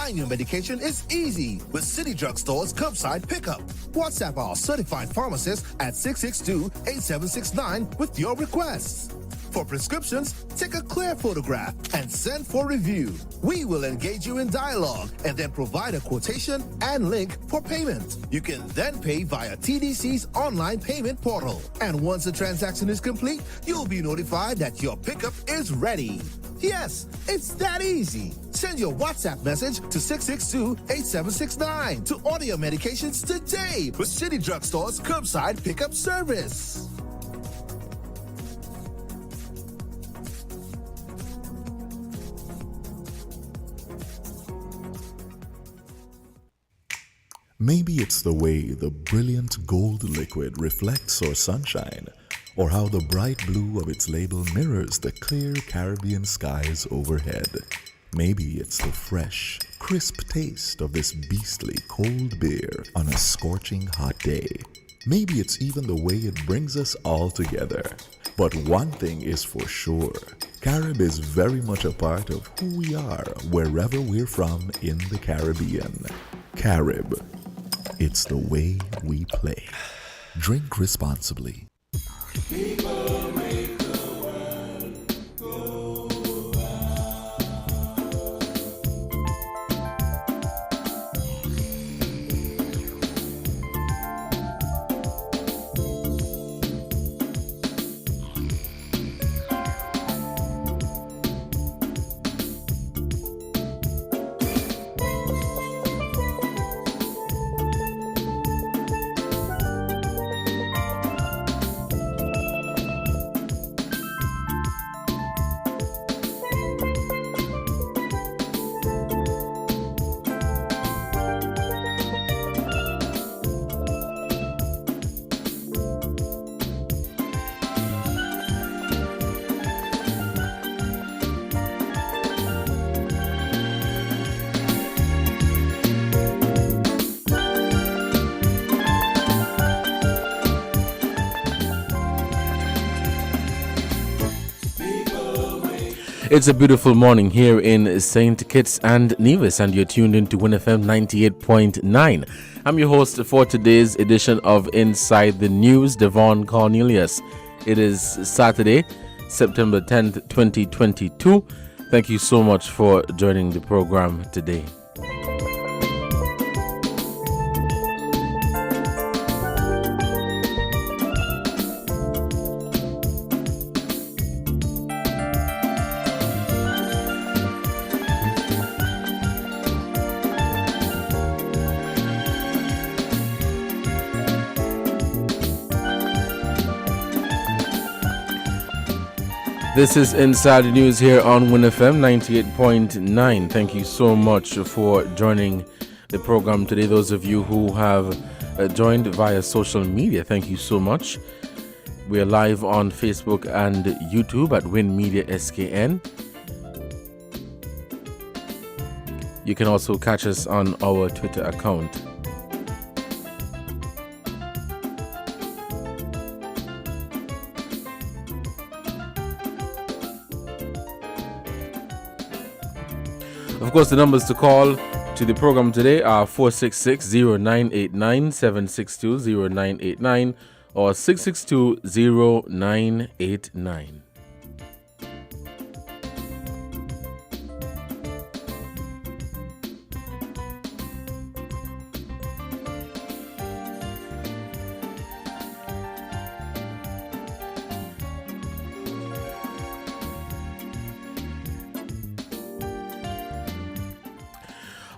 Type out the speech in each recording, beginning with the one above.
Buying your medication is easy with City Drugstore's curbside pickup. WhatsApp our certified pharmacist at 662-8769 with your requests. For prescriptions, take a clear photograph and send for review. We will engage you in dialogue and then provide a quotation and link for payment. You can then pay via TDC's online payment portal. And once the transaction is complete, you'll be notified that your pickup is ready. Yes, it's that easy. Send your WhatsApp message to 662-8769 to order your medications today with City Drugstore's curbside pickup service. Maybe it's the way the brilliant gold liquid reflects our sunshine, or how the bright blue of its label mirrors the clear Caribbean skies overhead. Maybe it's the fresh, crisp taste of this beastly cold beer on a scorching hot day. Maybe it's even the way it brings us all together. But one thing is for sure, Carib is very much a part of who we are wherever we're from in the Caribbean. Carib. It's the way we play. Drink responsibly. People make the world go It's a beautiful morning here in St. Kitts and Nevis, and you're tuned into WINN FM 98.9. I'm your host for today's edition of Inside the News, Devon Cornelius. It is Saturday, September 10th, 2022. Thank you so much for joining the program today. This is Inside the News here on WINN FM 98.9. Thank you so much for joining the program today. Those of you who have joined via social media, thank you so much. We are live on Facebook and YouTube at WINN Media SKN. You can also catch us on our Twitter account. Of course, the numbers to call to the program today are 466-0989, 762-0989, or 662-0989.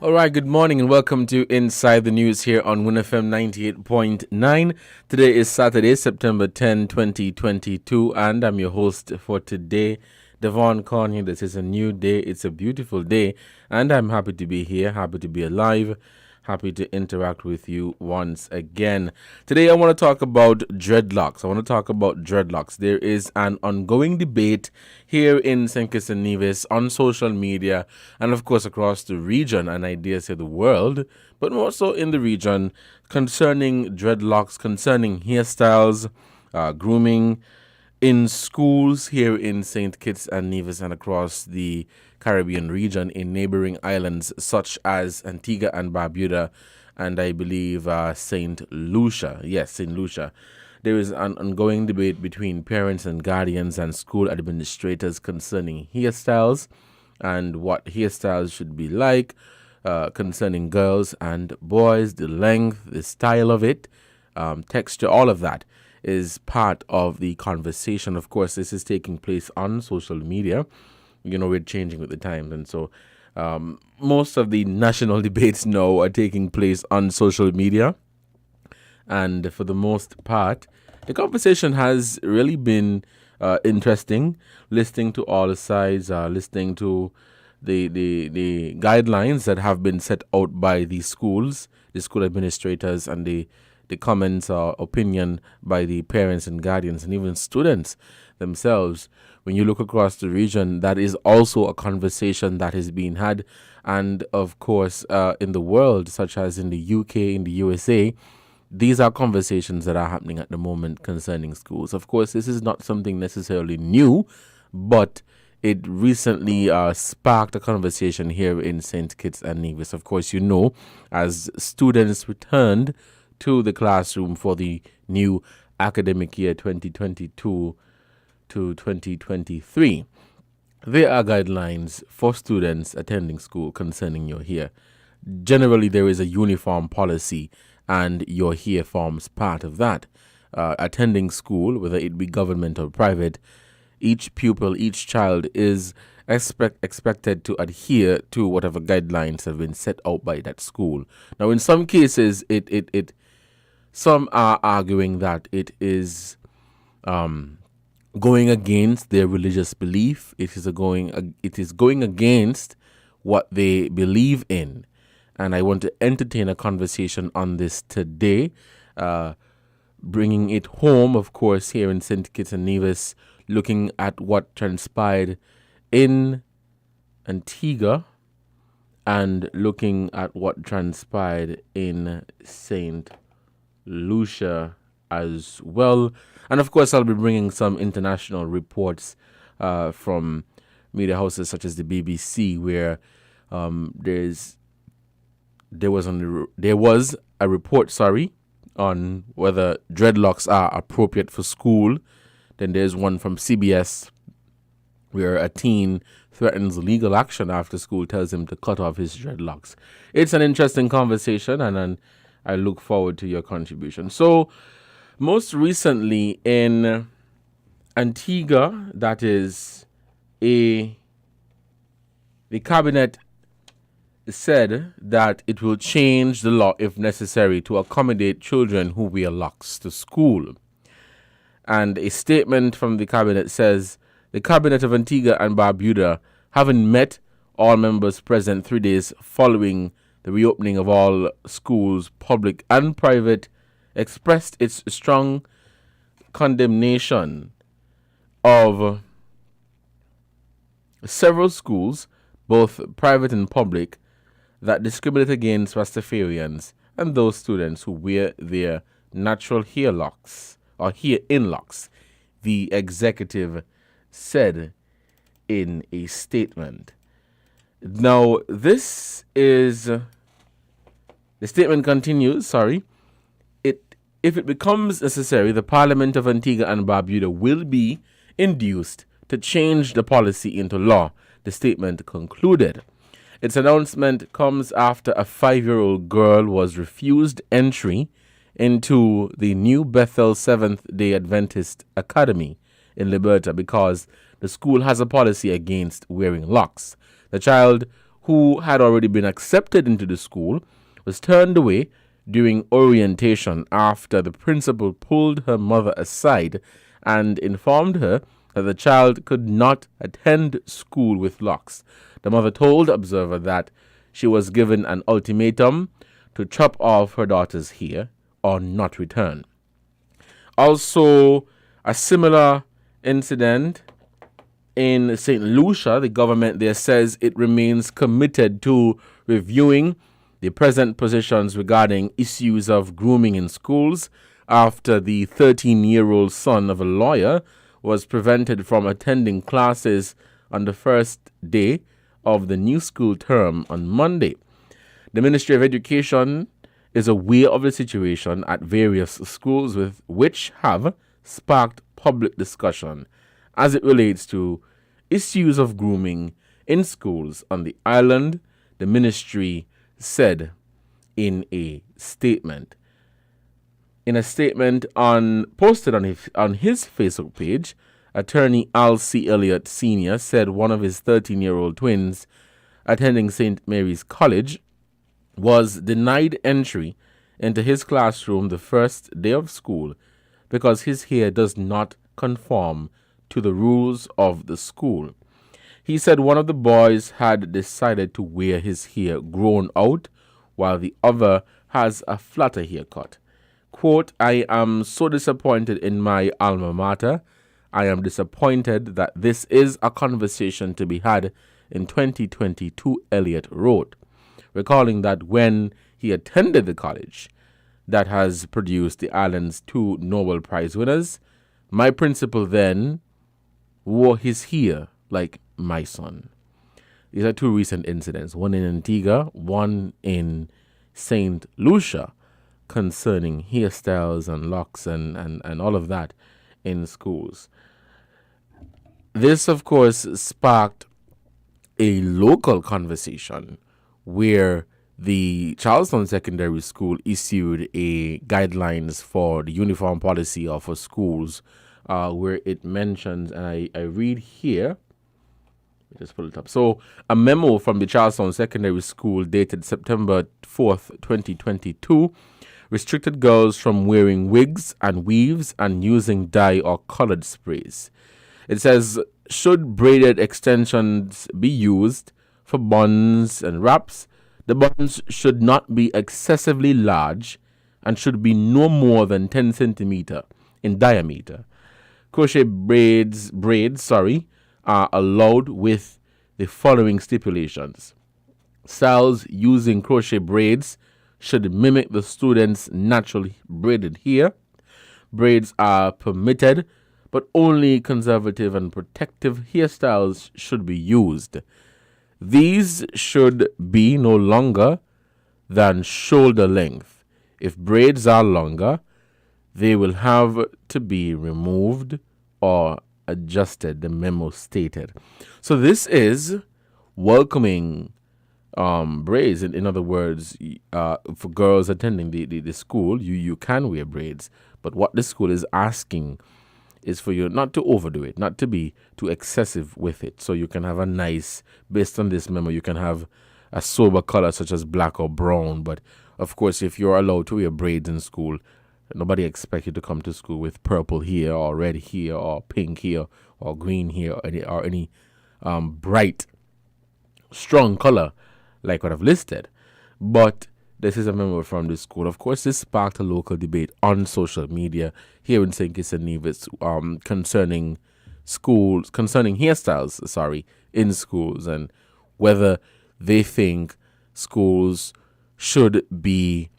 All right, good morning and welcome to Inside the News here on WINN FM 98.9. Today is Saturday, September 10, 2022, and I'm your host for today, Devon Corney. This is a new day. It's a beautiful day, and I'm happy to be here, happy to be alive, happy to interact with you once again. Today, I want to talk about dreadlocks. There is an ongoing debate here in St. Kitts and Nevis on social media and, of course, across the region and I dare say the world, but more so in the region concerning dreadlocks, concerning hairstyles, grooming in schools here in St. Kitts and Nevis and across the Caribbean region in neighboring islands such as Antigua and Barbuda, and I believe St. Lucia. Yes, St. Lucia. There is an ongoing debate between parents and guardians and school administrators concerning hairstyles and what hairstyles should be like, concerning girls and boys, the length, the style of it, texture, all of that is part of the conversation. Of course, this is taking place on social media. We're changing with the times, and so most of the national debates now are taking place on social media. And for the most part, the conversation has really been interesting, listening to all the sides, listening to the guidelines that have been set out by the schools, the school administrators, and the comments or opinion by the parents and guardians and even students themselves. When you look across the region, that is also a conversation that is being had. And of course, in the world, such as in the UK, in the USA, these are conversations that are happening at the moment concerning schools. Of course, this is not something necessarily new, but it recently sparked a conversation here in St. Kitts and Nevis. Of course, as students returned to the classroom for the new academic year 2022 to 2023, there are guidelines for students attending school concerning your hair. Generally, there is a uniform policy, and your hair forms part of that. Attending school, whether it be government or private, each pupil, each child is expected to adhere to whatever guidelines have been set out by that school. Now, in some cases, some are arguing that it is going against their religious belief. It is going against what they believe in. And I want to entertain a conversation on this today, bringing it home, of course, here in St. Kitts and Nevis, looking at what transpired in Antigua and looking at what transpired in St. Lucia as well. And of course, I'll be bringing some international reports from media houses such as the BBC, where there was a report, on whether dreadlocks are appropriate for school. Then there's one from CBS where a teen threatens legal action after school tells him to cut off his dreadlocks. It's an interesting conversation, and I look forward to your contribution. So, most recently in Antigua, that is, the cabinet said that it will change the law if necessary to accommodate children who wear locks to school. And a statement from the cabinet says, the cabinet of Antigua and Barbuda, having met all members present 3 days following the reopening of all schools, public and private, expressed its strong condemnation of several schools, both private and public, that discriminate against Rastafarians and those students who wear their natural hair locks or hair in locks, the executive said in a statement. Now, the statement continues, if it becomes necessary, the Parliament of Antigua and Barbuda will be induced to change the policy into law, the statement concluded. Its announcement comes after a 5-year-old girl was refused entry into the New Bethel Seventh-day Adventist Academy in Liberta because the school has a policy against wearing locks. The child, who had already been accepted into the school, was turned away during orientation after the principal pulled her mother aside and informed her that the child could not attend school with locks. The mother told the Observer that she was given an ultimatum to chop off her daughter's hair or not return. Also, a similar incident in St. Lucia, the government there says it remains committed to reviewing the present positions regarding issues of grooming in schools after the 13-year-old son of a lawyer was prevented from attending classes on the first day of the new school term on Monday. The Ministry of Education is aware of the situation at various schools which have sparked public discussion as it relates to issues of grooming in schools on the island, the ministry said in a statement. In a statement posted on his Facebook page, attorney Al C. Elliott Sr. said one of his 13-year-old twins attending St. Mary's College was denied entry into his classroom the first day of school because his hair does not conform to the rules of the school. He said one of the boys had decided to wear his hair grown out while the other has a flatter haircut. Quote, "I am so disappointed in my alma mater. I am disappointed that this is a conversation to be had in 2022, Elliott wrote, recalling that when he attended the college that has produced the island's 2 Nobel Prize winners, my principal then wore his hair like my son." These are 2 recent incidents, one in Antigua, one in St. Lucia, concerning hairstyles and locks and all of that in schools. This, of course, sparked a local conversation where the Charlestown Secondary School issued a guidelines for the uniform policy of for schools where it mentions, and I read here, just pull it up. So a memo from the Charlestown Secondary School dated September 4th, 2022, restricted girls from wearing wigs and weaves and using dye or colored sprays. It says, should braided extensions be used for buns and wraps, the buns should not be excessively large and should be no more than 10 centimeter in diameter. Crochet braids are allowed with the following stipulations. Styles using crochet braids should mimic the student's naturally braided hair. Braids are permitted, but only conservative and protective hairstyles should be used. These should be no longer than shoulder length. If braids are longer, they will have to be removed or adjusted, the memo stated. So this is welcoming braids. In other words, for girls attending the school, you can wear braids. But what the school is asking is for you not to overdo it, not to be too excessive with it. So you can have a nice, based on this memo, you can have a sober color such as black or brown. But of course, if you're allowed to wear braids in school, nobody expects you to come to school with purple hair or red hair or pink hair or green hair or any bright, strong color like what I've listed. But this is a memo from the school. Of course, this sparked a local debate on social media here in St. Kitts and Nevis concerning hairstyles, in schools, and whether they think schools should be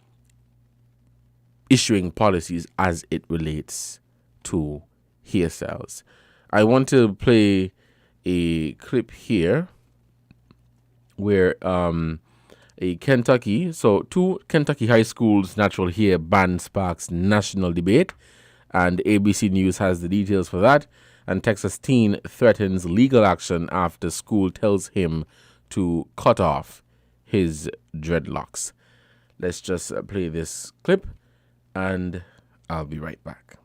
issuing policies as it relates to hairstyles. I want to play a clip here where two Kentucky high schools natural hair ban sparks national debate, and ABC News has the details for that. And Texas teen threatens legal action after school tells him to cut off his dreadlocks. Let's just play this clip, and I'll be right back.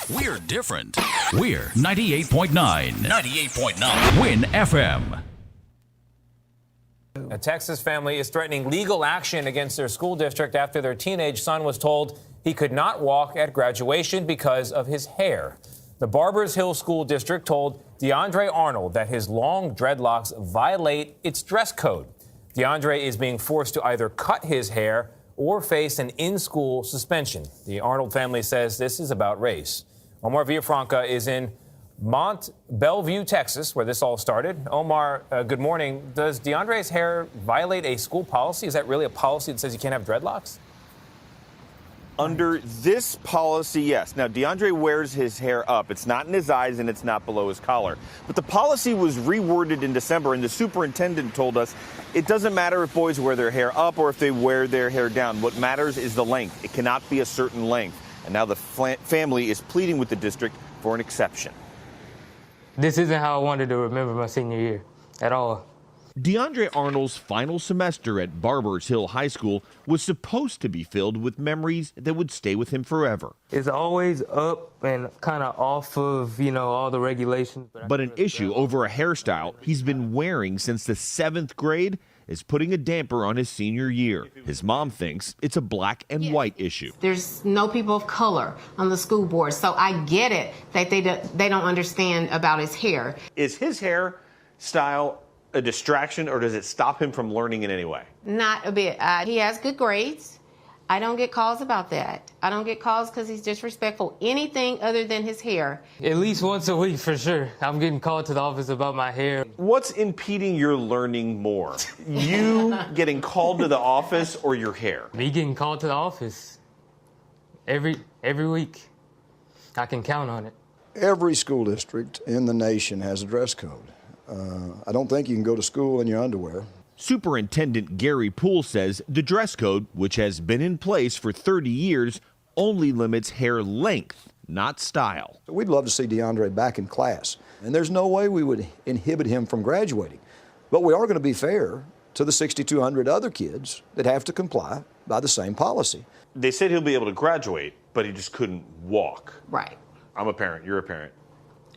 We're different. We're 98.9. 98.9. WINN FM. A Texas family is threatening legal action against their school district after their teenage son was told he could not walk at graduation because of his hair. The Barbers Hill School District told DeAndre Arnold that his long dreadlocks violate its dress code. DeAndre is being forced to either cut his hair or face an in-school suspension. The Arnold family says this is about race. Omar Villafranca is in Mont Bellevue, Texas, where this all started. Omar, good morning. Does DeAndre's hair violate a school policy? Is that really a policy that says you can't have dreadlocks? Under this policy, yes. Now, DeAndre wears his hair up. It's not in his eyes and it's not below his collar. But the policy was reworded in December, and the superintendent told us it doesn't matter if boys wear their hair up or if they wear their hair down. What matters is the length. It cannot be a certain length. And now the family is pleading with the district for an exception. This isn't how I wanted to remember my senior year at all. DeAndre Arnold's final semester at Barbers Hill High School was supposed to be filled with memories that would stay with him forever. It's always up and kind of off of, all the regulations. But an issue over a hairstyle he's been wearing since the 7th grade is putting a damper on his senior year. His mom thinks it's a black and white issue. There's no people of color on the school board, so I get it that they don't understand about his hair. Is his hairstyle a distraction, or does it stop him from learning in any way? Not a bit. He has good grades. I don't get calls about that. I don't get calls because he's disrespectful. Anything other than his hair. At least once a week for sure. I'm getting called to the office about my hair. What's impeding your learning more? You getting called to the office or your hair? Me getting called to the office every week. I can count on it. Every school district in the nation has a dress code. I don't think you can go to school in your underwear. Superintendent Gary Poole says the dress code, which has been in place for 30 years, only limits hair length, not style. We'd love to see DeAndre back in class, and there's no way we would inhibit him from graduating. But we are going to be fair to the 6,200 other kids that have to comply by the same policy. They said he'll be able to graduate, but he just couldn't walk. Right. I'm a parent, you're a parent.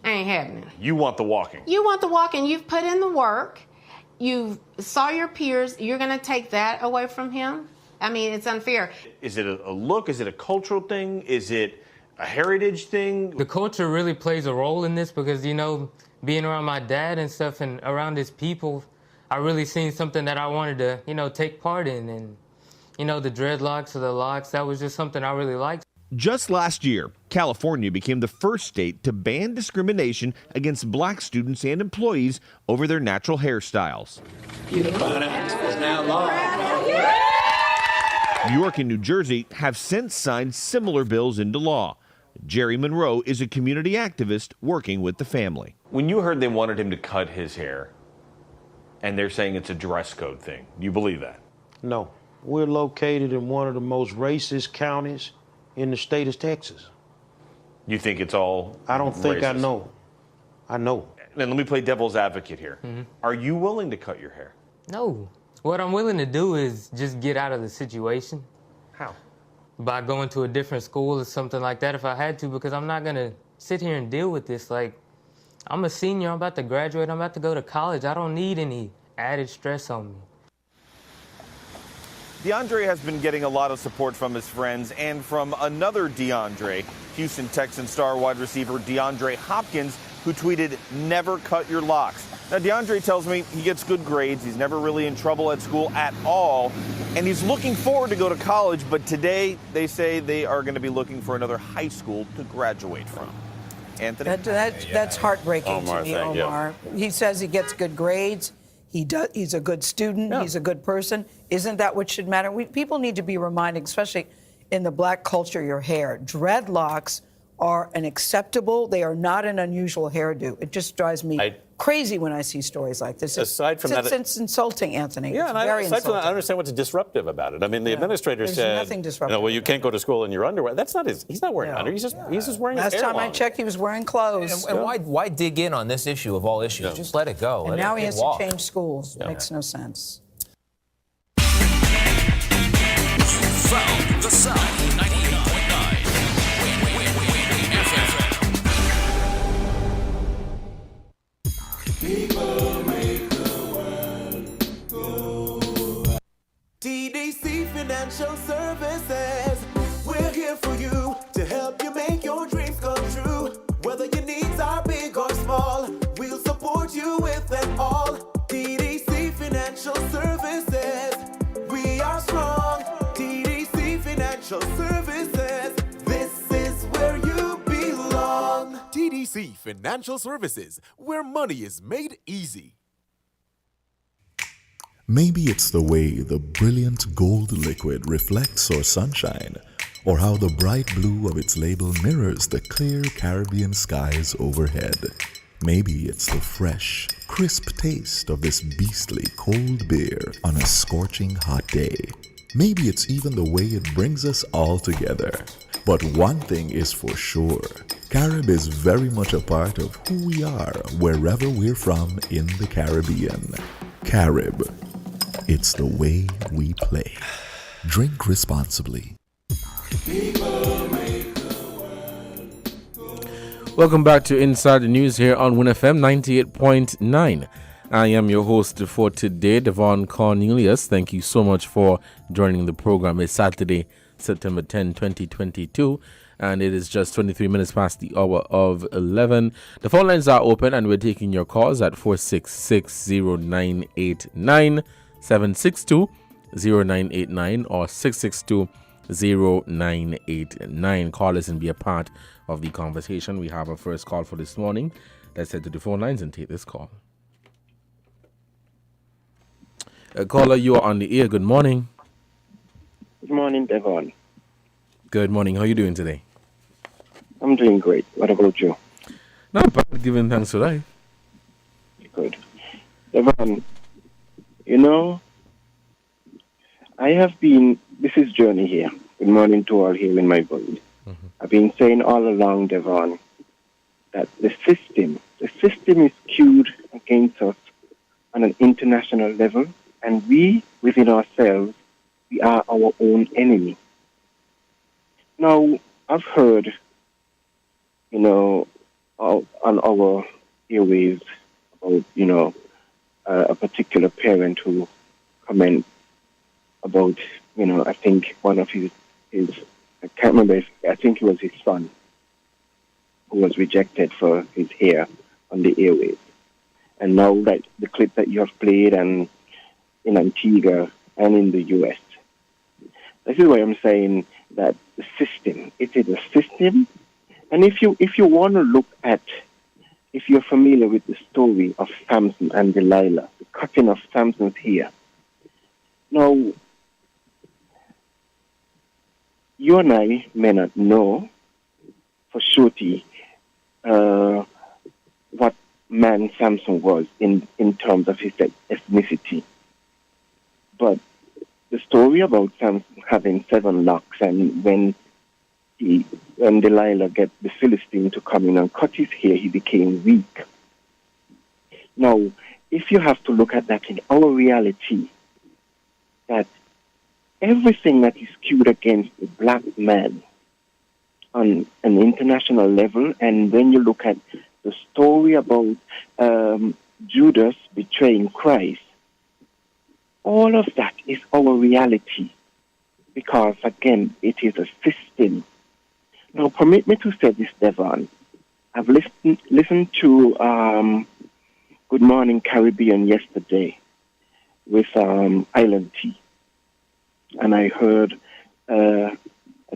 Ain't happening. You want the walking. You want the walking. You've put in the work. You saw your peers. You're going to take that away from him? I mean, it's unfair. Is it a look? Is it a cultural thing? Is it a heritage thing? The culture really plays a role in this because, being around my dad and stuff and around his people, I really seen something that I wanted to, take part in. And, the dreadlocks or the locks, that was just something I really liked. Just last year, California became the first state to ban discrimination against black students and employees over their natural hairstyles. New York and New Jersey have since signed similar bills into law. Jerry Monroe is a community activist working with the family. When you heard they wanted him to cut his hair, and they're saying it's a dress code thing, do you believe that? No. We're located in one of the most racist counties in the state of Texas. You think it's all I don't think racist? I know. I know. And let me play devil's advocate here. Are you willing to cut your hair? No. What I'm willing to do is just get out of the situation. How? By going to a different school or something like that if I had to, because I'm not going to sit here and deal with this. Like, I'm a senior, I'm about to graduate, I'm about to go to college. I don't need any added stress on me. DeAndre has been getting a lot of support from his friends and from another DeAndre, Houston Texans star wide receiver DeAndre Hopkins, who tweeted, "Never cut your locks." Now, DeAndre tells me he gets good grades. He's never really in trouble at school at all. And he's looking forward to go to college. But today, they say they are going to be looking for another high school to graduate from. Anthony? That's heartbreaking to me, Omar. He says he gets good grades. He's a good student. He's a good person. Isn't that what should matter? People need to be reminded, especially in the black culture, your hair. Dreadlocks are they are not an unusual hairdo. It just drives me crazy when I see stories like this. Aside from that, it's insulting, Anthony. Yeah, it's and very aside from that, insulting. I understand what's disruptive about it. I mean, the administrator There's said, nothing disruptive well, you can't go to school in your underwear. That's not he's not wearing under. He's just wearing his Last hair time I long. checked, he was wearing clothes. And why dig in on this issue of all issues? Just let it go. And now he has to change schools. Makes no sense. From the South, 98.9 WINN FM. People make the world go. TDC Financial Services. We're here for you to help you make your dreams come true. Whether your needs are big or small, we'll support you with them all. TDC Financial Services. We are strong. TDC Financial Services. This is where you belong. TDC Financial Services, where money is made easy. Maybe it's the way the brilliant gold liquid reflects or sunshine, or how the bright blue of its label mirrors the clear Caribbean skies overhead. Maybe it's the fresh, crisp taste of this beastly cold beer on a scorching hot day. Maybe it's even the way it brings us all together. But one thing is for sure, Carib is very much a part of who we are wherever we're from in the Caribbean. Carib, it's the way we play. Drink responsibly. Welcome back to Inside the News here on WINN FM 98.9. I am your host for today, Devon Cornelius. Thank you so much for joining the program. It's Saturday, September 10, 2022, and it is just 23 minutes past the hour of 11. The phone lines are open, and we're taking your calls at 466-0989, 762-0989, or 662-0989. Call us and be a part of the conversation. We have our first call for this morning. Let's head to the phone lines and take this call. Caller, you are on the air. Good morning. Good morning, Devon. Good morning. How are you doing today? I'm doing great. What about you? Not bad, giving thanks for life. Good. Devon, you know, I have been, this is Journey here. Good morning to all here in my voice. Mm-hmm. I've been saying all along, Devon, that the system is skewed against us on an international level, and we, within ourselves, we are our own enemy. Now, I've heard, you know, on our airwaves about, you know, a particular parent who comment about, you know, I think one of his I can't remember, I think it was his son who was rejected for his hair on the airwaves. And now that the clip that you have played and in Antigua and in the U.S., this is why I'm saying that the system, it is a system. And if you want to look at, if you're familiar with the story of Samson and Delilah, the cutting of Samson's hair. Now, you and I may not know for surety what man Samson was in terms of his ethnicity. But the story about Samson having 7 locks, and when Delilah get the Philistine to come in and cut his hair, he became weak. Now, if you have to look at that in our reality, that everything that is skewed against the black man on an international level, and when you look at the story about Judas betraying Christ, all of that is our reality, because, again, it is a system. Now, permit me to say this, Devon. I've listened to Good Morning Caribbean yesterday with Island Tea, and I heard a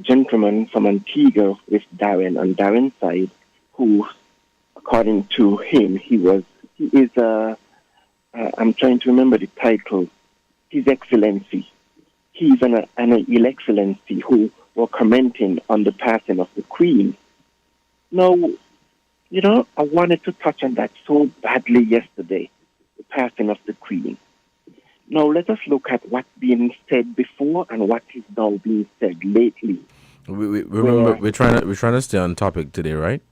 gentleman from Antigua with Darren on Darren's side, who, according to him, he is I'm trying to remember the title, His Excellency. He's an Ill Excellency who were commenting on the passing of the Queen. Now, you know, I wanted to touch on that so badly yesterday, the passing of the Queen. Now, let us look at what's being said before and what is now being said lately. Remember, we're trying to stay on topic today, right?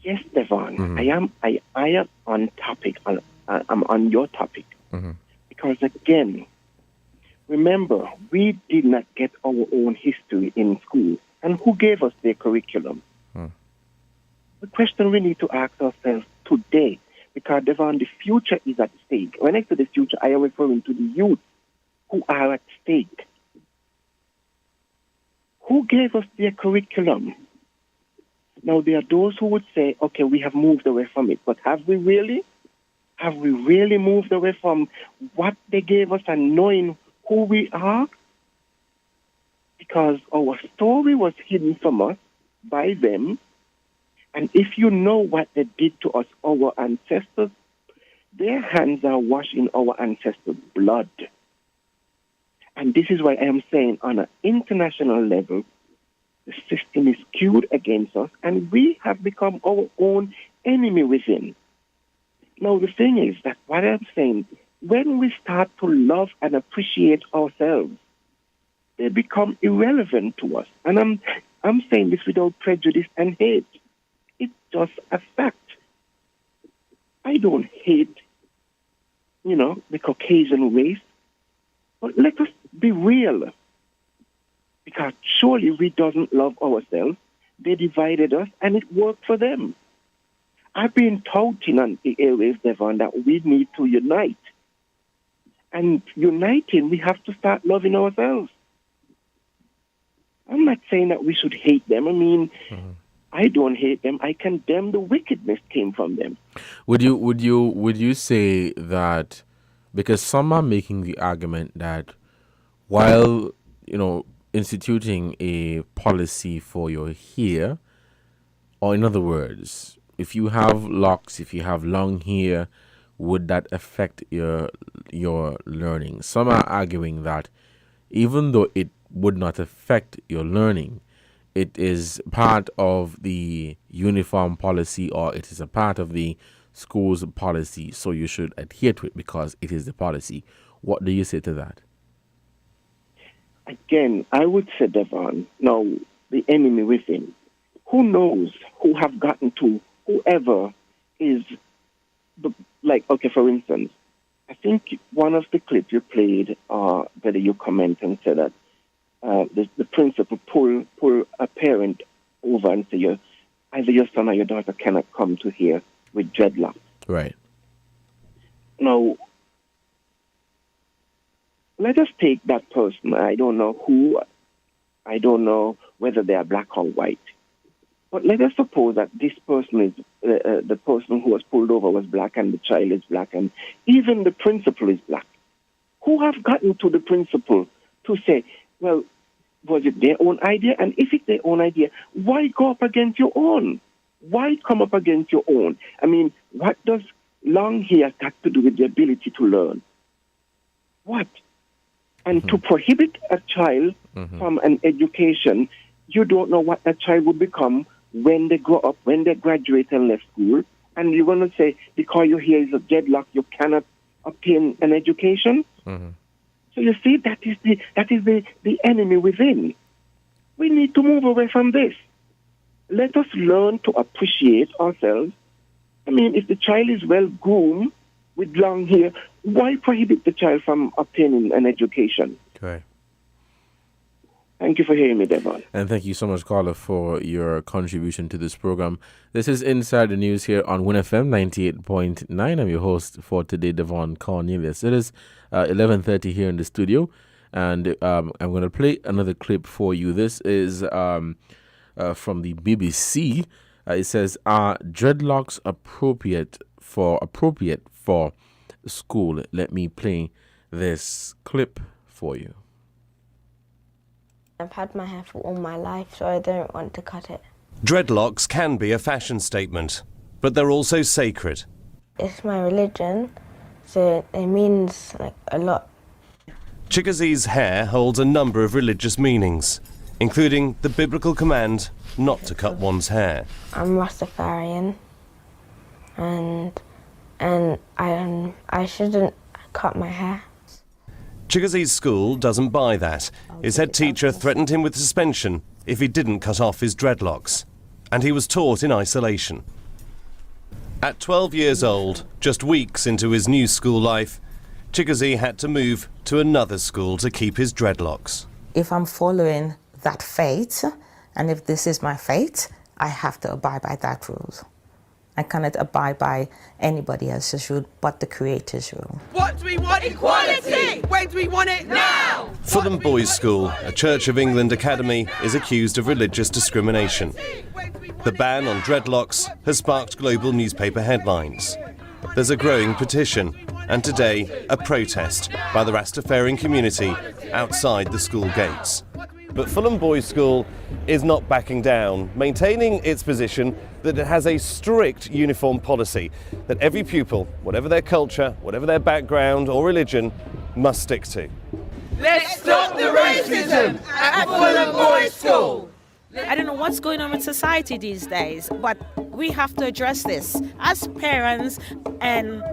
Yes, Devon. Mm-hmm. I am on topic. I'm on your topic. Mm-hmm. Because, again, remember, we did not get our own history in school. And who gave us their curriculum? The question we need to ask ourselves today, because, Devon, the future is at stake. When I say the future, I am referring to the youth who are at stake. Who gave us their curriculum? Now, there are those who would say, okay, we have moved away from it. But have we really? Have we really moved away from what they gave us and knowing who we are? Because our story was hidden from us by them. And if you know what they did to us, our ancestors, their hands are washed in our ancestors' blood. And this is why I am saying on an international level, The system is skewed against us, and we have become our own enemy within. Now, the thing is that what I'm saying, when we start to love and appreciate ourselves, they become irrelevant to us. And I'm saying this without prejudice and hate. It's just a fact. I don't hate, the Caucasian race, but let us be real. Because surely we doesn't love ourselves. They divided us, and it worked for them. I've been touting on the airwaves, Devon, that we need to unite. And uniting, we have to start loving ourselves. I'm not saying that we should hate them. I mean, I don't hate them. I condemn the wickedness came from them. Would you say that, because some are making the argument that while, instituting a policy for your hair, or in other words, if you have locks, if you have long hair, would that affect your learning? Some are arguing that even though it would not affect your learning, it is part of the uniform policy, or it is a part of the school's policy, so you should adhere to it because it is the policy. What do you say to that? Again, I would say, Devon, now, the enemy within. Who knows who have gotten to whoever is, for instance, I think one of the clips you played, whether you comment and say that the principal pull a parent over and say, either your son or your daughter cannot come to here with dreadlocks. Right. Now, let us take that person. I don't know who, I don't know whether they are black or white. But let us suppose that this person is, the person who was pulled over was black and the child is black and even the principal is black. Who have gotten to the principal to say, well, was it their own idea? And if it's their own idea, why go up against your own? Why come up against your own? I mean, what does long hair got to do with the ability to learn? What? And to prohibit a child from an education, you don't know what that child will become when they grow up, when they graduate and left school. And you're going to say, because your hair is a deadlock, you cannot obtain an education? So you see, that is the enemy within. We need to move away from this. Let us learn to appreciate ourselves. I mean, if the child is well groomed with long hair, why prohibit the child from obtaining an education? Okay. Thank you for hearing me, Devon. And thank you so much, caller, for your contribution to this program. This is Inside the News here on WINN FM 98.9. I'm your host for today, Devon Cornelius. It is 11:30 here in the studio, and I'm going to play another clip for you. This is from the BBC. It says, "Are dreadlocks appropriate for school?" Let me play this clip for you. I've had my hair for all my life, so I don't want to cut it. Dreadlocks can be a fashion statement, but they're also sacred. It's my religion, so it means a lot. Chikazi's hair holds a number of religious meanings, including the biblical command not to cut one's hair. I'm Rastafarian, and I shouldn't cut my hair. Chikazi's school doesn't buy that. His head teacher threatened him with suspension if he didn't cut off his dreadlocks, and he was taught in isolation. At 12 years old, just weeks into his new school life, Chikazi had to move to another school to keep his dreadlocks. If I'm following that fate, and if this is my fate, I have to abide by that rule. I cannot abide by anybody else's rule but the Creator's rule. What do we want? Equality! When do we want it? Now! Fulham Boys' School, a Church of England academy, is accused of religious discrimination. The ban on dreadlocks has sparked global newspaper headlines. There's a growing petition, and today, a protest by the Rastafarian community outside the school gates. But Fulham Boys' School is not backing down, maintaining its position that it has a strict uniform policy that every pupil, whatever their culture, whatever their background or religion, must stick to. Let's stop the racism at Fulham Boys' School! I don't know what's going on with society these days, but we have to address this as parents and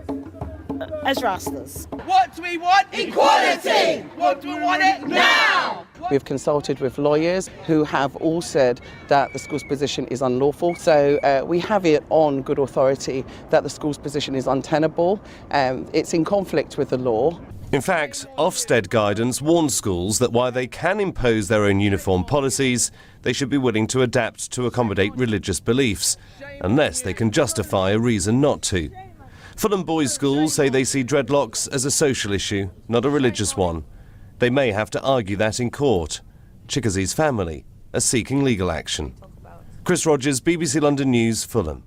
as Rastas. What do we want? Equality! What do we want it now? We've consulted with lawyers who have all said that the school's position is unlawful. So we have it on good authority that the school's position is untenable. It's in conflict with the law. In fact, Ofsted guidance warns schools that while they can impose their own uniform policies, they should be willing to adapt to accommodate religious beliefs, unless they can justify a reason not to. Fulham boys' schools say they see dreadlocks as a social issue, not a religious one. They may have to argue that in court. Chickazee's family are seeking legal action. Chris Rogers, BBC London News, Fulham.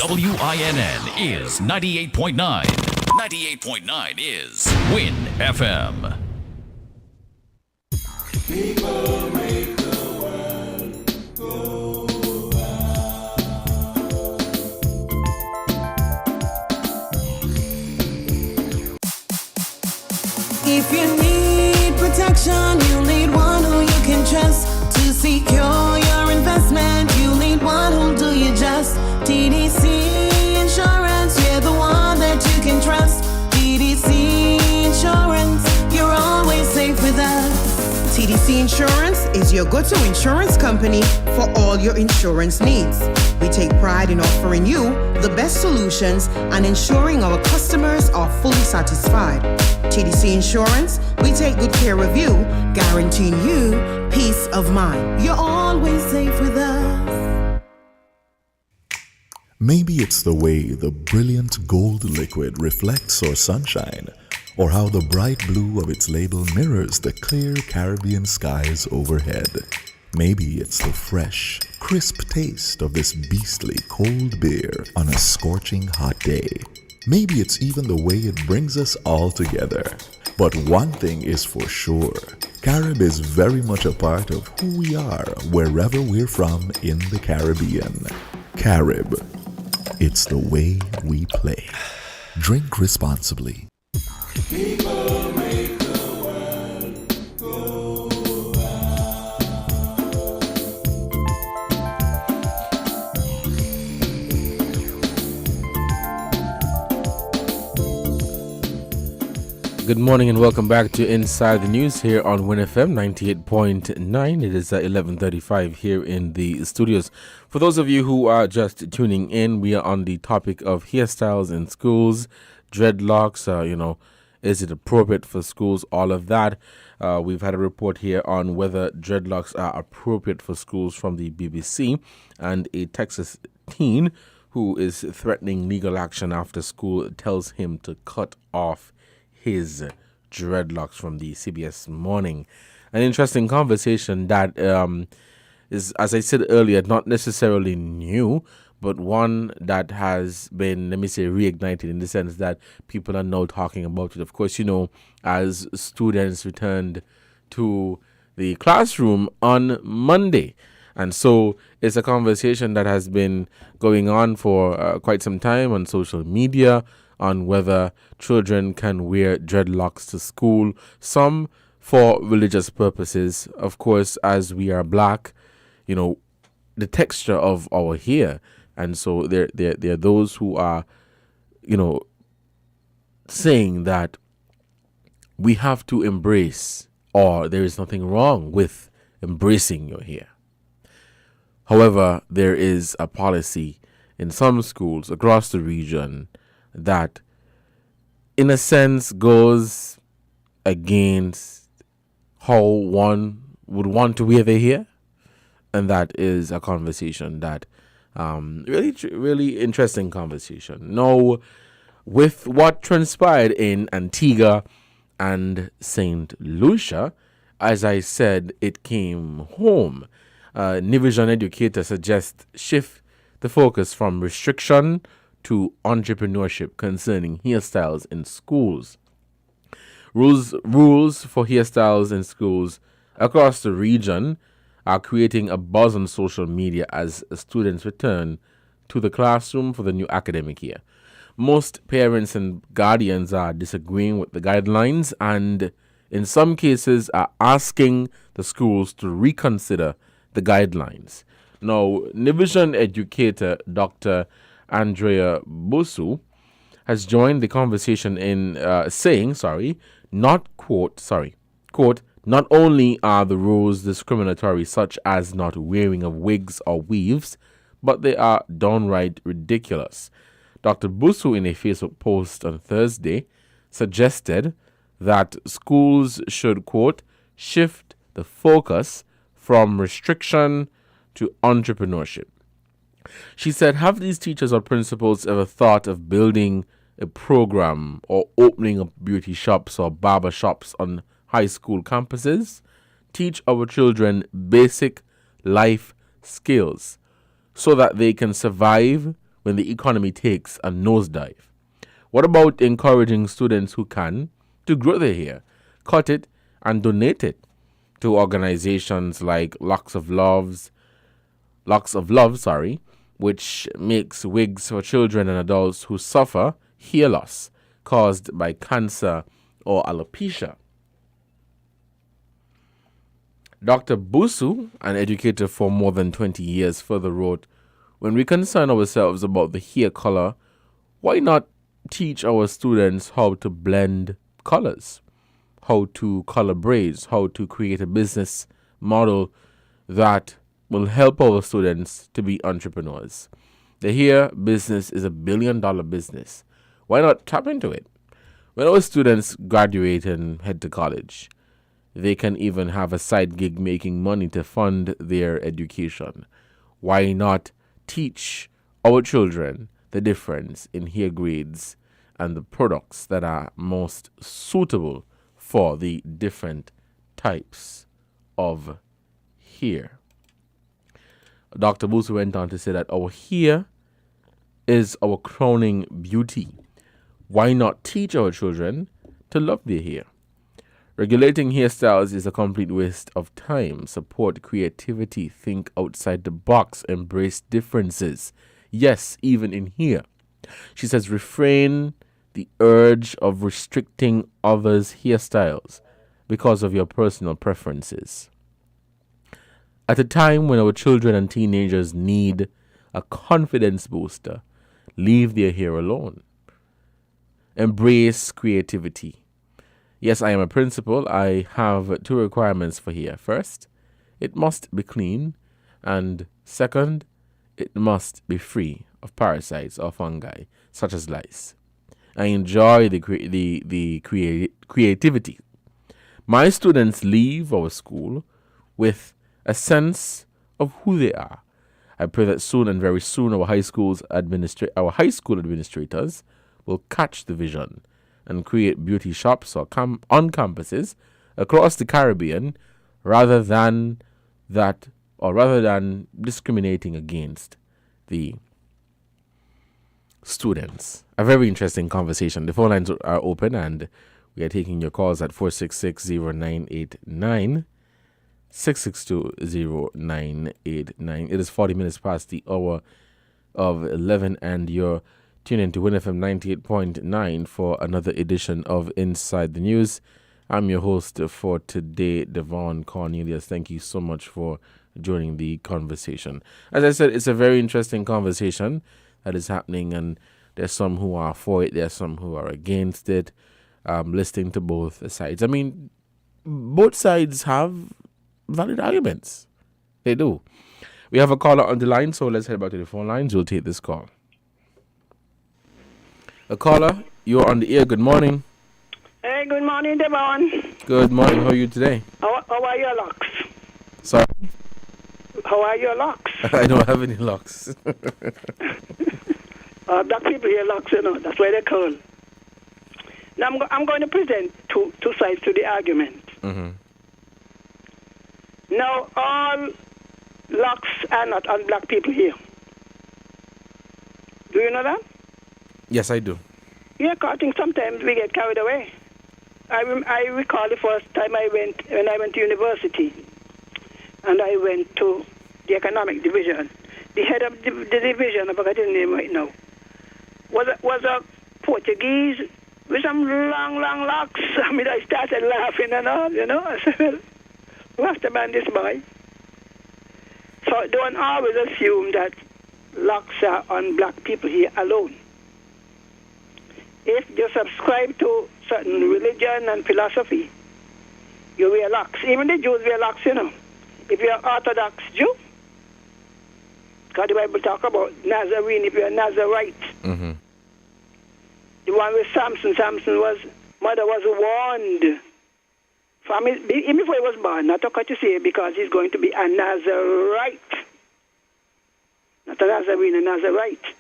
WINN is 98.9. 98.9 is WINN FM. People make the world go If you need protection, you need one who you can trust. To secure your investment, you need one who'll do you just. TDC Insurance, you're the one that you can trust. TDC Insurance, you're always safe with us. TDC Insurance is your go-to insurance company for all your insurance needs. We take pride in offering you the best solutions and ensuring our customers are fully satisfied. TDC Insurance, we take good care of you, guaranteeing you peace of mind. You're always safe with us. Maybe it's the way the brilliant gold liquid reflects our sunshine, or how the bright blue of its label mirrors the clear Caribbean skies overhead. Maybe it's the fresh, crisp taste of this beastly cold beer on a scorching hot day. Maybe it's even the way it brings us all together. But one thing is for sure, Carib is very much a part of who we are wherever we're from in the Caribbean. Carib, it's the way we play. Drink responsibly. People make the world go Good morning and welcome back to Inside the News here on WINN FM 98.9. It is 11:35 here in the studios. For those of you who are just tuning in, we are on the topic of hairstyles in schools, dreadlocks, is it appropriate for schools, all of that. We've had a report here on whether dreadlocks are appropriate for schools from the BBC, and a Texas teen who is threatening legal action after school tells him to cut off his dreadlocks from the CBS Morning. An interesting conversation that is, as I said earlier, not necessarily new, but one that has been, let me say, reignited in the sense that people are now talking about it. Of course, as students returned to the classroom on Monday. And so it's a conversation that has been going on for quite some time on social media on whether children can wear dreadlocks to school, some for religious purposes. Of course, as we are black, the texture of our hair. And so there are those who are, saying that we have to embrace, or there is nothing wrong with embracing your hair. However, there is a policy in some schools across the region that, in a sense, goes against how one would want to wear their hair. And that is a conversation that, really interesting conversation. Now, with what transpired in Antigua and St. Lucia, as I said, it came home. Nivision educators suggest shift the focus from restriction to entrepreneurship concerning hairstyles in schools. Rules for hairstyles in schools across the region are creating a buzz on social media as students return to the classroom for the new academic year. Most parents and guardians are disagreeing with the guidelines and, in some cases, are asking the schools to reconsider the guidelines. Now, Nivision educator Dr. Andrea Busu has joined the conversation in saying, quote, not only are the rules discriminatory, such as not wearing of wigs or weaves, but they are downright ridiculous. Dr. Busu, in a Facebook post on Thursday, suggested that schools should, quote, shift the focus from restriction to entrepreneurship. She said, have these teachers or principals ever thought of building a program or opening up beauty shops or barber shops on high school campuses? Teach our children basic life skills so that they can survive when the economy takes a nosedive. What about encouraging students who can to grow their hair, cut it, and donate it to organizations like Locks of Love, which makes wigs for children and adults who suffer hair loss caused by cancer or alopecia. Dr. Busu, an educator for more than 20 years, further wrote, when we concern ourselves about the hair color, why not teach our students how to blend colors, how to color braids, how to create a business model that will help our students to be entrepreneurs? The hair business is $1 billion business. Why not tap into it? When our students graduate and head to college, they can even have a side gig making money to fund their education. Why not teach our children the difference in hair grades and the products that are most suitable for the different types of hair? Dr. Busu went on to say that our hair is our crowning beauty. Why not teach our children to love their hair? Regulating hairstyles is a complete waste of time. Support creativity, think outside the box, embrace differences. Yes, even in hair. She says refrain the urge of restricting others' hairstyles because of your personal preferences. At a time when our children and teenagers need a confidence booster, leave their hair alone. Embrace creativity. Yes, I am a principal. I have 2 requirements for hair. First, it must be clean. And second, it must be free of parasites or fungi, such as lice. I enjoy the creativity. My students leave our school with a sense of who they are. I pray that soon and very soon our high school administrators will catch the vision and create beauty shops or on campuses across the Caribbean rather than discriminating against the students. A very interesting conversation. The phone lines are open and we are taking your calls at 466-0989, 662-0989. It is 40 minutes past the hour of 11 and you're tuned in to WINN FM 98.9 for another edition of Inside the News. I'm your host for today, Devon Cornelius. Thank you so much for joining the conversation. As I said, it's a very interesting conversation that is happening, and there's some who are for it, there's some who are against it, listening to both sides. I mean, both sides have valid arguments. They do. We have a caller on the line, so let's head back to the phone lines. We'll take this call. A caller, you're on the air. Good morning. Hey, good morning, Devon. Good morning. How are you today? How are your locks? Sorry? How are your locks? I don't have any locks. Black people hear locks, you know. That's why they call. Now, I'm going to present two sides to the argument. Mm-hmm. Now, all locks are not on black people here. Do you know that? Yes, I do. Yeah, I think sometimes we get carried away. I recall the first time when I went to university, and I went to the economic division. The head of the division, I forgot his name right now, was a Portuguese with some long locks. I mean, I started laughing and all, you know. I said, well, what's the man, this boy? So don't always assume that locks are on black people here alone. If you subscribe to certain religion and philosophy, you wear locks. Even the Jews wear locks, you know. If you're an Orthodox Jew, because the Bible talk about Nazarene, if you're a Nazarite. Mm-hmm. The one with Samson, mother was warned from his, even before he was born, not to cut his hair because he's going to be a Nazarite. Not a Nazarene, a Nazarite.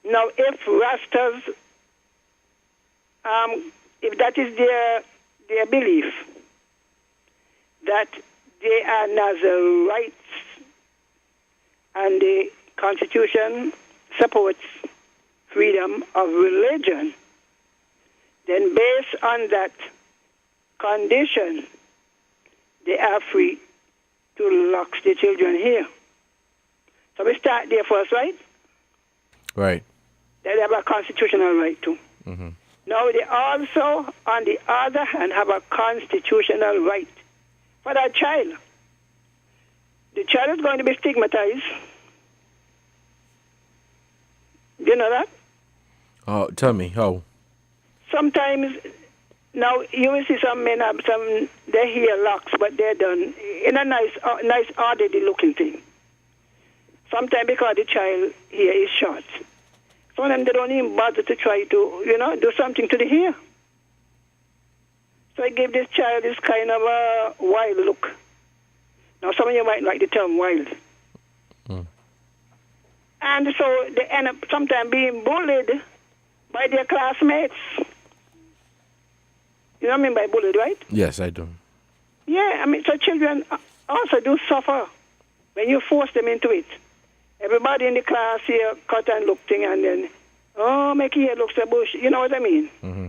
Now, if Rastas, if that is their belief, that they are Nazarites, and the Constitution supports freedom of religion, then based on that condition, they are free to lock the children here. So we start there first, right? Right. They have a constitutional right too. Mm-hmm. Now they also, on the other hand, have a constitutional right for that child. The child is going to be stigmatized. Do you know that? Oh, tell me how. Sometimes, now you will see some men have some, they hair locks, but they're done in a nice orderly looking thing. Sometimes because the child hair is short. Some of them, they don't even bother to try to, do something to the hair. So I give this child this kind of a wild look. Now, some of you might like the term wild. Mm. And so they end up sometimes being bullied by their classmates. You know what I mean by bullied, right? Yes, I do. Yeah, I mean, so children also do suffer when you force them into it. Everybody in the class here cut and look thing and then, make your hair look so bush. You know what I mean? Mm-hmm.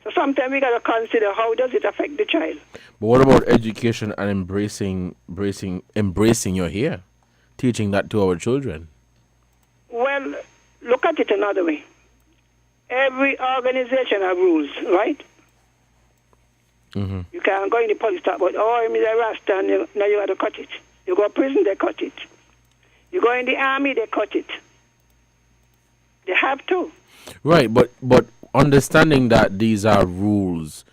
So sometimes we got to consider how does it affect the child. But what about education and embracing your hair? Teaching that to our children? Well, look at it another way. Every organization has rules, right? Mm-hmm. You can't go in the police talk about, I'm a Rasta, and now you got to cut it. You go to prison, they cut it. You go in the army, they cut it. They have to. Right, but understanding that these are rules,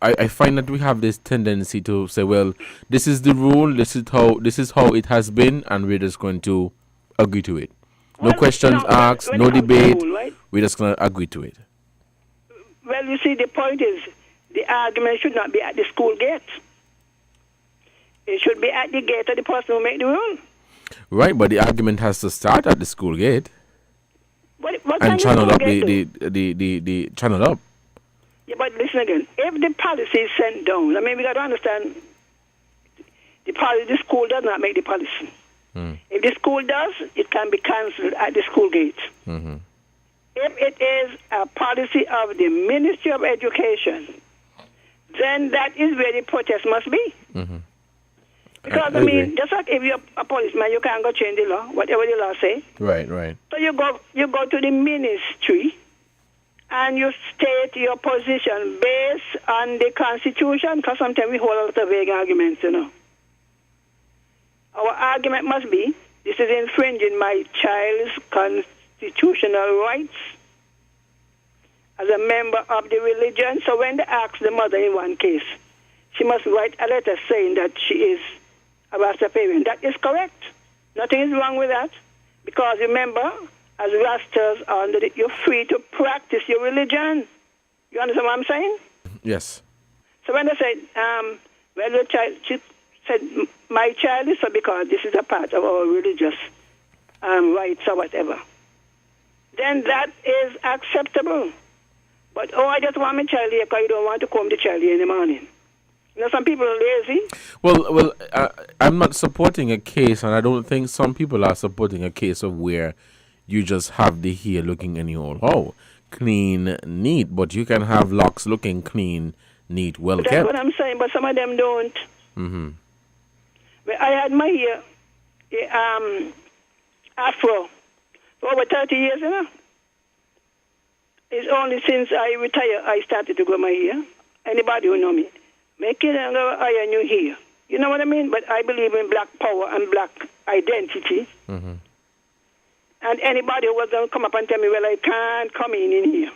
I find that we have this tendency to say, well, this is the rule, this is how it has been, and we're just going to agree to it. No questions asked, no debate. Rule, right? We're just going to agree to it. Well, you see, the point is, the argument should not be at the school gate. It should be at the gate of the person who made the rule. Right, but the argument has to start at the school gate. What and channel up the channel up. Yeah, but listen again. If the policy is sent down, I mean, we got to understand the school does not make the policy. Mm. If the school does, it can be cancelled at the school gate. Mm-hmm. If it is a policy of the Ministry of Education, then that is where the protest must be. Mm-hmm. Because, I mean, just like if you're a policeman, you can't go change the law, whatever the law say. Right, right. So you go to the ministry and you state your position based on the Constitution, because sometimes we hold a lot of vague arguments, Our argument must be, this is infringing my child's constitutional rights as a member of the religion. So when they ask the mother in one case, she must write a letter saying that she is a Rastafarian. That is correct. Nothing is wrong with that. Because remember, as Rastas, you're free to practice your religion. You understand what I'm saying? Yes. So when they said, well, the child, she said, my child is so because this is a part of our religious rights or whatever, then that is acceptable. But, I just want my child here because you don't want to comb the child here in the morning. Some people are lazy. Well, I'm not supporting a case, and I don't think some people are supporting a case of where you just have the hair looking anyhow, clean, neat. But you can have locks looking clean, neat, well kept. That's what I'm saying, but some of them don't. Mm-hmm. But I had my hair afro for over 30 years, It's only since I retired I started to grow my hair. Anybody who know me, make it and iron your hair. You know what I mean? But I believe in black power and black identity. Mm-hmm. And anybody who was going to come up and tell me, well, I can't come in here.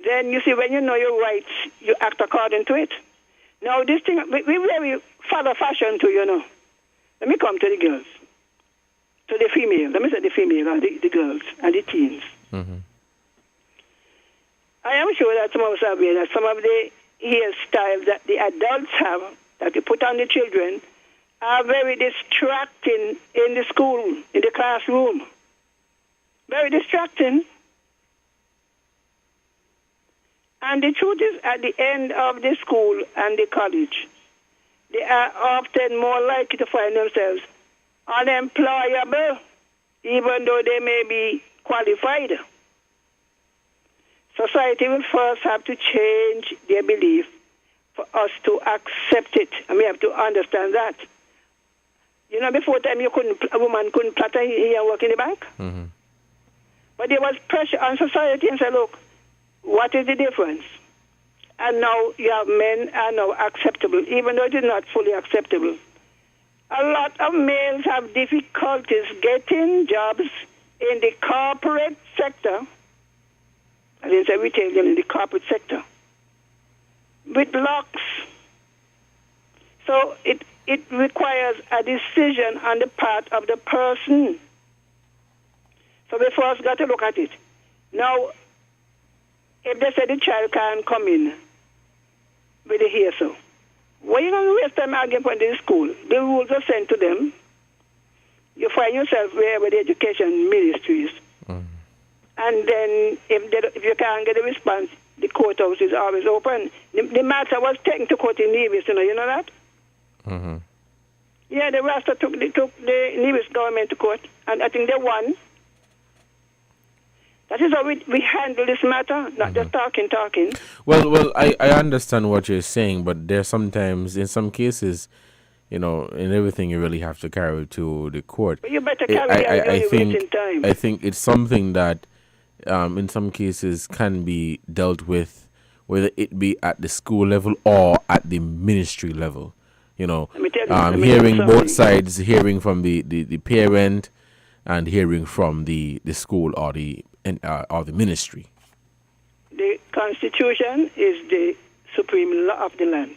Then you see, when you know your rights, you act according to it. Now, this thing, we very father fashion too, you know. Let me come to the girls. To the female. Let me say the female and the girls and the teens. Mm-hmm. I am sure that some of us are aware that some of the hairstyles that the adults have, that they put on the children, are very distracting in the school, in the classroom. Very distracting. And the truth is, at the end of the school and the college, they are often more likely to find themselves unemployable, even though they may be qualified. Society will first have to change their belief for us to accept it, and we have to understand that. You know, before time, a woman couldn't plait her hair and work in the bank. Mm-hmm. But there was pressure on society and said, look, what is the difference? And now you have men are now acceptable, even though it is not fully acceptable. A lot of males have difficulties getting jobs in the corporate sector. I didn't say retail, in the corporate sector, with locks. So it requires a decision on the part of the person. So we first got to look at it. Now, if they say the child can't come in with the hair, so why you going to waste time arguing for the school? The rules are sent to them. You find yourself wherever the education ministries. Mm-hmm. And then if you can't get a response, the courthouse is always open. The matter was taken to court in Nevis, you know that? Mm-hmm. Yeah, the Rasta took the Nevis government to court, and I think they won. That is how we handle this matter, not just talking. Well, I understand what you're saying, but there's sometimes, in some cases, you know, in everything you really have to carry to the court. But you better carry it in time. I think it's something that, in some cases, can be dealt with, whether it be at the school level or at the ministry level. You know, hearing both sides, hearing from the parent and hearing from the school or the ministry. The Constitution is the supreme law of the land.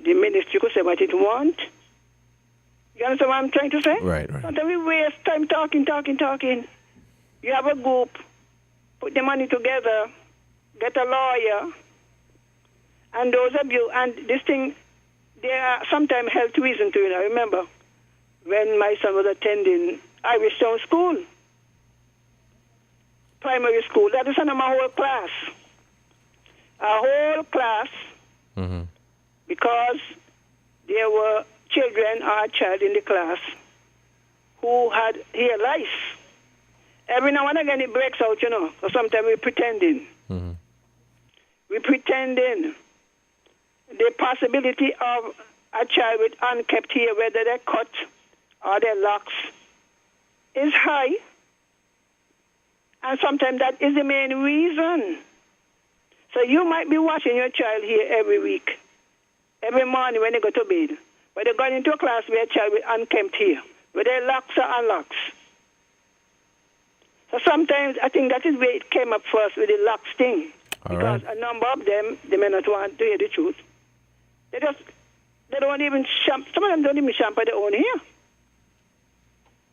The ministry could say what it wants. You understand what I'm trying to say? Right. Sometimes we waste time talking. You have a group, put the money together, get a lawyer, and those of you, and this thing, there are sometimes health reasons to it. I remember when my son was attending Irish Town School, primary school, that is under my whole class. Mm-hmm. Because there were children or a child in the class who had hair lice. Every now and again it breaks out, you know, so sometimes we're pretending. Mm-hmm. We're pretending. The possibility of a child with unkept hair, whether they're cut or they're locks, is high. And sometimes that is the main reason. So you might be washing your child here every week, every morning when they go to bed. But they're going into a class where a child with unkempt hair, whether they're locks or unlocks. So sometimes I think that is where it came up first with the locks thing. Because a number of them, they may not want to hear the truth. They don't even shampoo. Some of them don't even shampoo their own hair.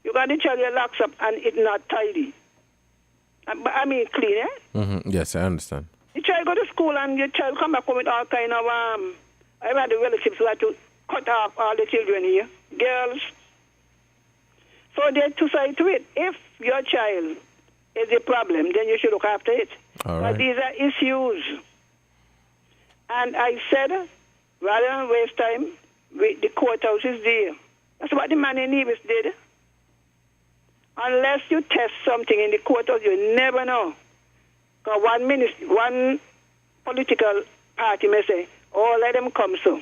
You got the child with locks up and it's not tidy. I mean clean, eh? Mm-hmm. Yes, I understand. The child go to school and your child come back home with all kind of I've had the relatives who had to cut off all the children here, girls. So there are two sides to it. If your child is a problem, then you should look after it. All right. But these are issues. And I said, rather than waste time, the courthouse is there. That's what the man in Nevis did. Unless you test something in the courthouse, you never know. Because one political party may say, oh, let them come so.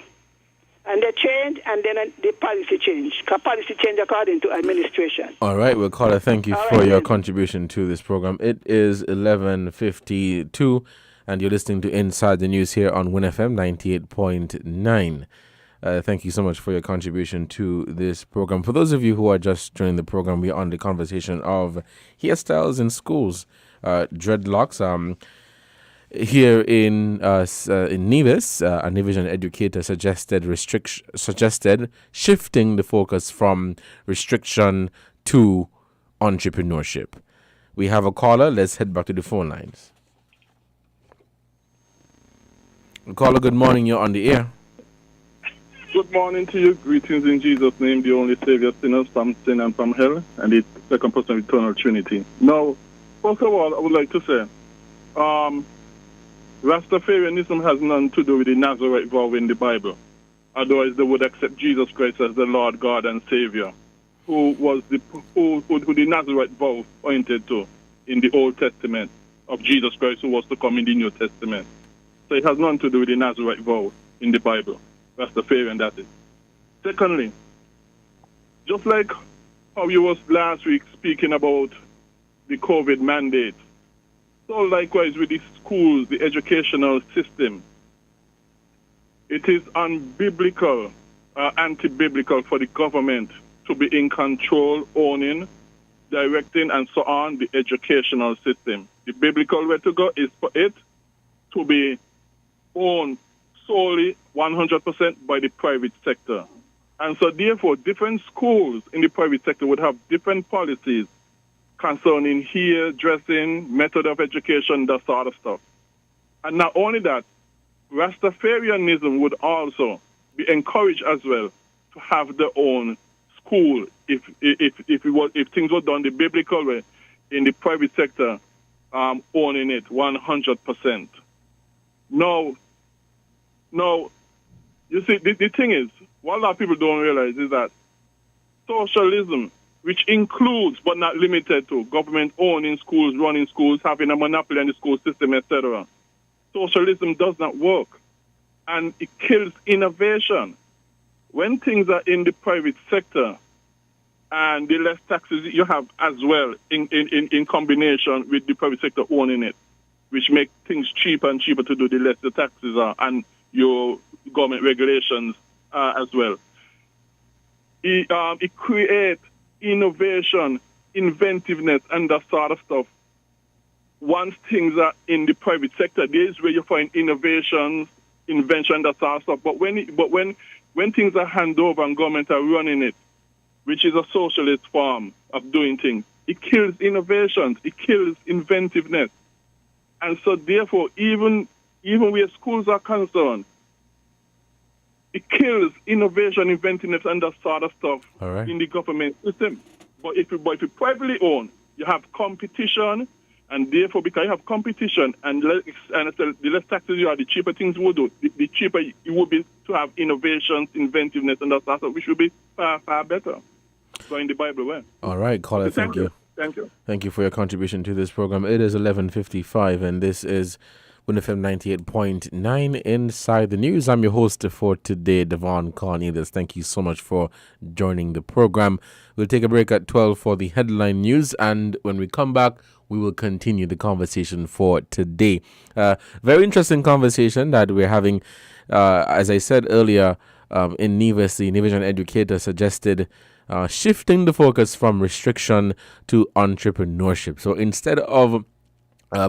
And they change, and then the policy change. Because policy change according to administration. All right, well, Carla, thank you All for right, your then. contribution to this program. It is 11:52, and you're listening to Inside the News here on WINN FM 98.9. Thank you so much for your contribution to this program. For those of you who are just joining the program, we are on the conversation of hairstyles in schools, dreadlocks. Here in Nevis, a Nevisian educator suggested shifting the focus from restriction to entrepreneurship. We have a caller. Let's head back to the phone lines. Caller, good morning. You're on the air. Good morning to you. Greetings in Jesus' name, the only Savior, sinners from sin and from hell, and the second person of eternal Trinity. Now, first of all, I would like to say, Rastafarianism has nothing to do with the Nazarite vow in the Bible. Otherwise, they would accept Jesus Christ as the Lord, God, and Savior, who the Nazarite vow pointed to in the Old Testament of Jesus Christ, who was to come in the New Testament. So it has nothing to do with the Nazarite vow in the Bible. Rastafarian, that is. Secondly, just like how you was last week speaking about the COVID mandate, so likewise with the schools, the educational system, it is unbiblical, anti-biblical for the government to be in control, owning, directing, and so on the educational system. The biblical way to go is for it to be owned solely 100% by the private sector. And so therefore, different schools in the private sector would have different policies concerning hair, dressing, method of education, that sort of stuff. And not only that, Rastafarianism would also be encouraged as well to have their own school if things were done the biblical way in the private sector, owning it 100%. Now, you see, the thing is, what a lot of people don't realize is that socialism, which includes but not limited to government owning schools, running schools, having a monopoly on the school system, etc., socialism does not work, and it kills innovation. When things are in the private sector and the less taxes you have as well in combination with the private sector owning it, which make things cheaper and cheaper to do, the less the taxes are and your government regulations as well. It creates innovation, inventiveness, and that sort of stuff. Once things are in the private sector, there is where you find innovations, invention, that sort of stuff. But when things are handed over and government are running it, which is a socialist form of doing things, it kills innovations, it kills inventiveness. And so therefore, even where schools are concerned, it kills innovation, inventiveness, and that sort of stuff in the government system. But if you privately own, you have competition, and therefore, because you have competition and the less taxes you have, the cheaper things will do. The cheaper it would be to have innovations, inventiveness, and that sort of stuff, which will be far, far better. Going the Bible way. All right, caller, thank you. Thank you. Thank you for your contribution to this program. It is 11:55, and this is WINN FM 98.9 Inside the News. I'm your host for today, Devon Cornelius. Thank you so much for joining the program. We'll take a break at 12 for the headline news, and when we come back, we will continue the conversation for today. Very interesting conversation that we're having. As I said earlier, in Nevis, the Nevisian educator suggested shifting the focus from restriction to entrepreneurship. So instead of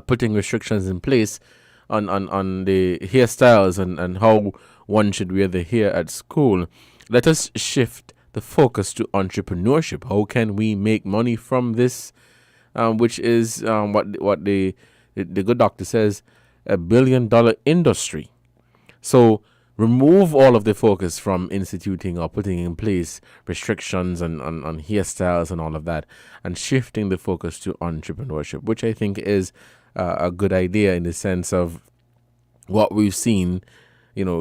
putting restrictions in place on the hairstyles and how one should wear the hair at school, let us shift the focus to entrepreneurship. How can we make money from this, which is what the good doctor says, $1 billion industry. So remove all of the focus from instituting or putting in place restrictions on hairstyles and all of that, and shifting the focus to entrepreneurship, which I think is a good idea in the sense of what we've seen,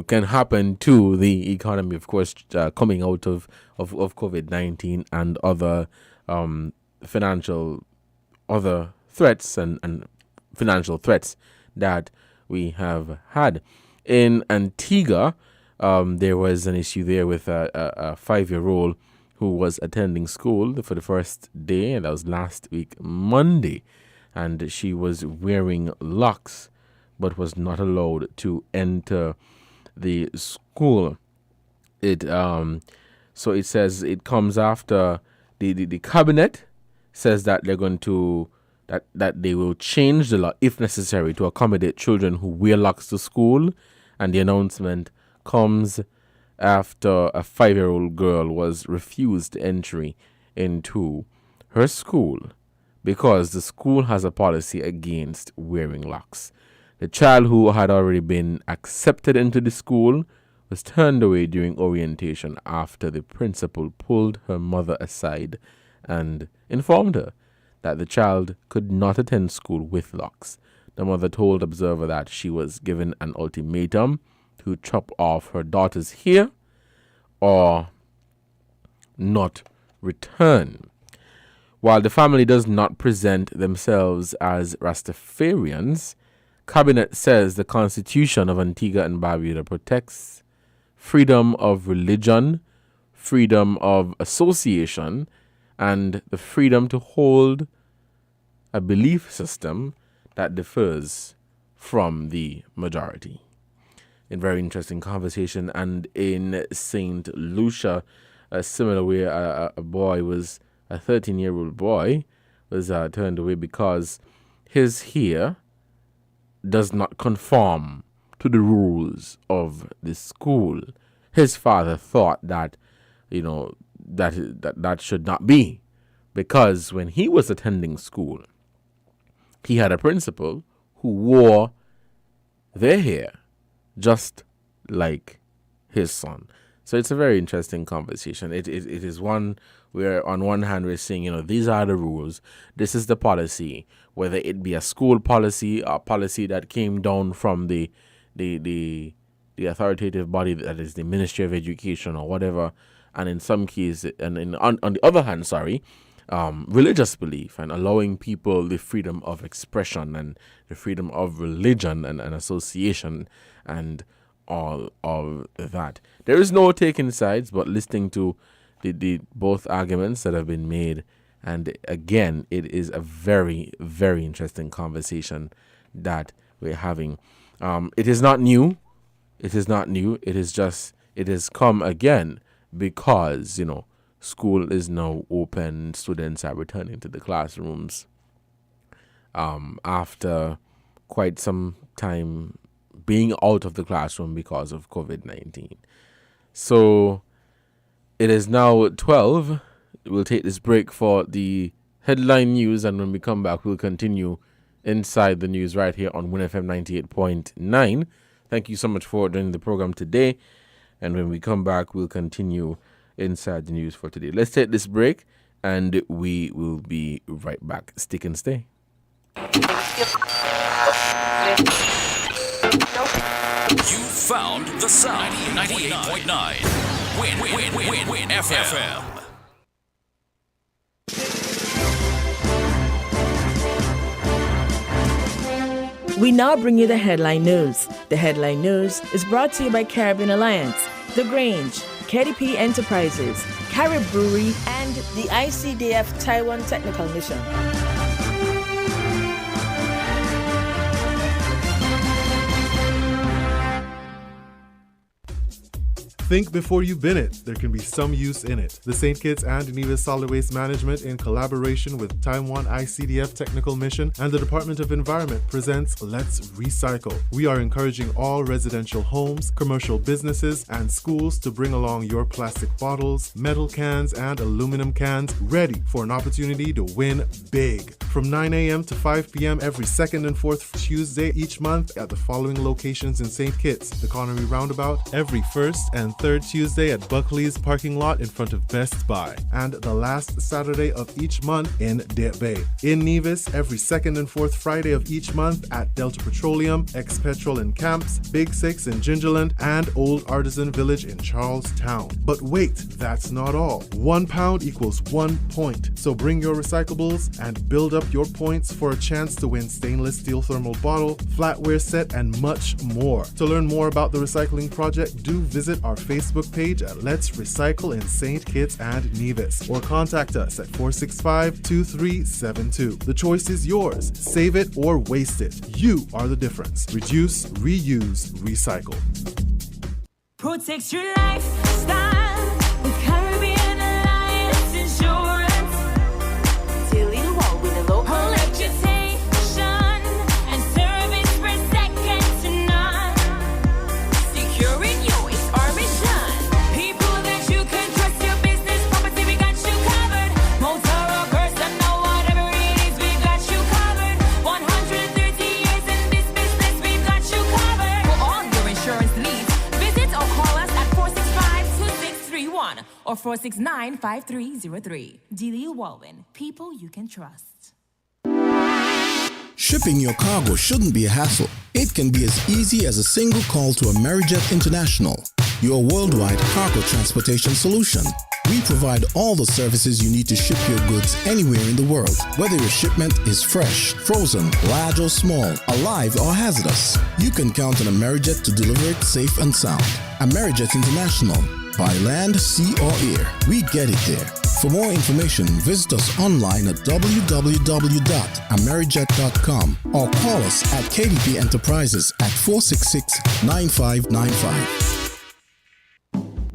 can happen to the economy, of course, coming out of COVID-19 and other other threats and financial threats that we have had. In Antigua, there was an issue there with a 5-year-old who was attending school for the first day, and that was last week, Monday, and she was wearing locks but was not allowed to enter the school. So it says it comes after the cabinet says that they're going to that they will change the law if necessary to accommodate children who wear locks to school, and the announcement comes after a 5-year-old girl was refused entry into her school because the school has a policy against wearing locks. The child, who had already been accepted into the school, was turned away during orientation after the principal pulled her mother aside and informed her that the child could not attend school with locks. The mother told Observer that she was given an ultimatum to chop off her daughter's hair or not return. While the family does not present themselves as Rastafarians, Cabinet says the Constitution of Antigua and Barbuda protects freedom of religion, freedom of association, and the freedom to hold a belief system that differs from the majority. In very interesting conversation. And in St. Lucia, a similar way, a 13-year-old boy was turned away because his hair does not conform to the rules of the school. His father thought that, that should not be, because when he was attending school, he had a principal who wore their hair just like his son. So it's a very interesting conversation. It is one where on one hand we're saying, these are the rules, this is the policy, whether it be a school policy or policy that came down from the authoritative body that is the Ministry of Education or whatever, and in some cases, and on the other hand, religious belief and allowing people the freedom of expression and the freedom of religion and association and all of that. There is no taking sides, but listening to the both arguments that have been made, and again, it is a very, very interesting conversation that we're having. It is not new. It is not new. It has come again because, school is now open. Students are returning to the classrooms after quite some time being out of the classroom because of COVID-19. So it is now 12. We'll take this break for the headline news, and when we come back, we'll continue inside the news right here on WINN FM 98.9. Thank you so much for joining the program today. And when we come back, we'll continue inside the news for today. Let's take this break, and we will be right back. Stick and stay. You found the sound. 98.9. WINN FM. We now bring you the headline news. The headline news is brought to you by Caribbean Alliance, The Grange, KDP Enterprises, Carib Brewery, and the ICDF Taiwan Technical Mission. Think before you bin it. There can be some use in it. The St. Kitts and Nevis Solid Waste Management, in collaboration with Taiwan ICDF Technical Mission and the Department of Environment, presents Let's Recycle. We are encouraging all residential homes, commercial businesses, and schools to bring along your plastic bottles, metal cans, and aluminum cans, ready for an opportunity to win big. From 9 a.m. to 5 p.m. every second and fourth Tuesday each month at the following locations in St. Kitts: the Connery Roundabout, every first and third Tuesday at Buckley's parking lot in front of Best Buy, and the last Saturday of each month in Deep Bay. In Nevis, every second and fourth Friday of each month at Delta Petroleum, Ex-Petrol in Camps, Big Six in Gingerland, and Old Artisan Village in Charlestown. But wait, that's not all. 1 pound equals 1 point. So bring your recyclables and build up your points for a chance to win stainless steel thermal bottle, flatware set, and much more. To learn more about the recycling project, do visit our Facebook page at Let's Recycle in St. Kitts and Nevis or contact us at 465-2372. The choice is yours. Save it or waste it. You are the difference. Reduce, reuse, recycle. Protect your lifestyle with Caribbean Alliance Insurance. Till you walk with a local reputation and service for second to none. Securing you is our mission. People that you can trust, your business, property, we got you covered. Motor or personal, whatever it is, we got you covered. 130 years in this business, we've got you covered. For all your insurance needs, visit or call us at 465-2631 or 469-5303. Delia Walwyn, people you can trust. Shipping your cargo shouldn't be a hassle. It can be as easy as a single call to Amerijet International, your worldwide cargo transportation solution. We provide all the services you need to ship your goods anywhere in the world, whether your shipment is fresh, frozen, large or small, alive or hazardous. You can count on Amerijet to deliver it safe and sound. Amerijet International, by land, sea or air, we get it there. For more information, visit us online at www.amerijet.com or call us at KDP Enterprises at 466-9595.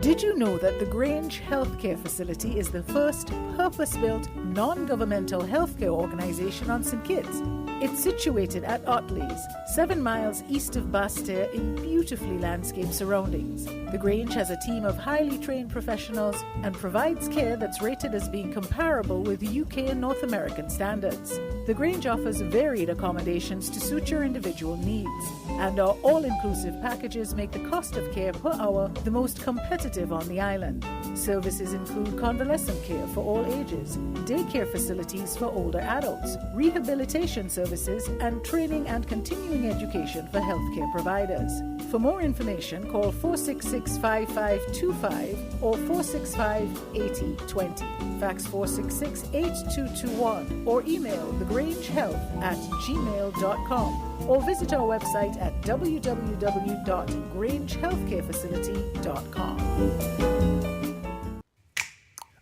Did you know that the Grange Healthcare Facility is the first purpose-built, non-governmental healthcare organization on St. Kitts? It's situated at Otley's, 7 miles east of Basseterre in beautifully landscaped surroundings. The Grange has a team of highly trained professionals and provides care that's rated as being comparable with UK and North American standards. The Grange offers varied accommodations to suit your individual needs, and our all-inclusive packages make the cost of care per hour the most competitive on the island. Services include convalescent care for all ages, daycare facilities for older adults, rehabilitation services, and training and continuing education for healthcare providers. For more information, call 466-5525 or 465-8020. Fax 466-8221 or email thegrangehealth@gmail.com or visit our website at www.grangehealthcarefacility.com.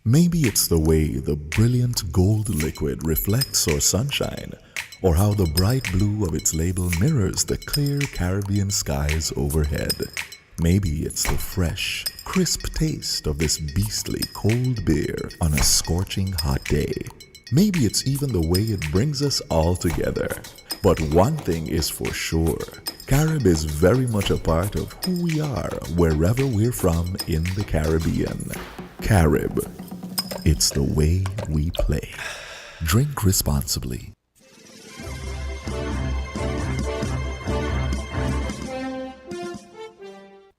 Maybe it's the way the brilliant gold liquid reflects our sunshine, or how the bright blue of its label mirrors the clear Caribbean skies overhead. Maybe it's the fresh, crisp taste of this beastly cold beer on a scorching hot day. Maybe it's even the way it brings us all together. But one thing is for sure, Carib is very much a part of who we are wherever we're from in the Caribbean. Carib, it's the way we play. Drink responsibly.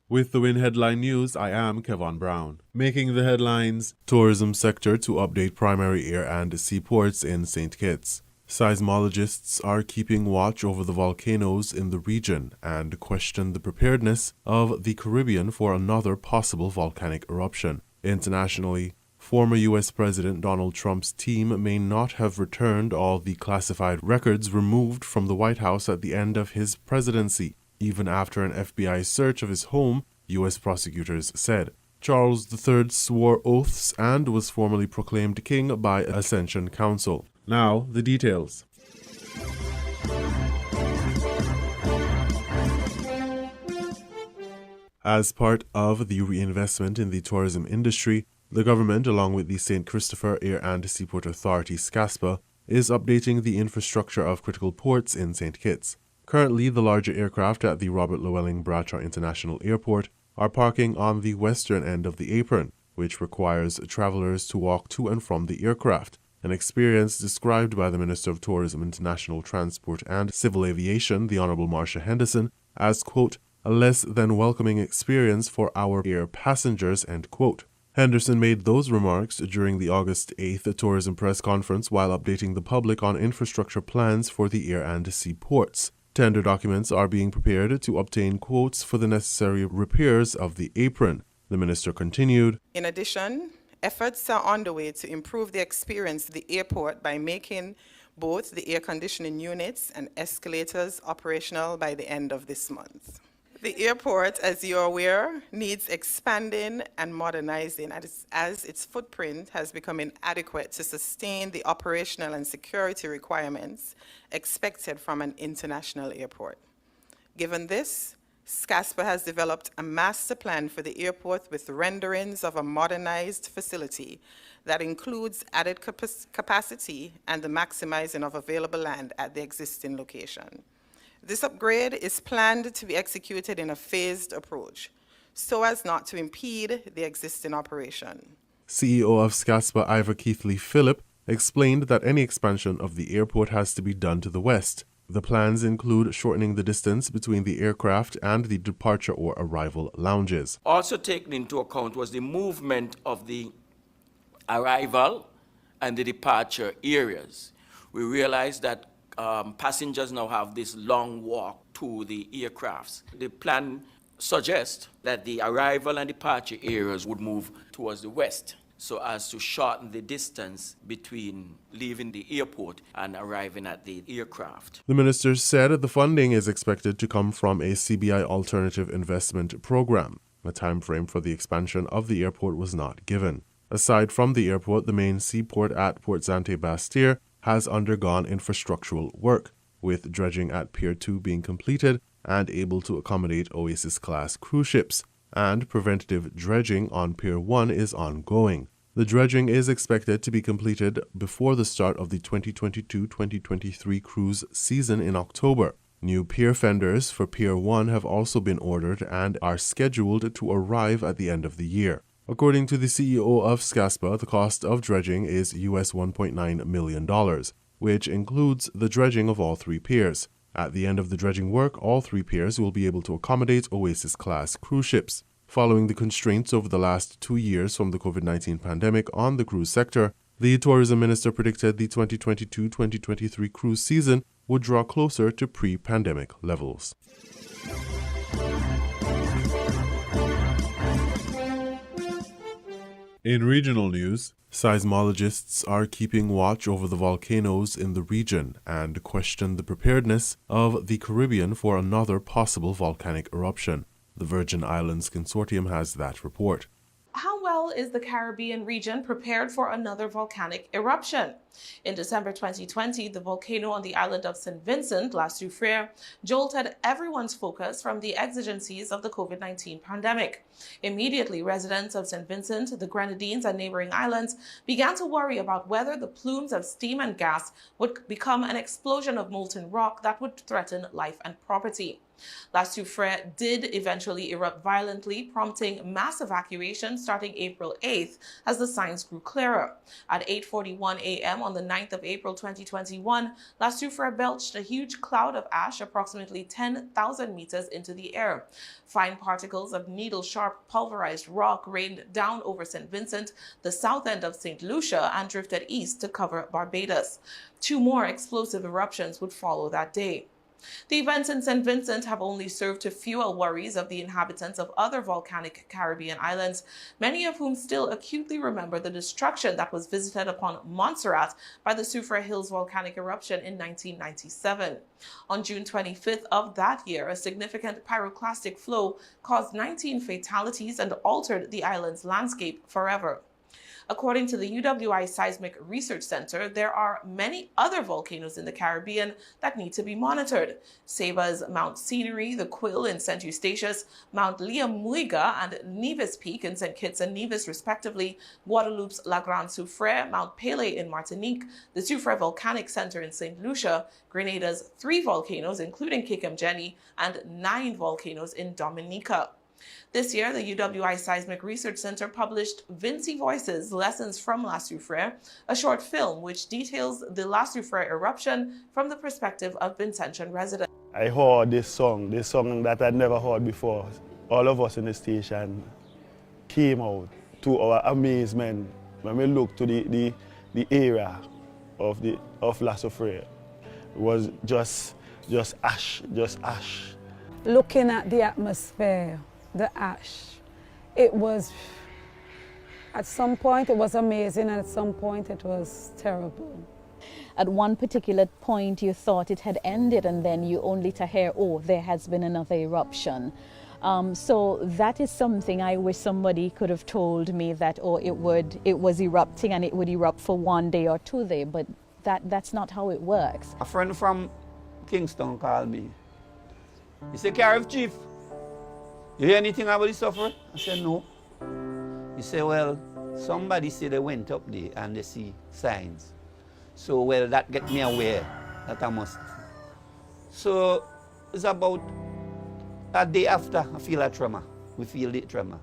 With the WINN Headline News, I am Kevon Brown. Making the headlines, tourism sector to update primary air and seaports in St. Kitts. Seismologists are keeping watch over the volcanoes in the region and question the preparedness of the Caribbean for another possible volcanic eruption. Internationally, former U.S. President Donald Trump's team may not have returned all the classified records removed from the White House at the end of his presidency, even after an FBI search of his home, U.S. prosecutors said. Charles III swore oaths and was formally proclaimed king by Ascension Council. Now, the details. As part of the reinvestment in the tourism industry, the government, along with the St. Christopher Air and Seaport Authority, SCASPA, is updating the infrastructure of critical ports in St. Kitts. Currently, the larger aircraft at the Robert Llewellyn Bradshaw International Airport are parking on the western end of the apron, which requires travelers to walk to and from the aircraft, an experience described by the Minister of Tourism, International Transport and Civil Aviation, the Honorable Marcia Henderson, as, quote, a less than welcoming experience for our air passengers, end quote. Henderson made those remarks during the August 8th tourism press conference while updating the public on infrastructure plans for the air and sea ports. Tender documents are being prepared to obtain quotes for the necessary repairs of the apron. The minister continued, in addition, efforts are underway to improve the experience at the airport by making both the air conditioning units and escalators operational by the end of this month. The airport, as you're aware, needs expanding and modernizing as its footprint has become inadequate to sustain the operational and security requirements expected from an international airport. Given this, SCASPA has developed a master plan for the airport with renderings of a modernized facility that includes added capacity and the maximizing of available land at the existing location. This upgrade is planned to be executed in a phased approach, so as not to impede the existing operation. CEO of SCASPA Ivor Keithley Phillip explained that any expansion of the airport has to be done to the west. The plans include shortening the distance between the aircraft and the departure or arrival lounges. Also taken into account was the movement of the arrival and the departure areas. We realized that passengers now have this long walk to the aircrafts. The plan suggests that the arrival and departure areas would move towards the west, so as to shorten the distance between leaving the airport and arriving at the aircraft. The minister said the funding is expected to come from a CBI Alternative Investment Program. A time frame for the expansion of the airport was not given. Aside from the airport, the main seaport at Port Zante Bastille has undergone infrastructural work, with dredging at Pier 2 being completed and able to accommodate Oasis-class cruise ships, and preventative dredging on Pier 1 is ongoing. The dredging is expected to be completed before the start of the 2022-2023 cruise season in October. New pier fenders for Pier 1 have also been ordered and are scheduled to arrive at the end of the year. According to the CEO of SCASPA, the cost of dredging is US $1.9 million, which includes the dredging of all three piers. At the end of the dredging work, all three piers will be able to accommodate Oasis-class cruise ships. Following the constraints over the last 2 years from the COVID-19 pandemic on the cruise sector, the tourism minister predicted the 2022-2023 cruise season would draw closer to pre-pandemic levels. In regional news, seismologists are keeping watch over the volcanoes in the region and question the preparedness of the Caribbean for another possible volcanic eruption. The Virgin Islands Consortium has that report. How well is the Caribbean region prepared for another volcanic eruption? In December 2020, the volcano on the island of St. Vincent, La Soufrière, jolted everyone's focus from the exigencies of the COVID-19 pandemic. Immediately, residents of St. Vincent, the Grenadines, and neighboring islands began to worry about whether the plumes of steam and gas would become an explosion of molten rock that would threaten life and property. La Soufrière did eventually erupt violently, prompting mass evacuation starting April 8th as the signs grew clearer. At 8:41 a.m. on the 9th of April 2021, La Soufrière belched a huge cloud of ash approximately 10,000 meters into the air. Fine particles of needle-sharp pulverized rock rained down over St. Vincent, the south end of St. Lucia, and drifted east to cover Barbados. 2 more explosive eruptions would follow that day. The events in St. Vincent have only served to fuel worries of the inhabitants of other volcanic Caribbean islands, many of whom still acutely remember the destruction that was visited upon Montserrat by the Soufrière Hills volcanic eruption in 1997. On June 25th of that year, a significant pyroclastic flow caused 19 fatalities and altered the island's landscape forever. According to the UWI Seismic Research Center, there are many other volcanoes in the Caribbean that need to be monitored. Ceba's Mount Scenery, the Quill in St. Eustatius, Mount Liamuiga and Nevis Peak in St. Kitts and Nevis, respectively, Guadeloupe's La Grande Soufrière, Mount Pelée in Martinique, the Soufrière Volcanic Center in St. Lucia, Grenada's 3 volcanoes, including Kikumjeni, and 9 volcanoes in Dominica. This year, the UWI Seismic Research Center published Vinci Voices, Lessons from La Soufrière, a short film which details the La Soufrière eruption from the perspective of Vincentian residents. I heard this song that I'd never heard before. All of us in the station came out to our amazement when we looked to the area of La Soufrière. It was just ash. Looking at the atmosphere, the ash, it was, at some point it was amazing and at some point it was terrible. at one particular point you thought it had ended, and then you only to hear, oh, there has been another eruption. So that is something I wish somebody could have told me, that, oh, it was erupting and it would erupt for 1 day or 2 days, but that's not how it works. A friend from Kingston called me. He said, Sheriff Chief, you hear anything about the sufferer? I said, no. He said, well, somebody said they went up there and they see signs. So, well, that get me aware that I must. So, it's about a day after I feel a tremor. We feel the tremor.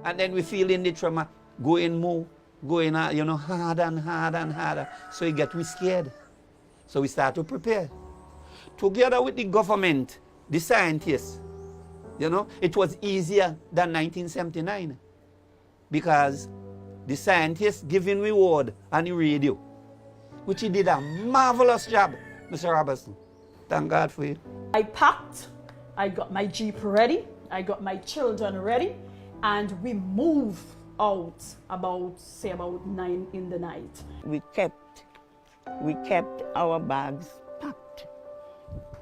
And then we feel in the tremor, going more, going harder and harder and harder. So we get scared. So we start to prepare. Together with the government, the scientists, it was easier than 1979 because the scientists giving reward on the radio, which he did a marvelous job, Mr. Robertson. Thank God for you. I packed, I got my Jeep ready, I got my children ready, and we moved out about 9 in the night. We kept our bags packed.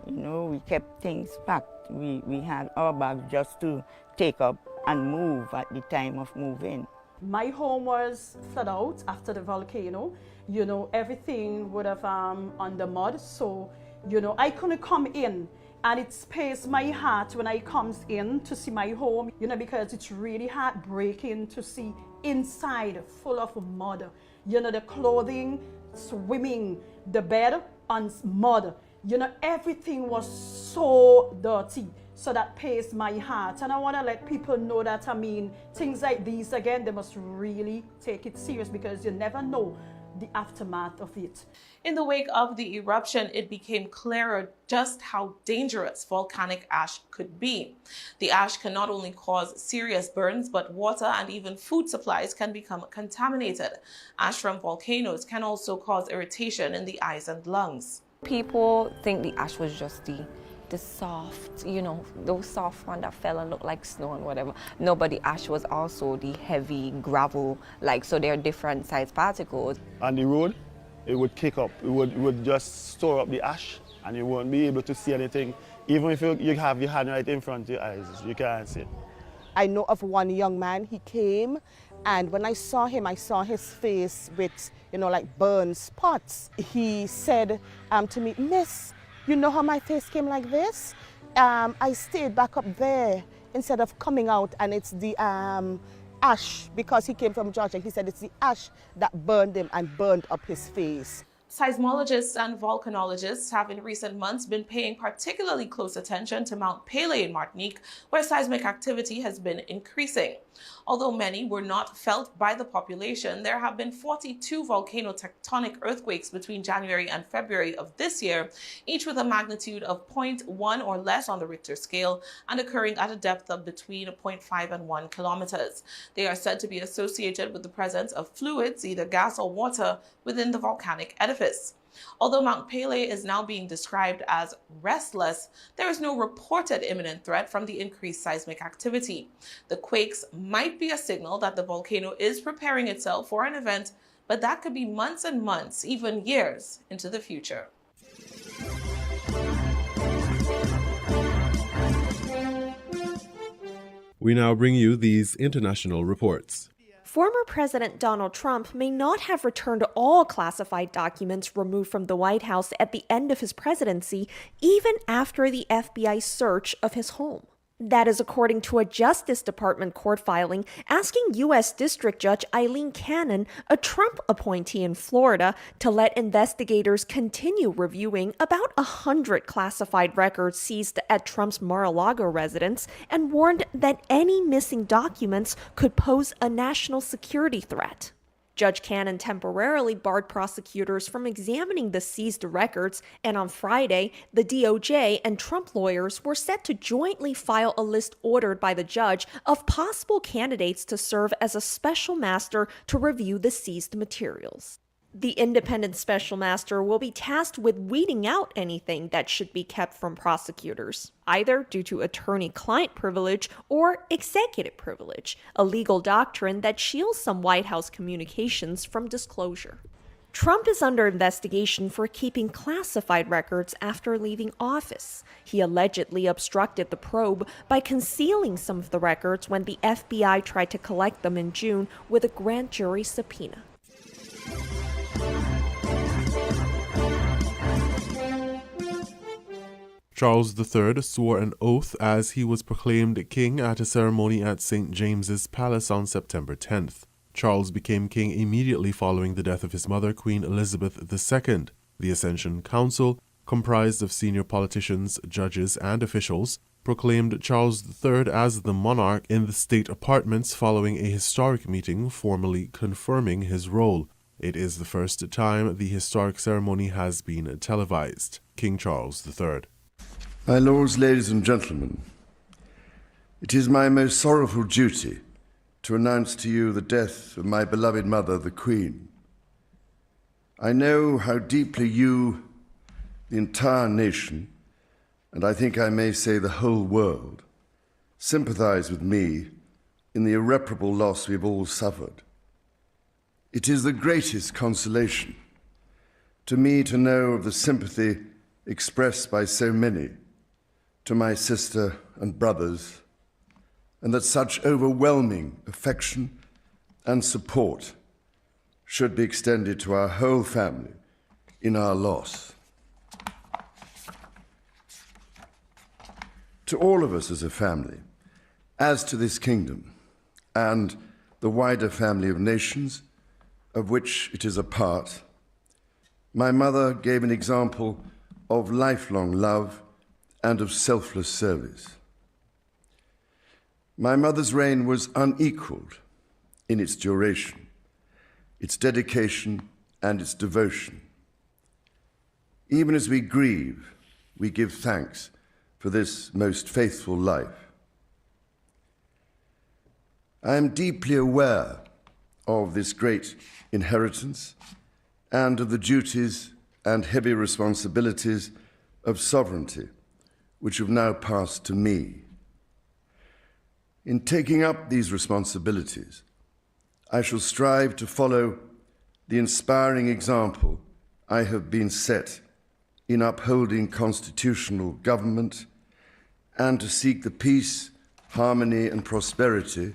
We kept things packed. We had our bags just to take up and move at the time of moving. My home was flooded out after the volcano. Everything would have under mud, so I couldn't come in. And it spares my heart when I comes in to see my home, because it's really heartbreaking to see inside full of mud. The clothing swimming, the bed on mud. Everything was so dirty. So that pains my heart. And I want to let people know that, things like these, again, they must really take it serious, because you never know the aftermath of it. In the wake of the eruption, it became clearer just how dangerous volcanic ash could be. The ash can not only cause serious burns, but water and even food supplies can become contaminated. Ash from volcanoes can also cause irritation in the eyes and lungs. People think the ash was just the soft, those soft ones that fell and looked like snow and whatever. No, but the ash was also the heavy gravel, so they're different size particles. On the road, it would kick up. It would just store up the ash, and you won't be able to see anything. Even if you have your hand right in front of your eyes, you can't see it. I know of one young man, he came, and when I saw him, I saw his face with, burn spots. He said to me, Miss, you know how my face came like this? I stayed back up there instead of coming out, and it's the ash, because he came from Georgia. He said it's the ash that burned him and burned up his face. Seismologists and volcanologists have in recent months been paying particularly close attention to Mount Pelee in Martinique, where seismic activity has been increasing. Although many were not felt by the population, there have been 42 volcano-tectonic earthquakes between January and February of this year, each with a magnitude of 0.1 or less on the Richter scale and occurring at a depth of between 0.5 and 1 kilometers. They are said to be associated with the presence of fluids, either gas or water, within the volcanic edifice. Although Mount Pelee is now being described as restless, there is no reported imminent threat from the increased seismic activity. The quakes might be a signal that the volcano is preparing itself for an event, but that could be months and months, even years, into the future. We now bring you these international reports. Former President Donald Trump may not have returned all classified documents removed from the White House at the end of his presidency, even after the FBI search of his home. That is according to a Justice Department court filing asking U.S. District Judge Eileen Cannon, a Trump appointee in Florida, to let investigators continue reviewing about 100 classified records seized at Trump's Mar-a-Lago residence, and warned that any missing documents could pose a national security threat. Judge Cannon temporarily barred prosecutors from examining the seized records, and on Friday, the DOJ and Trump lawyers were set to jointly file a list ordered by the judge of possible candidates to serve as a special master to review the seized materials. The independent special master will be tasked with weeding out anything that should be kept from prosecutors, either due to attorney-client privilege or executive privilege, a legal doctrine that shields some White House communications from disclosure. Trump is under investigation for keeping classified records after leaving office. He allegedly obstructed the probe by concealing some of the records when the FBI tried to collect them in June with a grand jury subpoena. Charles III swore an oath as he was proclaimed king at a ceremony at St. James's Palace on September 10th. Charles became king immediately following the death of his mother, Queen Elizabeth II. The Ascension Council, comprised of senior politicians, judges, and officials, proclaimed Charles III as the monarch in the state apartments following a historic meeting formally confirming his role. It is the first time the historic ceremony has been televised. King Charles III. My lords, ladies and gentlemen, it is my most sorrowful duty to announce to you the death of my beloved mother, the Queen. I know how deeply you, the entire nation, and I think I may say the whole world, sympathize with me in the irreparable loss we've all suffered. It is the greatest consolation to me to know of the sympathy expressed by so many to my sister and brothers, and that such overwhelming affection and support should be extended to our whole family in our loss. To all of us as a family, as to this kingdom and the wider family of nations of which it is a part, my mother gave an example of lifelong love and of selfless service. My mother's reign was unequaled in its duration, its dedication, and its devotion. Even as we grieve, we give thanks for this most faithful life. I am deeply aware of this great inheritance and of the duties and heavy responsibilities of sovereignty which have now passed to me. In taking up these responsibilities, I shall strive to follow the inspiring example I have been set in upholding constitutional government and to seek the peace, harmony, and prosperity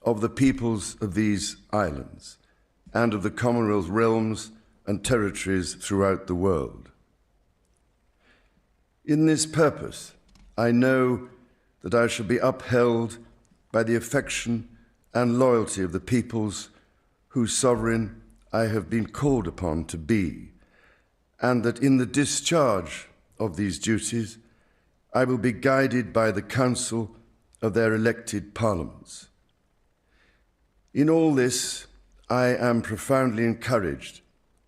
of the peoples of these islands and of the Commonwealth realms and territories throughout the world. In this purpose, I know that I shall be upheld by the affection and loyalty of the peoples whose sovereign I have been called upon to be, and that in the discharge of these duties, I will be guided by the counsel of their elected parliaments. In all this, I am profoundly encouraged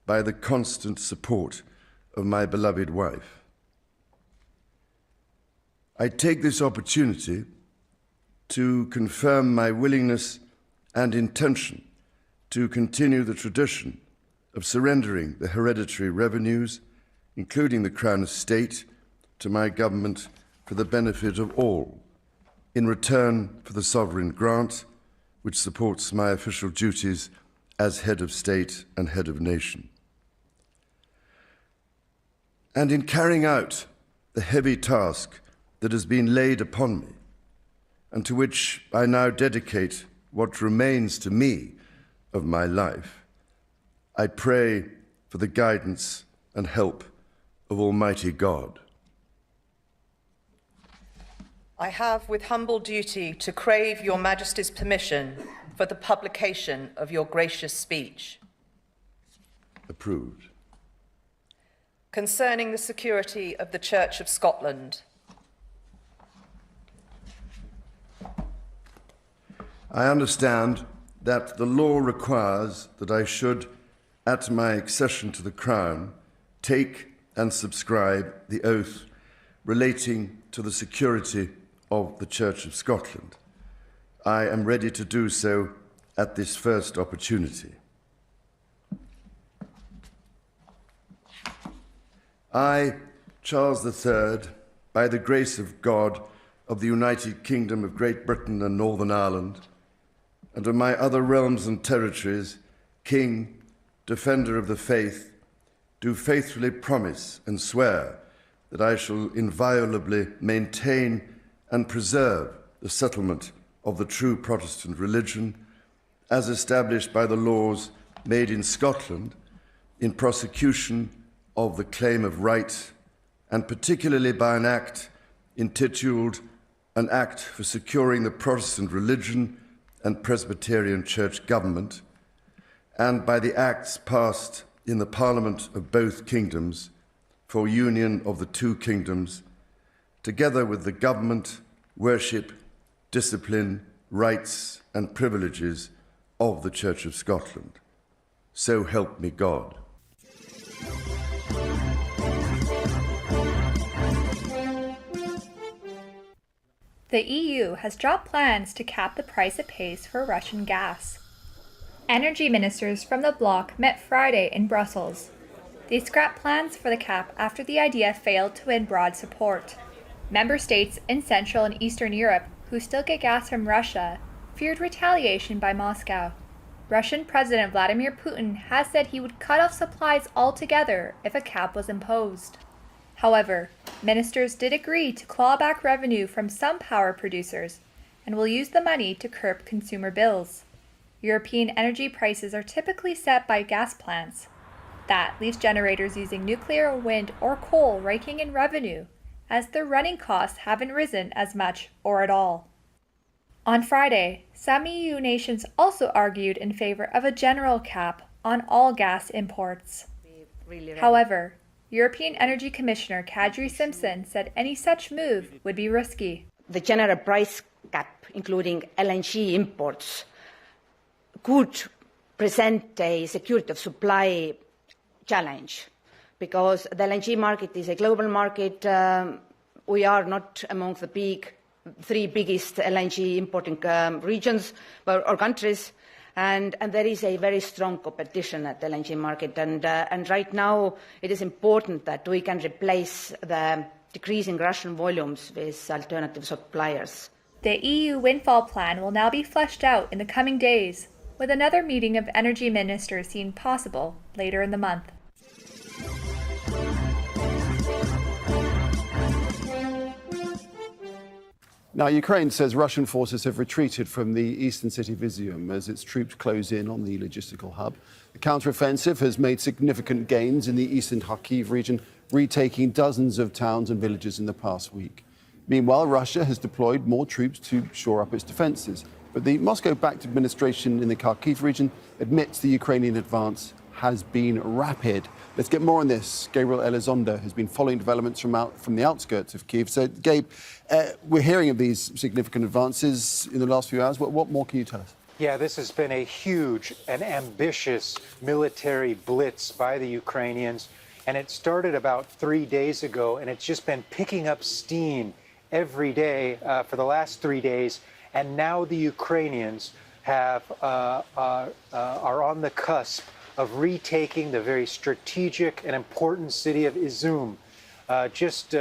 by the constant support of my beloved wife. I take this opportunity to confirm my willingness and intention to continue the tradition of surrendering the hereditary revenues, including the Crown Estate, to my government for the benefit of all, in return for the sovereign grant, which supports my official duties as head of state and head of nation. And in carrying out the heavy task that has been laid upon me, and to which I now dedicate what remains to me of my life, I pray for the guidance and help of Almighty God. I have with humble duty to crave your Majesty's permission for the publication of your gracious speech. Approved. Concerning the security of the Church of Scotland. I understand that the law requires that I should, at my accession to the Crown, take and subscribe the oath relating to the security of the Church of Scotland. I am ready to do so at this first opportunity. I, Charles III, by the grace of God of the United Kingdom of Great Britain and Northern Ireland, and of my other realms and territories, King, defender of the faith, do faithfully promise and swear that I shall inviolably maintain and preserve the settlement of the true Protestant religion as established by the laws made in Scotland in prosecution of the claim of right, and particularly by an act intituled An Act for Securing the Protestant Religion and Presbyterian Church Government, and by the acts passed in the Parliament of both kingdoms for union of the two kingdoms, together with the government, worship, discipline, rights and privileges of the Church of Scotland. So help me God. The EU has dropped plans to cap the price it pays for Russian gas. Energy ministers from the bloc met Friday in Brussels. They scrapped plans for the cap after the idea failed to win broad support. Member states in Central and Eastern Europe who still get gas from Russia feared retaliation by Moscow. Russian President Vladimir Putin has said he would cut off supplies altogether if a cap was imposed. However, ministers did agree to claw back revenue from some power producers and will use the money to curb consumer bills. European energy prices are typically set by gas plants. That leaves generators using nuclear, wind, or coal raking in revenue, as their running costs haven't risen as much or at all. On Friday, some EU nations also argued in favor of a general cap on all gas imports. However, European Energy Commissioner Kadri Simpson said any such move would be risky. The general price cap, including LNG imports, could present a security of supply challenge because the LNG market is a global market. We are not among the three biggest LNG importing regions or countries. And there is a very strong competition at the LNG market. And right now, it is important that we can replace the decreasing Russian volumes with alternative suppliers. The EU windfall plan will now be fleshed out in the coming days, with another meeting of energy ministers seen possible later in the month. Now, Ukraine says Russian forces have retreated from the eastern city of Izium as its troops close in on the logistical hub. The counteroffensive has made significant gains in the eastern Kharkiv region, retaking dozens of towns and villages in the past week. Meanwhile, Russia has deployed more troops to shore up its defences. But the Moscow-backed administration in the Kharkiv region admits the Ukrainian advance has been rapid. Let's get more on this. Gabriel Elizondo has been following developments from the outskirts of Kyiv. So, Gabe, we're hearing of these significant advances in the last few hours. What more can you tell us? Yeah, this has been a huge and ambitious military blitz by the Ukrainians. And it started about 3 days ago, and it's just been picking up steam every day for the last 3 days. And now the Ukrainians are on the cusp of retaking the very strategic and important city of Izium, just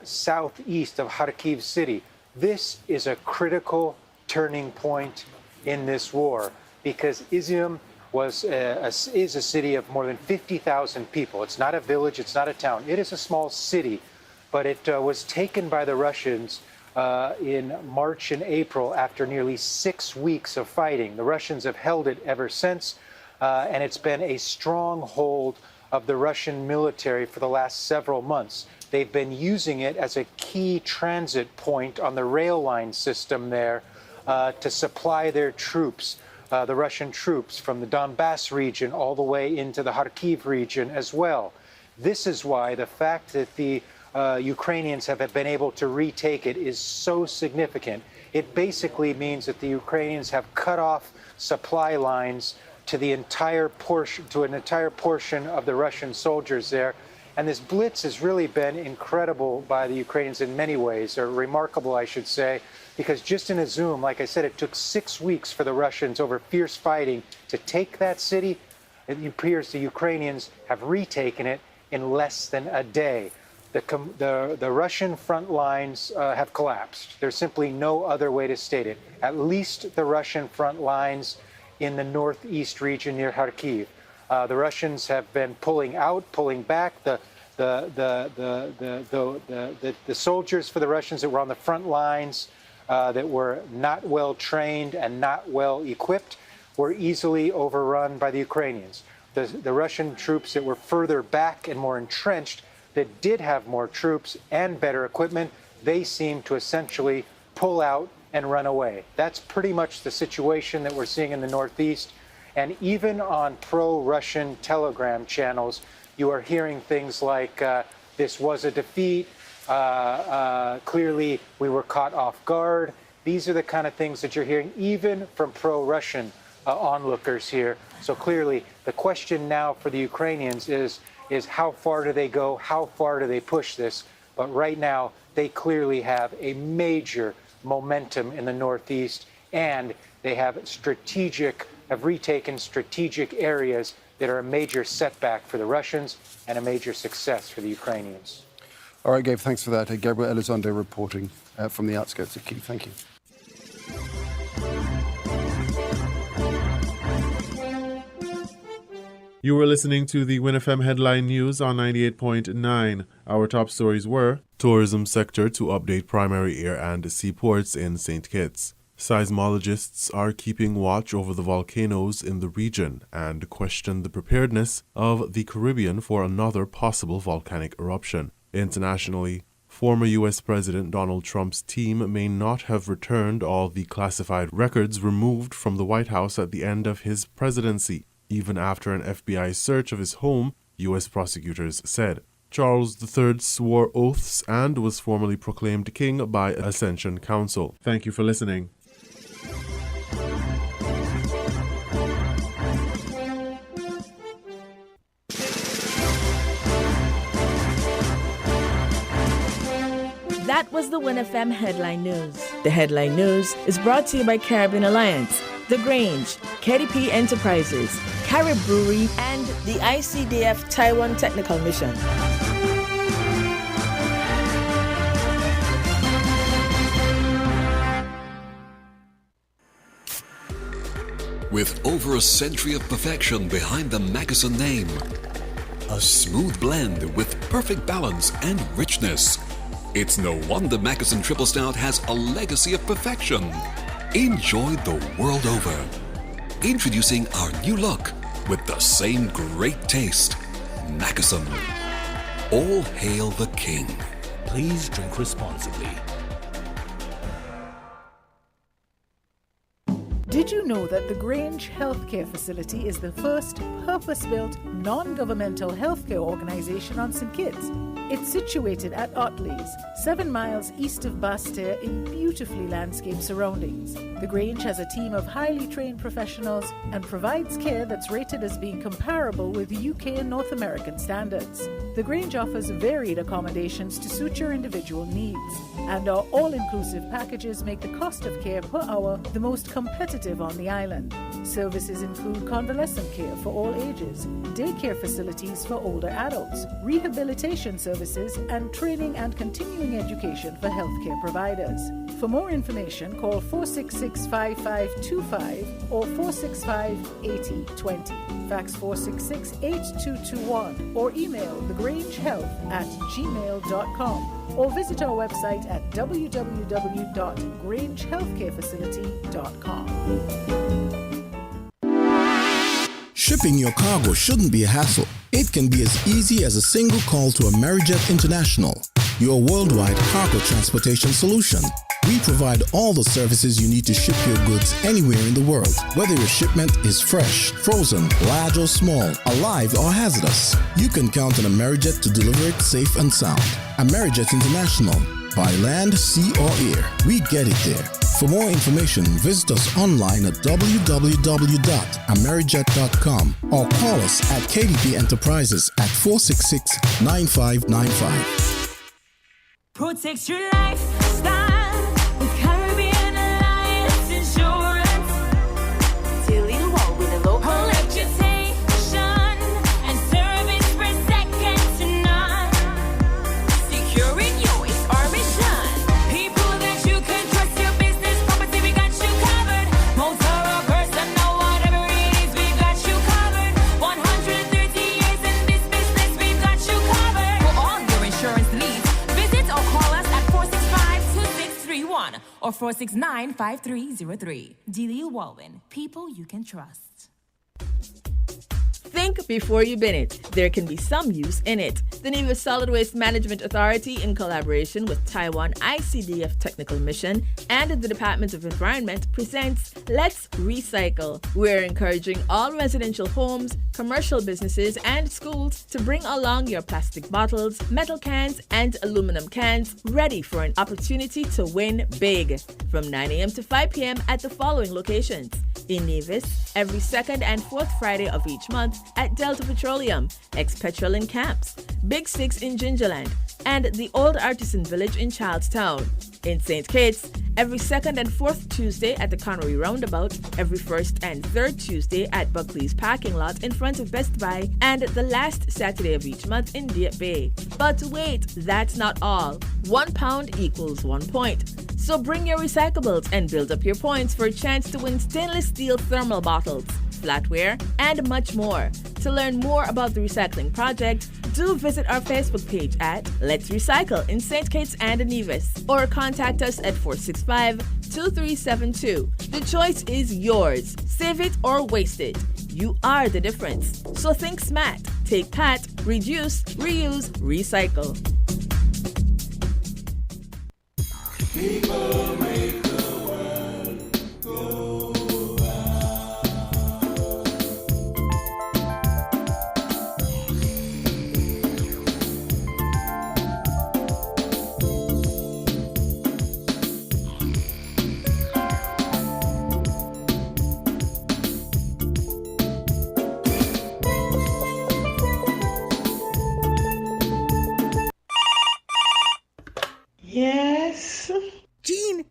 southeast of Kharkiv city. This is a critical turning point in this war because Izium is a city of more than 50,000 people. It's not a village, it's not a town. It is a small city, but it was taken by the Russians in March and April after nearly 6 weeks of fighting. The Russians have held it ever since. And it's been a stronghold of the Russian military for the last several months. They've been using it as a key transit point on the rail line system there to supply their troops, the Russian troops from the Donbass region all the way into the Kharkiv region as well. This is why the fact that the Ukrainians have been able to retake it is so significant. It basically means that the Ukrainians have cut off supply lines to an entire portion of the Russian soldiers there. And this blitz has really been incredible by the Ukrainians in many ways, or remarkable, I should say, because just in Izium, like I said, it took 6 weeks for the Russians over fierce fighting to take that city. It appears the Ukrainians have retaken it in less than a day. The Russian front lines have collapsed. There's simply no other way to state it. At least the Russian front lines in the northeast region near Kharkiv. The Russians have been pulling out, pulling back. The soldiers for the Russians that were on the front lines, that were not well trained and not well equipped, were easily overrun by the Ukrainians. The Russian troops that were further back and more entrenched, that did have more troops and better equipment, they seemed to essentially pull out and run away. That's pretty much the situation that we're seeing in the Northeast. And even on pro-Russian Telegram channels, you are hearing things like, this was a defeat, clearly we were caught off guard. These are the kind of things that you're hearing even from pro-Russian onlookers here. So clearly the question now for the Ukrainians is how far do they go? How far do they push this? But right now, they clearly have a major momentum in the Northeast, and they have retaken strategic areas that are a major setback for the Russians and a major success for the Ukrainians. All right, Gabe, thanks for that. Gabriel Elizondo reporting from the outskirts of Kyiv. Thank you. You were listening to the WINN FM headline news on 98.9. Our top stories were: tourism sector to update primary air and seaports in St. Kitts. Seismologists are keeping watch over the volcanoes in the region and question the preparedness of the Caribbean for another possible volcanic eruption. Internationally, former U.S. President Donald Trump's team may not have returned all the classified records removed from the White House at the end of his presidency, even after an FBI search of his home, U.S. prosecutors said. Charles III swore oaths and was formally proclaimed king by Ascension Council. Thank you for listening. That was the WINN FM Headline News. The Headline News is brought to you by Caribbean Alliance, The Grange, KDP Enterprises, Carib Brewery, and the ICDF Taiwan Technical Mission. With over a century of perfection behind the Mackeson name, a smooth blend with perfect balance and richness, it's no wonder Mackeson Triple Stout has a legacy of perfection. Enjoyed the world over. Introducing our new look with the same great taste. Mackeson. All hail the king. Please drink responsibly. Did you know that the Grange Healthcare Facility is the first purpose-built, non-governmental healthcare organization on St. Kitts? It's situated at Otley's, 7 miles east of Basseterre in beautifully landscaped surroundings. The Grange has a team of highly trained professionals and provides care that's rated as being comparable with UK and North American standards. The Grange offers varied accommodations to suit your individual needs, and our all-inclusive packages make the cost of care per hour the most competitive on the island. Services include convalescent care for all ages, daycare facilities for older adults, rehabilitation services, and training and continuing education for healthcare providers. For more information, call 466-5525 or 465-8020. Fax 466-8221 or email thegrangehealth@gmail.com or visit our website at www.grangehealthcarefacility.com. Shipping your cargo shouldn't be a hassle. It can be as easy as a single call to Amerijet International, your worldwide cargo transportation solution. We provide all the services you need to ship your goods anywhere in the world, whether your shipment is fresh, frozen, large or small, alive or hazardous. You can count on Amerijet to deliver it safe and sound. Amerijet International, by land, sea or air, we get it there. For more information, visit us online at www.amerijet.com or call us at KDP Enterprises at 466-9595. Protect your lifestyle with Caribbean Alliance Insurance. Till you walk with a low reputation and service for second to none. Securing you is our mission. People that you can trust, your business, property, we got you covered. Motor or personal, whatever it is, we got you covered. 100% 469-5303. Dealey Walwyn. People you can trust. Think before you bin it. There can be some use in it. The Nevis Solid Waste Management Authority, in collaboration with Taiwan ICDF Technical Mission and the Department of Environment, presents Let's Recycle. We're encouraging all residential homes, commercial businesses, and schools to bring along your plastic bottles, metal cans, and aluminum cans, ready for an opportunity to win big. From 9 a.m. to 5 p.m. at the following locations: in Nevis, every second and fourth Friday of each month at Delta Petroleum, ex-Petrol in Camps, Big Six in Gingerland, and the Old Artisan Village in Charlestown. In St. Kitts, every second and fourth Tuesday at the Connery Roundabout, every first and third Tuesday at Buckley's parking lot in front of Best Buy, and the last Saturday of each month in Dieppe Bay. But wait, that's not all. 1 pound equals 1 point. So bring your recyclables and build up your points for a chance to win stainless steel thermal bottles, flatware, and much more. To learn more about the recycling project, do visit our Facebook page at Let's Recycle in St. Kitts and Nevis, or contact us at 465-2372. The choice is yours. Save it or waste it. You are the difference. So think smart. Take PAT, reduce, reuse, recycle. People make the world go Yes? Jean,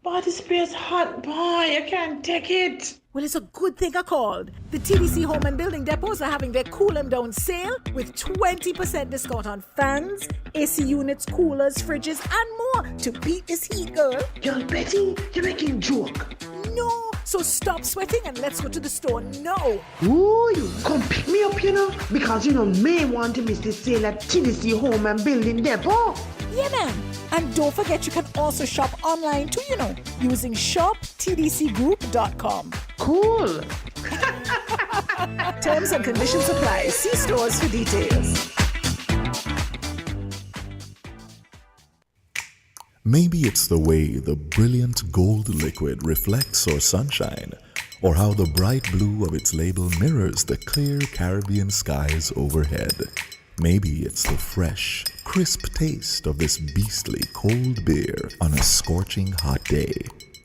body spray's hot, boy. I can't take it. Well, it's a good thing I called. The TDC Home and Building Depots are having their Cool 'em Down sale with 20% discount on fans, AC units, coolers, fridges, and more to beat this heat, girl. Girl, Betty, you're making joke. No, so stop sweating and let's go to the store now. Ooh, you come pick me up, because may want to miss the sale at TDC Home and Building Depot. Yeah, man. And don't forget you can also shop online too, using shoptdcgroup.com. Cool. Terms and conditions apply. See stores for details. Maybe it's the way the brilliant gold liquid reflects our sunshine, or how the bright blue of its label mirrors the clear Caribbean skies overhead. Maybe it's the fresh, crisp taste of this beastly cold beer on a scorching hot day.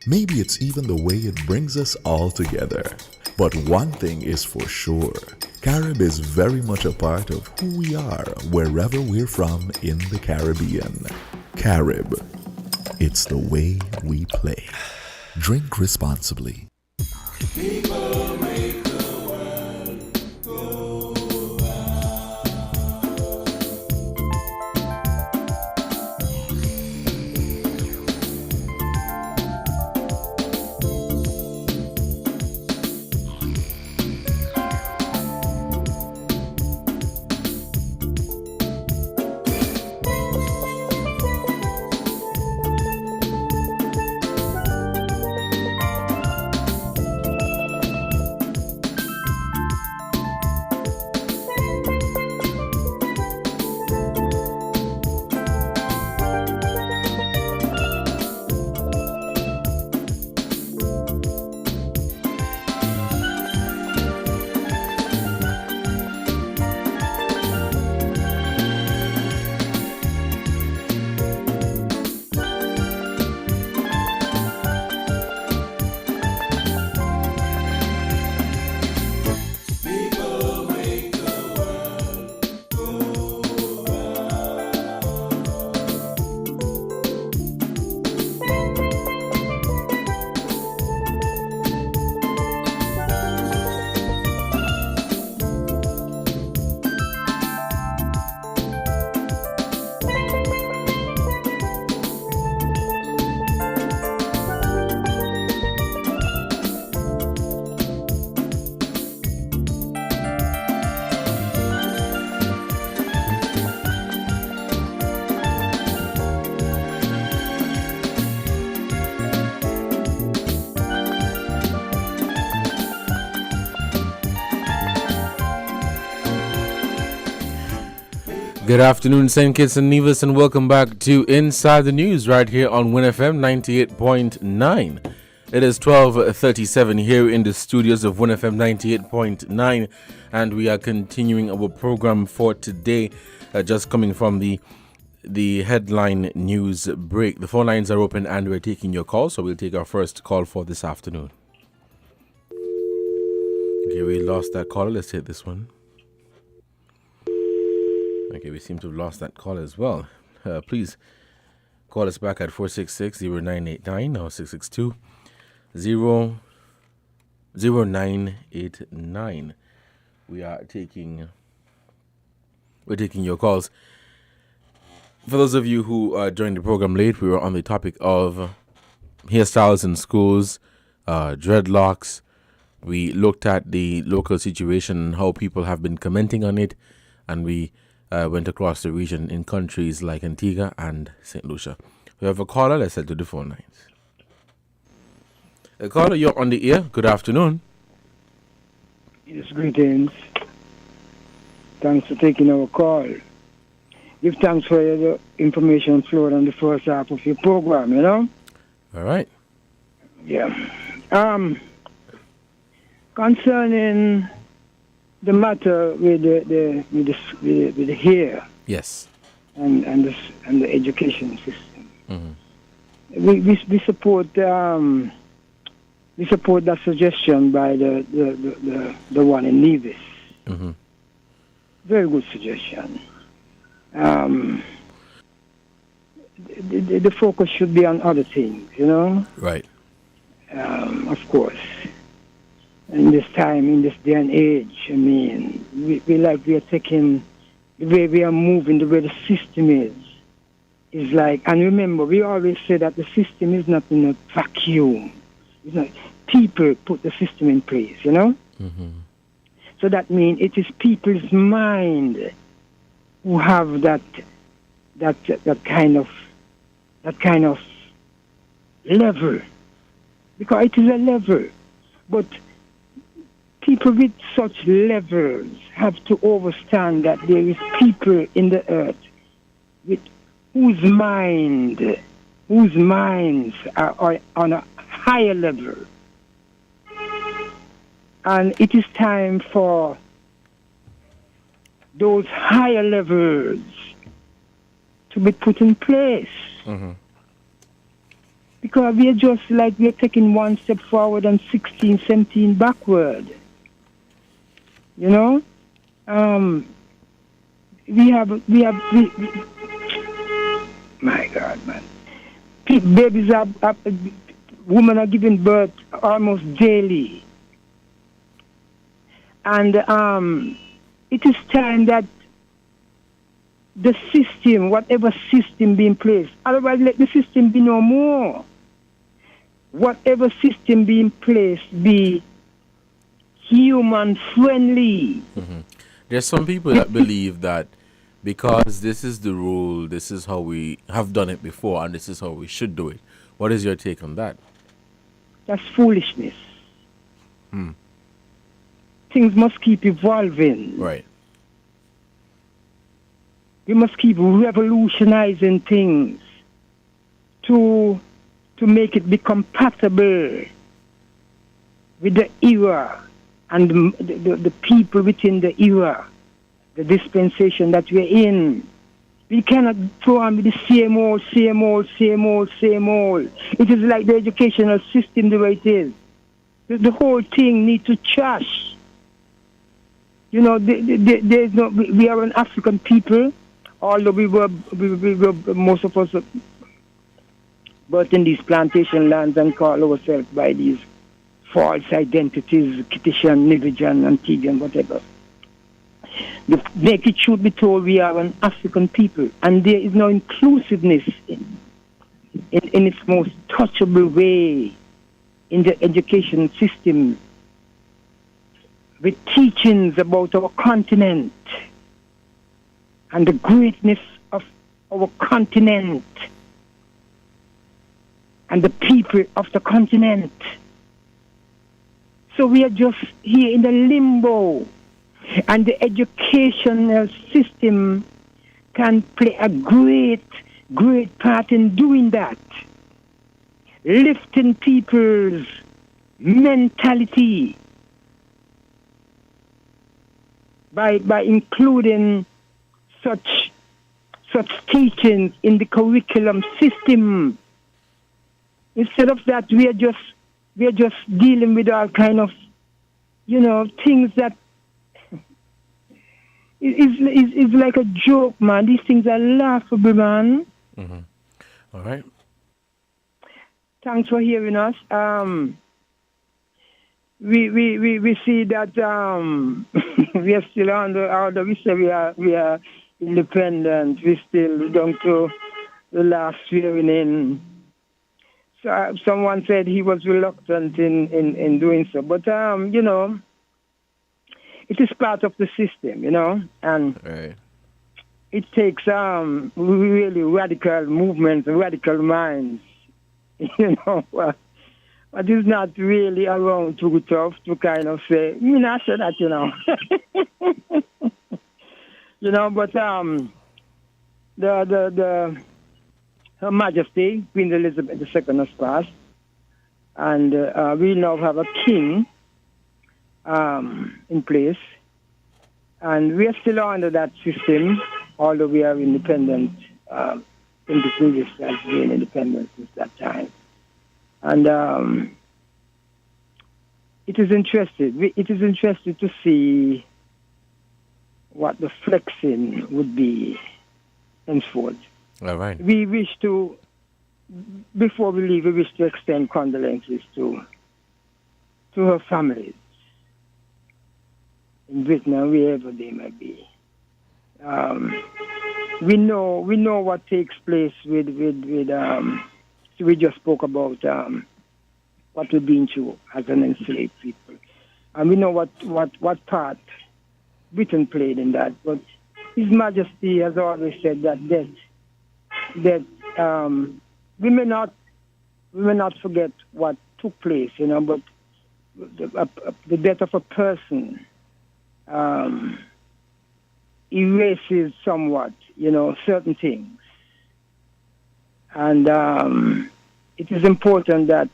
Maybe it's even the way it brings us all together. But one thing is for sure, Carib is very much a part of who we are wherever we're from in the Caribbean. Carib, it's the way we play. Drink responsibly. People make the world go Good afternoon, St. Kitts and Nevis, and welcome back to Inside the News right here on WINN FM 98.9. It is 12:37 here in the studios of WINN FM 98.9, and we are continuing our program for today, just coming from the headline news break. The phone lines are open and we're taking your calls, so we'll take our first call for this afternoon. Okay, we lost that caller. Let's hit this one. Okay, we seem to have lost that call as well. Please call us back at 466-0989 or 662-0989. We're taking your calls. For those of you who joined the program late, we were on the topic of hairstyles in schools, dreadlocks. We looked at the local situation and how people have been commenting on it, and we went across the region in countries like Antigua and St. Lucia. We have a caller. Let's head to the phone lines. Caller, you're on the air. Good afternoon. Yes, greetings. Thanks for taking our call. Give thanks for the information flowed on the first half of your program, you know? All right. Yeah. Concerning the matter with the hair. Yes. And the education system. Mm-hmm. We support that suggestion by the one in Nevis. Mm-hmm. Very good suggestion. The focus should be on other things, you know. Right. Of course. In this time, in this day and age, I mean, we are taking the way we are moving, the way the system is like. And remember, we always say that the system is not in a vacuum. It's not, people put the system in place, you know. Mm-hmm. So that means it is people's mind who have that kind of level, because it is a level. But people with such levels have to understand that there is people in the earth with whose minds are on a higher level. And it is time for those higher levels to be put in place. Mm-hmm. Because we are just like we are taking one step forward and 16, 17 backward. You know? We have my God, man. Babies women are giving birth almost daily. And it is time that the system, whatever system be in place, otherwise let the system be no more. Whatever system be in place be human friendly. Mm-hmm. There's some people that believe that because this is the rule, this is how we have done it before, and this is how we should do it. What is your take on that? That's foolishness. Hmm. Things must keep evolving. Right. We must keep revolutionizing things to make it be compatible with the era and the people within the era, the dispensation that we're in. We cannot go on with the same old. It is like the educational system the way it is. The whole thing needs to trash. You know, there's no. We are an African people, although we were most of us birthed in these plantation lands and call ourselves by these false identities, Kittitian, Nivijan, Antiguan, whatever. Make it should be told we are an African people, and there is no inclusiveness in its most touchable way in the education system, with teachings about our continent and the greatness of our continent and the people of the continent. So we are just here in the limbo, and the educational system can play a great part in doing that. Lifting people's mentality by including such teachings in the curriculum system. Instead of that, we are just dealing with all kind of, things that is like a joke, man. These things are laughable, man. Mm-hmm. All right. Thanks for hearing us. We see that we are still under. We say we are independent. We still down to the last swearing in. So someone said he was reluctant in doing so, but it is part of the system, and right. It takes really radical movements, radical minds, but it's not really around too tough to kind of say, I said that, but the Her Majesty, Queen Elizabeth II has passed, and we now have a king in place, and we are still under that system, although we are independent in the previous has been independent since that time. And it is interesting to see what the flexing would be henceforth. All right. We wish to, before we leave, we wish to extend condolences to her families in Britain and wherever they may be. We know what takes place with so we just spoke about what we've been through as an enslaved people, and we know what part Britain played in that. But His Majesty has always said that we may not forget what took place, but the death of a person erases somewhat, certain things. And it is important that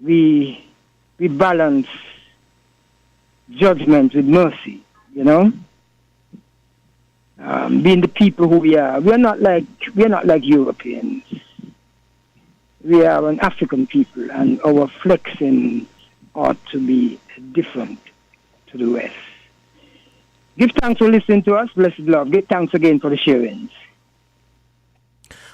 we balance judgment with mercy, being the people who we are. We are not like Europeans. We are an African people, and our flexing ought to be different to the rest. Give thanks for listening to us. Blessed love. Give thanks again for the sharings.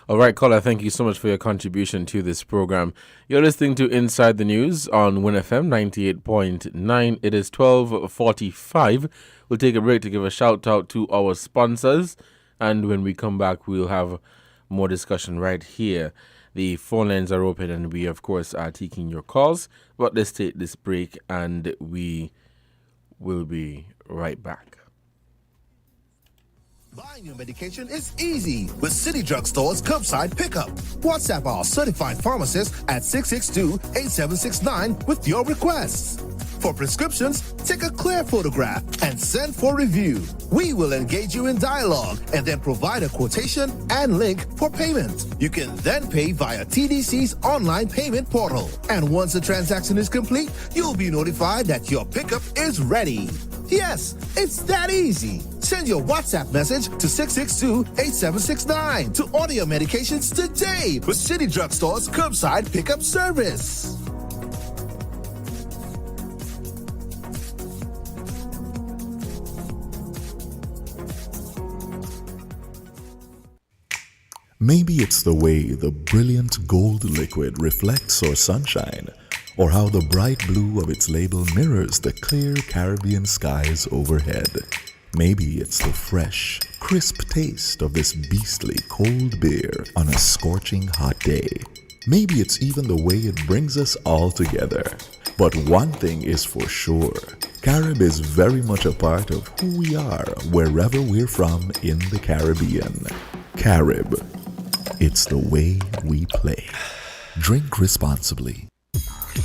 All right, caller, thank you so much for your contribution to this program. You're listening to Inside the News on WINN FM 98.9. It is 12:45. We'll take a break to give a shout out to our sponsors. And when we come back, we'll have more discussion right here. The phone lines are open and we, of course, are taking your calls. But let's take this break and we will be right back. Buying your medication is easy with City Drugstore's curbside pickup. WhatsApp our certified pharmacist at 662-8769 with your requests. For prescriptions, take a clear photograph and send for review. We will engage you in dialogue and then provide a quotation and link for payment. You can then pay via TDC's online payment portal. And once the transaction is complete, you'll be notified that your pickup is ready. Yes, it's that easy. Send your WhatsApp message to 662-8769 to order your medications today with City Drugstore's curbside pickup service. Maybe it's the way the brilliant gold liquid reflects our sunshine, or how the bright blue of its label mirrors the clear Caribbean skies overhead. Maybe it's the fresh, crisp taste of this beastly cold beer on a scorching hot day. Maybe it's even the way it brings us all together. But one thing is for sure, Carib is very much a part of who we are wherever we're from in the Caribbean. Carib, it's the way we play. Drink responsibly.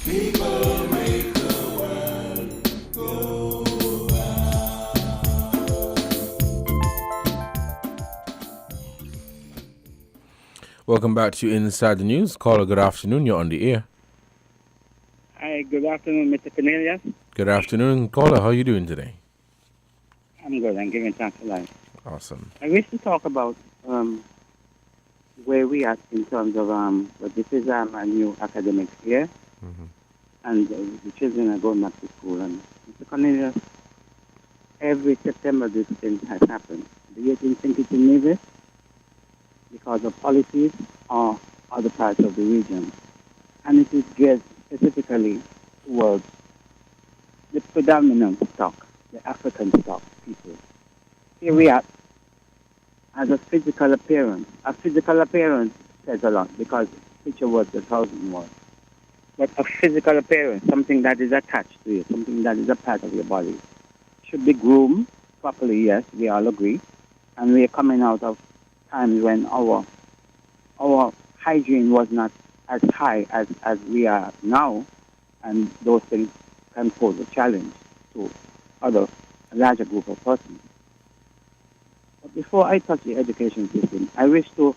People make the world go Welcome back to Inside the News. Caller, good afternoon. You're on the air. Hi, good afternoon, Mr. Cornelius. Good afternoon. Caller, how are you doing today? I'm good. I'm giving thanks for life. Awesome. I wish to talk about where we are in terms of but this is a new academic year, and the children are going back to school. And Mr. Cornelius, every September this thing has happened. Do you think it's in Nevis because of policies or other parts of the region? And it is geared specifically towards the predominant stock, the African stock people. Here we are, as a physical appearance. A physical appearance says a lot because picture words 1,000 words. But a physical appearance, something that is attached to you, something that is a part of your body, should be groomed properly, yes, we all agree. And we are coming out of times when our hygiene was not as high as we are now, and those things can pose a challenge to a larger group of persons. But before I touch the education system, I wish to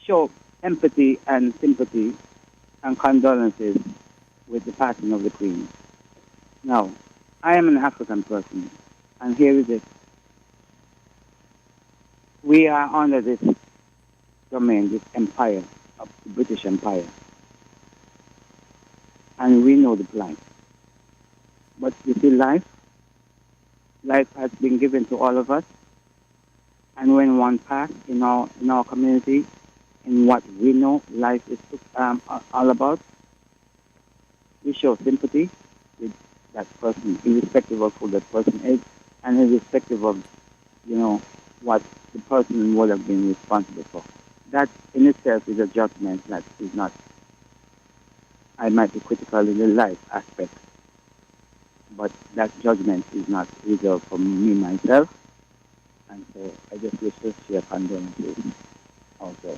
show empathy and sympathy and condolences with the passing of the Queen. Now, I am an African person, and here is it. We are under this domain, this empire of the British Empire, and we know the plight. But you see, life has been given to all of us, and when one passes in our community, in what we know life is all about, we show sympathy with that person, irrespective of who that person is, and irrespective of, what the person would have been responsible for. That in itself is a judgment that is not, I might be critical in the life aspect, but that judgment is not reserved for me, myself, and so I just wish to share condolences also.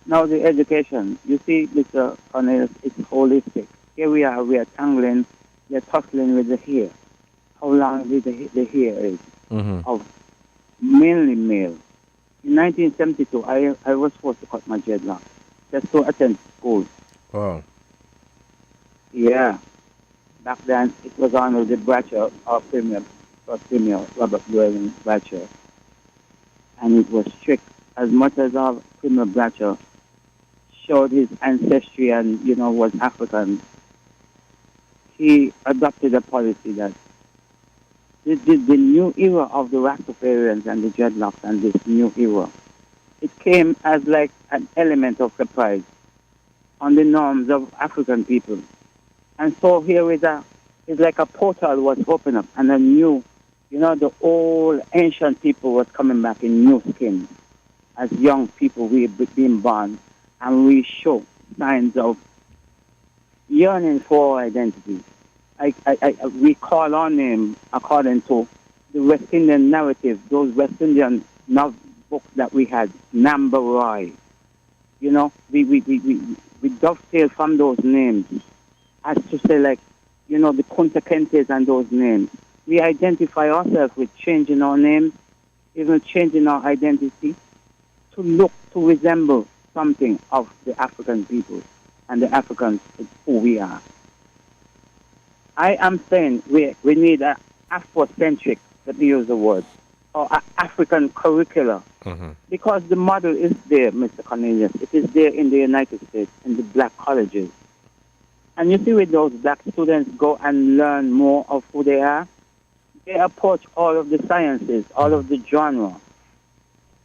Now the education, you see, Mr. Cornelius, it's holistic. Here we are tangling, we are tussling with the hair. How long the hair is of mainly male. In 1972, I was forced to cut my dreadlocks just to attend school. Wow. Yeah. Back then, it was on with the Bratcher, our Premier, Robert Llewellyn Bratcher. And it was strict. As much as our Premier Bratcher showed his ancestry and, was African, he adopted a policy that the new era of the Rastafarians and the dreadlocks and this new era, it came as like an element of surprise on the norms of African people. And so here it's like a portal was opened up and a new, the old ancient people was coming back in new skin. As young people, we being born, and we show signs of yearning for identity. We call our name according to the West Indian narrative, those West Indian books that we had, Number Roy. We dovetail from those names as to say, like, the Kunta Kentes and those names. We identify ourselves with changing our names, even changing our identity to look, to resemble something of the African people, and the Africans is who we are. I am saying we need an Afrocentric, let me use the word, or an African curricula, because the model is there, Mr. Cornelius. It is there in the United States, in the black colleges. And you see with those black students go and learn more of who they are, they approach all of the sciences, all of the genre,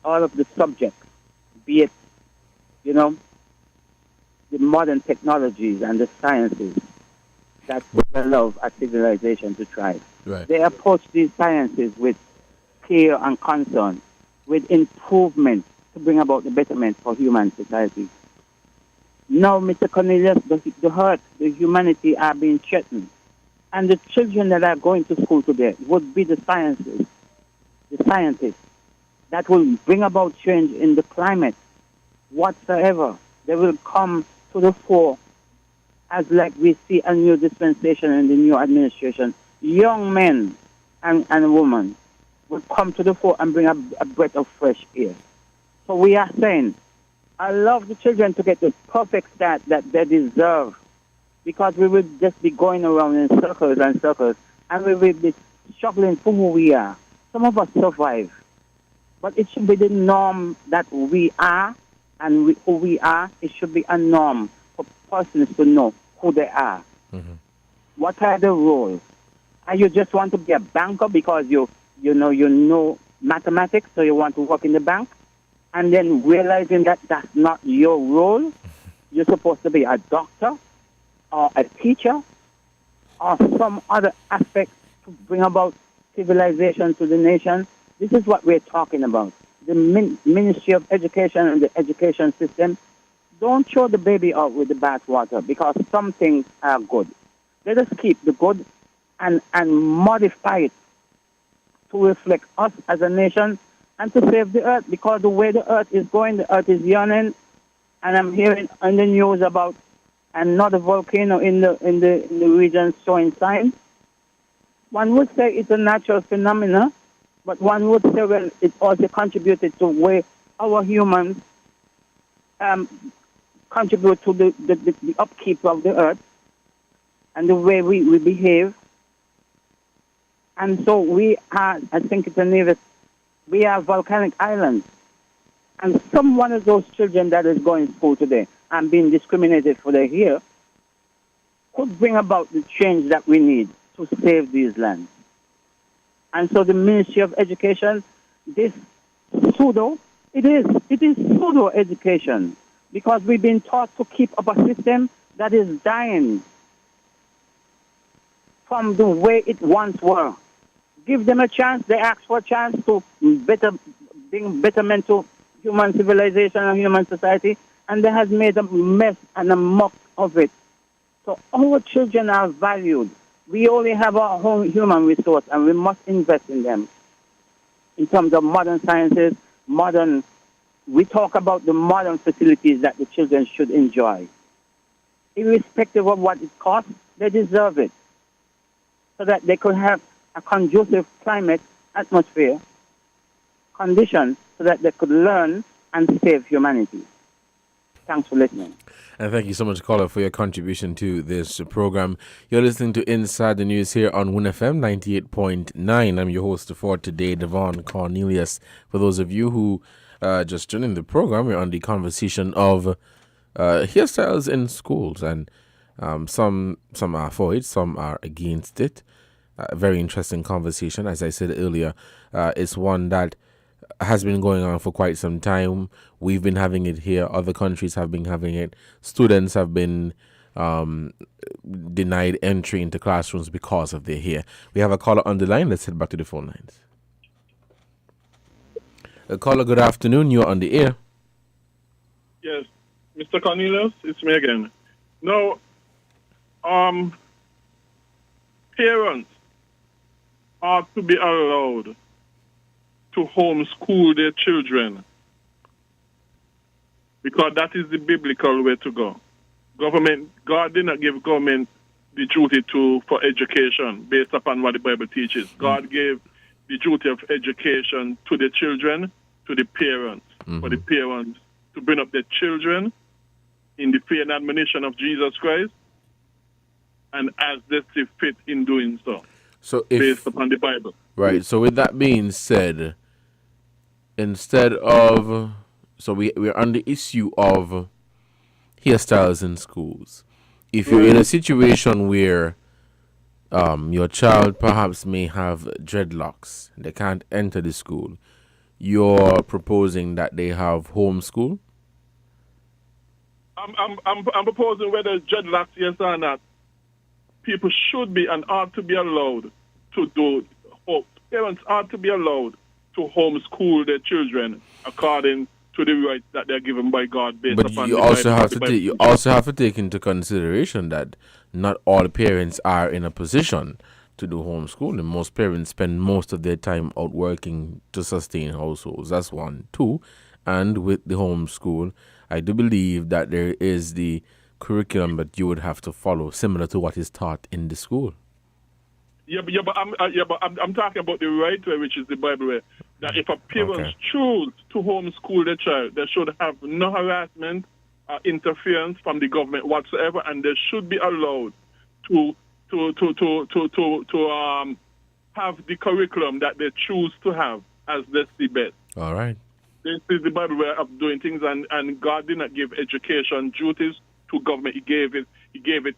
all of the subjects, be it, the modern technologies and the sciences that we allow a civilization to thrive. Right. They approach these sciences with care and concern, with improvement to bring about the betterment for human society. Now, Mr. Cornelius, the earth, the humanity are being threatened. And the children that are going to school today would be the scientists that will bring about change in the climate whatsoever. They will come to the fore as like we see a new dispensation in the new administration. Young men and women will come to the fore and bring a breath of fresh air. So we are saying, allow the children to get the perfect start that they deserve, because we will just be going around in circles and circles, and we will be struggling for who we are. Some of us survive, but it should be the norm that we are, and who we are. It should be a norm for persons to know who they are. Mm-hmm. What are the roles? And you just want to be a banker because you know mathematics, so you want to work in the bank, and then realizing that that's not your role. You're supposed to be a doctor or a teacher or some other aspect to bring about civilization to the nation. This is what we're talking about. The Ministry of Education and the education system, don't throw the baby out with the bathwater, because some things are good. Let us keep the good and modify it to reflect us as a nation and to save the earth, because the way the earth is going, the earth is yawning, and I'm hearing on the news about another volcano in the region showing signs. One would say it's a natural phenomenon, but one would say, well, it also contributed to where our humans contribute to the upkeep of the earth and the way we behave. And so we are, I think it's a name, we are volcanic islands. And some one of those children that is going to school today and being discriminated for their hair could bring about the change that we need to save these lands. And so the Ministry of Education, this it is pseudo education, because we've been taught to keep up a system that is dying from the way it once were. Give them a chance. They ask for a chance to bring betterment to human civilization and human society, and they have made a mess and a muck of it. So our children are valued. We only have our own human resource, and we must invest in them. In terms of modern sciences, we talk about the modern facilities that the children should enjoy. Irrespective of what it costs, they deserve it, so that they could have a conducive climate, atmosphere, conditions, so that they could learn and save humanity. Thanks for listening. And thank you so much, caller, for your contribution to this program. You're listening to Inside the News here on WINN FM 98.9. I'm your host for today, Devon Cornelius. For those of you who just joining the program, we're on the conversation of hairstyles in schools, and some are for it, some are against it. A very interesting conversation. As I said earlier, it's one that has been going on for quite some time. We've been having it here. Other countries have been having it. Students have been denied entry into classrooms because of their hair. We have a caller on the line. Let's head back to the phone lines. Caller, good afternoon. You're on the air. Yes, Mr. Cornelius, it's me again. No, parents are to be allowed to homeschool their children, because that is the biblical way to go. God did not give government the duty for education based upon what the Bible teaches. God gave the duty of education to the children, to the parents, for the parents to bring up their children in the fear and admonition of Jesus Christ, and as they see fit in doing so, based upon the Bible. Right. So with that being said, instead of, so we're on the issue of hairstyles in schools. If you're in a situation where your child perhaps may have dreadlocks, they can't enter the school, you're proposing that they have homeschool? I'm proposing whether dreadlocks, yes or not, people should be and ought to be allowed to do, parents ought to be allowed to homeschool their children according to the rights that they're given by God based but upon you the also Bible. have to take, you also have to take into consideration that not all parents are in a position to do homeschooling. Most parents spend most of their time out working to sustain households. That's one. Two, and with the homeschool, I do believe that there is the curriculum that you would have to follow, similar to what is taught in the school. I'm talking about the right way, which is the Bible way. That if a parent choose to homeschool their child, they should have no harassment or interference from the government whatsoever, and they should be allowed to have the curriculum that they choose to have as they see best. All right. This is the Bible way of doing things, and God did not give education duties to government. He gave it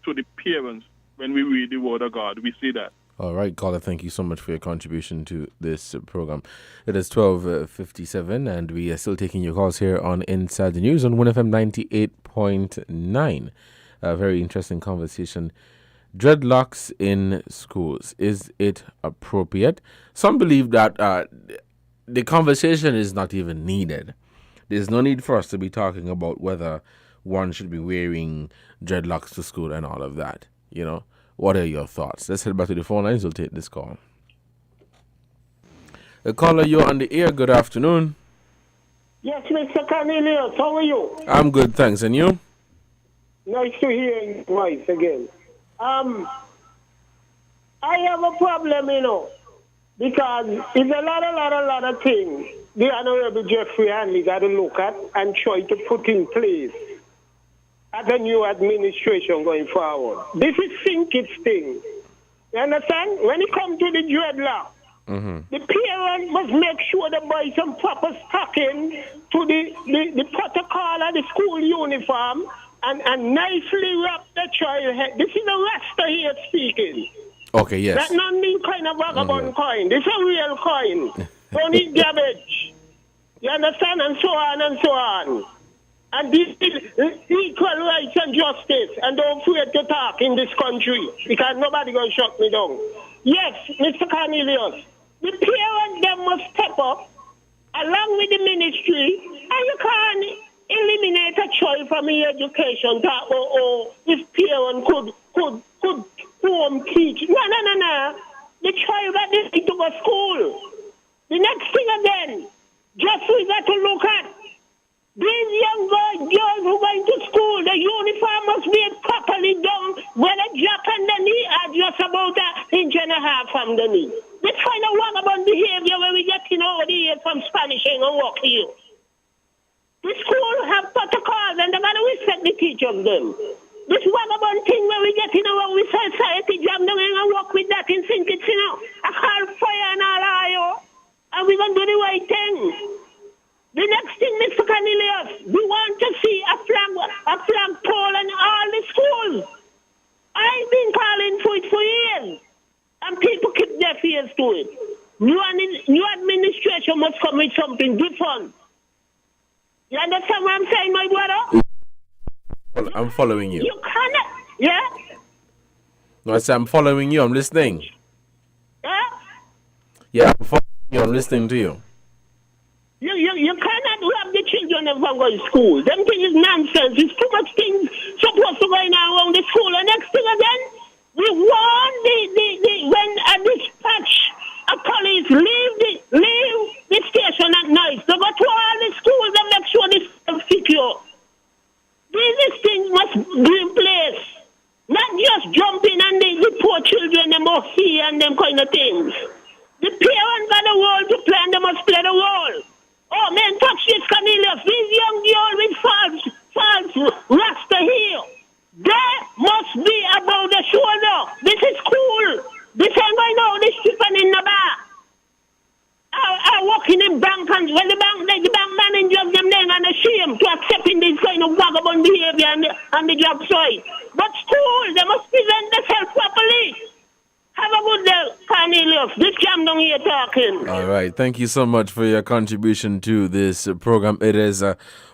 to the parents. When we read the Word of God, we see that. All right, caller, thank you so much for your contribution to this program. It is 12:57, and we are still taking your calls here on Inside the News on WINN FM 98.9. A very interesting conversation. Dreadlocks in schools. Is it appropriate? Some believe that the conversation is not even needed. There's no need for us to be talking about whether one should be wearing dreadlocks to school and all of that. You know, what are your thoughts? Let's head back to the phone lines. We'll take this call. The caller, you're on the air. Good afternoon. Yes, Mr. Cornelius, how are you? I'm good, thanks. And you? Nice to hear your voice again. I have a problem, because it's a lot of things the Honorable Jeffrey Hanley got to look at and try to put in place as a new administration going forward. This is sink its thing. You understand? When it comes to the dreadlock, the parent must make sure they buy some proper stocking to the protocol of the school uniform and nicely wrap the child head. This is a Rasta here speaking. Okay, yes. That's not new kind of vagabond coin. This is a real coin. Don't need garbage. You understand? And so on and so on. And this is equal rights and justice. And don't afraid to talk in this country because nobody going to shut me down. Yes, Mr. Cornelius, the parents them must step up along with the ministry, and you can't eliminate a child from your education that this parent could home teach. No. The child that needs to go to school. The next thing again, just we got to look at these young girls who are going to school. The uniform must be properly done when a jack and the knee are just about an inch and a half from the knee. This kind of vagabond behavior where we get over the years from Spanishing and walk here. The school have protocols and they got to respect the teachers them. This vagabond thing where we get over with society jam down and walk with that in sink it, I call fire and all that, and we're going to do the right thing. The next thing, Mr. Cornelius, we want to see a flag pole in all the schools. I've been calling for it for years, and people keep their ears to it. New administration must come with something different. You understand what I'm saying, my brother? Well, I'm following you. You cannot, yeah? No, I said I'm following you. I'm listening. Yeah? Yeah, I'm following you. I'm listening to you. You cannot have the children ever go to school. Them thing is nonsense. It's too much things supposed to go on around the school. And next thing again, we want when a dispatch a police leave the station at night. They go to all the schools and make sure this is secure. These things must be in place. Not just jumping and the poor children, they must see and them kind of things. The parents got the role to play and they must play the role. Oh, man, touch this, Cornelius. These young girls with false rasta here. They must be above the shoulder. This is cool. This ain't going on. This stripping in the bar. I work in the bank and when the bank managers them then and ashamed to accepting this kind of vagabond behavior on the job site. But school, they must present themselves properly. Have a good day, Cornelius. This jam down here talking. All right. Thank you so much for your contribution to this program. It is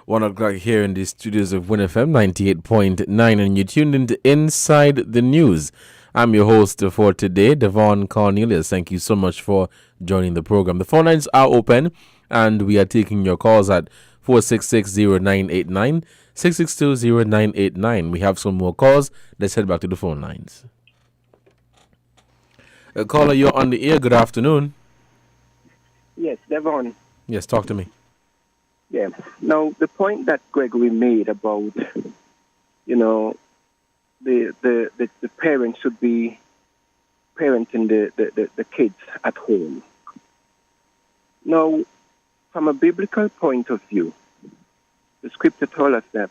1 o'clock here in the studios of WINN FM 98.9, and you tuned into Inside the News. I'm your host for today, Devon Cornelius. Thank you so much for joining the program. The phone lines are open, and we are taking your calls at 466-0989, 662-0989. We have some more calls. Let's head back to the phone lines. Caller, you're on the air. Good afternoon. Yes, Devon. Yes, talk to me. Yeah. Now, the point that Gregory made about, the parents should be parenting the kids at home. Now, from a biblical point of view, the scripture tells us that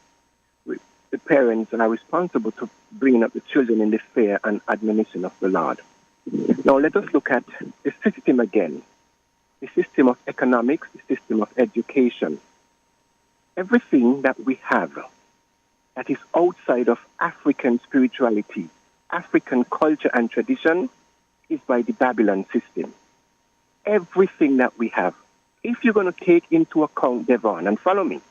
the parents are responsible to bring up the children in the fear and admonition of the Lord. Now, let us look at the system again. The system of economics, the system of education. Everything that we have that is outside of African spirituality, African culture and tradition is by the Babylon system. Everything that we have. If you're going to take into account, Devon, and follow me,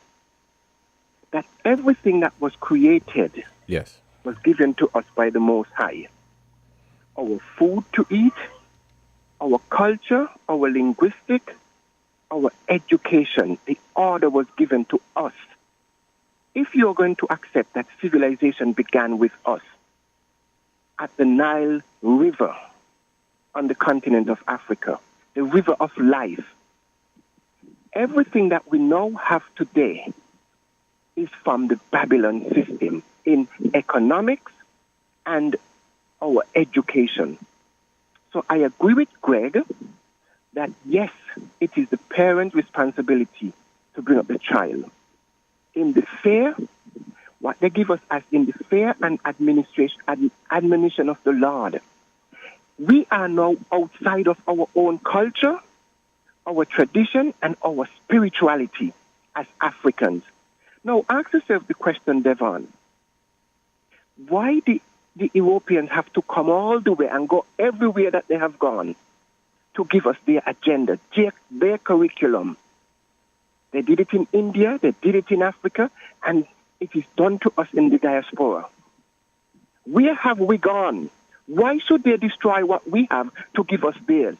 that everything that was created was given to us by the Most High. Our food to eat, our culture, our linguistic, our education, the order was given to us. If you're going to accept that civilization began with us at the Nile River on the continent of Africa, the river of life, everything that we now have today is from the Babylon system in economics and our education. So I agree with Greg that yes, it is the parent's responsibility to bring up the child. In the fear, what they give us as in the fear and admonition of the Lord. We are now outside of our own culture, our tradition, and our spirituality as Africans. Now, ask yourself the question, Devon. Why the Europeans have to come all the way and go everywhere that they have gone to give us their agenda, their curriculum? They did it in India, they did it in Africa, and it is done to us in the diaspora. Where have we gone? Why should they destroy what we have to give us theirs?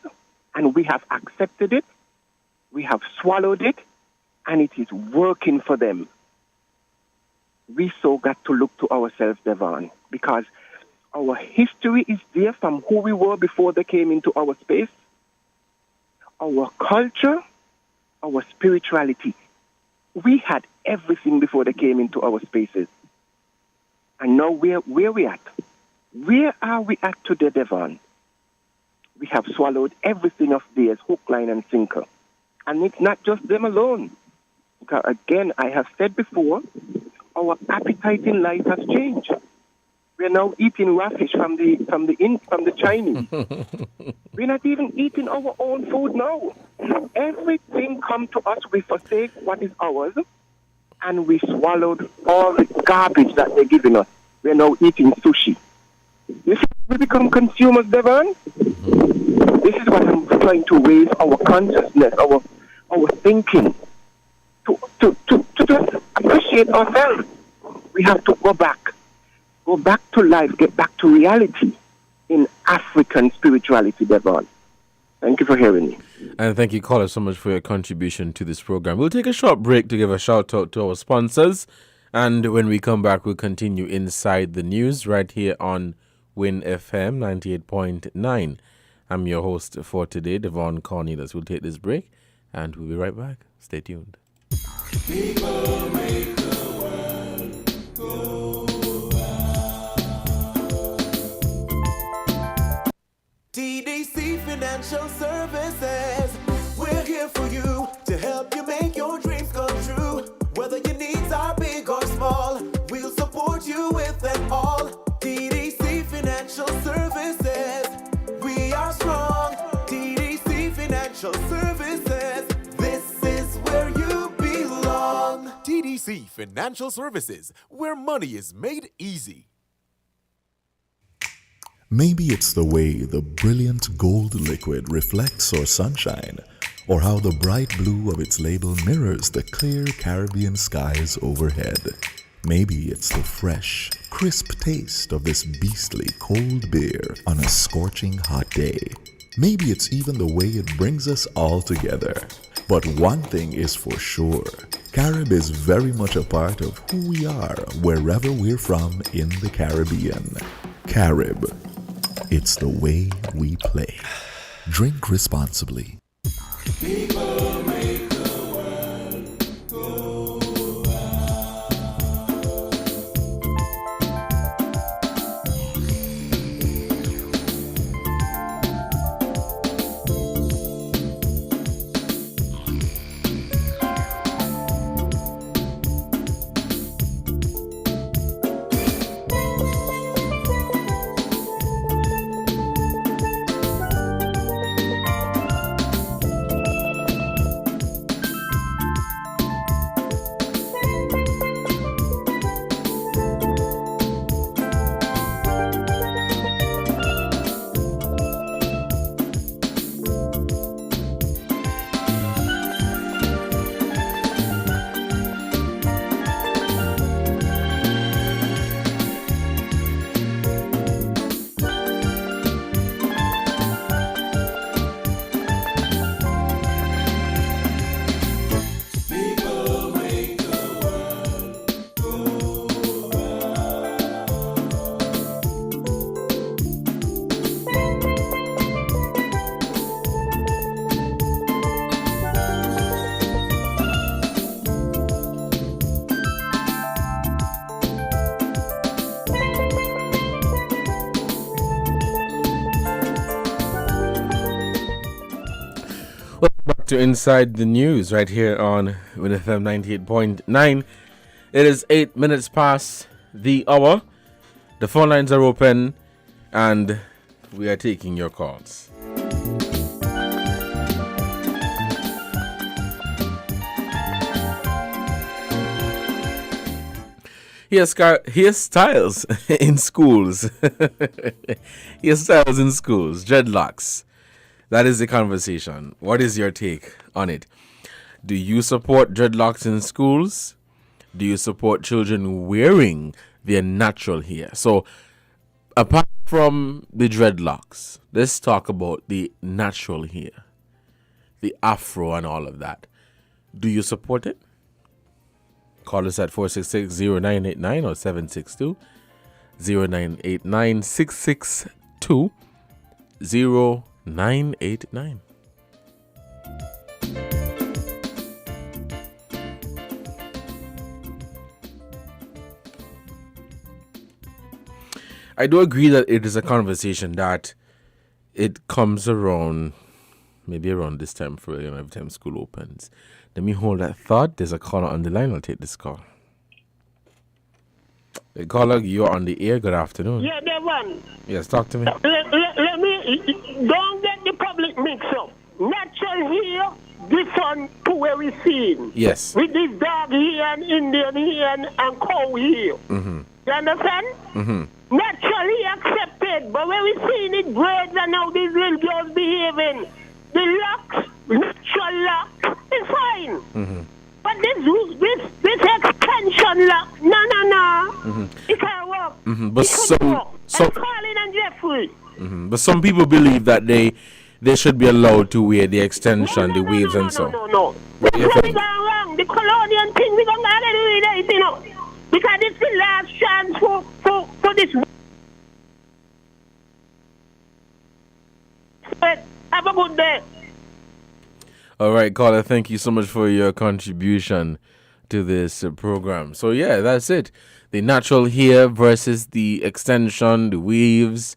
And we have accepted it, we have swallowed it, and it is working for them. We so got to look to ourselves, Devon, because our history is there from who we were before they came into our space, our culture, our spirituality. We had everything before they came into our spaces. And now where we at? Where are we at today, Devon? We have swallowed everything of theirs, hook, line, and sinker. And it's not just them alone. Because again, I have said before, our appetite in life has changed. We're now eating raw fish from the Chinese. We're not even eating our own food now. Everything comes to us, we forsake what is ours, and we swallowed all the garbage that they're giving us. We're now eating sushi. You see, we become consumers, Devon. This is what I'm trying to raise our consciousness, our thinking, to just appreciate ourselves. We have to go back to life, get back to reality in African spirituality, Devon. Thank you for hearing me. And thank you, caller, so much for your contribution to this program. We'll take a short break to give a shout out to our sponsors. And when we come back, we'll continue Inside the News right here on WINN FM 98.9. I'm your host for today, Devon Cornelius. We'll take this break and we'll be right back. Stay tuned. People make the world go round. TDC Financial Services. We're here for you to help you make your dreams come true. Whether your needs are big or small, we'll support you with them all. TDC Financial Services. We are strong. TDC Financial Services. This is where you belong. TDC Financial Services, where money is made easy. Maybe it's the way the brilliant gold liquid reflects our sunshine, or how the bright blue of its label mirrors the clear Caribbean skies overhead. Maybe it's the fresh, crisp taste of this beastly cold beer on a scorching hot day. Maybe it's even the way it brings us all together. But one thing is for sure, Carib is very much a part of who we are wherever we're from in the Caribbean. Carib. It's the way we play. Drink responsibly. People make the world go round. to Inside the News right here on WINN FM 98.9. It is 8 minutes past the hour. The phone lines are open and we are taking your calls. Hairstyles in schools. Hairstyles in schools. Dreadlocks. That is the conversation. What is your take on it? Do you support dreadlocks in schools? Do you support children wearing their natural hair? So, apart from the dreadlocks, let's talk about the natural hair, the afro and all of that. Do you support it? Call us at 466-0989 or 762-0989-662-0989. I do agree that it is a conversation that it comes around, maybe around this time for every time school opens. Let me hold that thought. There's a caller on the line. I'll take this call. Hey, caller, you're on the air. Good afternoon. Yeah, Devon. Yes, talk to me. Let me, don't get the public mix up. Natural hair, different to where we seen. Yes. With this dog hair and Indian hair and cow hair. Mm-hmm. You understand? Mm-hmm. Naturally accepted, but when we seen it braids and how these little girls behaving, the locks, natural locks, is fine. Mm-hmm. But this extension lock, no. Mm-hmm. It can't work. Mm-hmm. But it some Colin and Jeffrey. Mm-hmm. But some people believe that they should be allowed to wear the extension, the waves and so. No. That's where we gone wrong. The colonial thing, we gonna have to do it, you know. Because it's the last chance for this. Have a good day. All right, caller, thank you so much for your contribution to this program. So, yeah, that's it. The natural hair versus the extension, the weaves.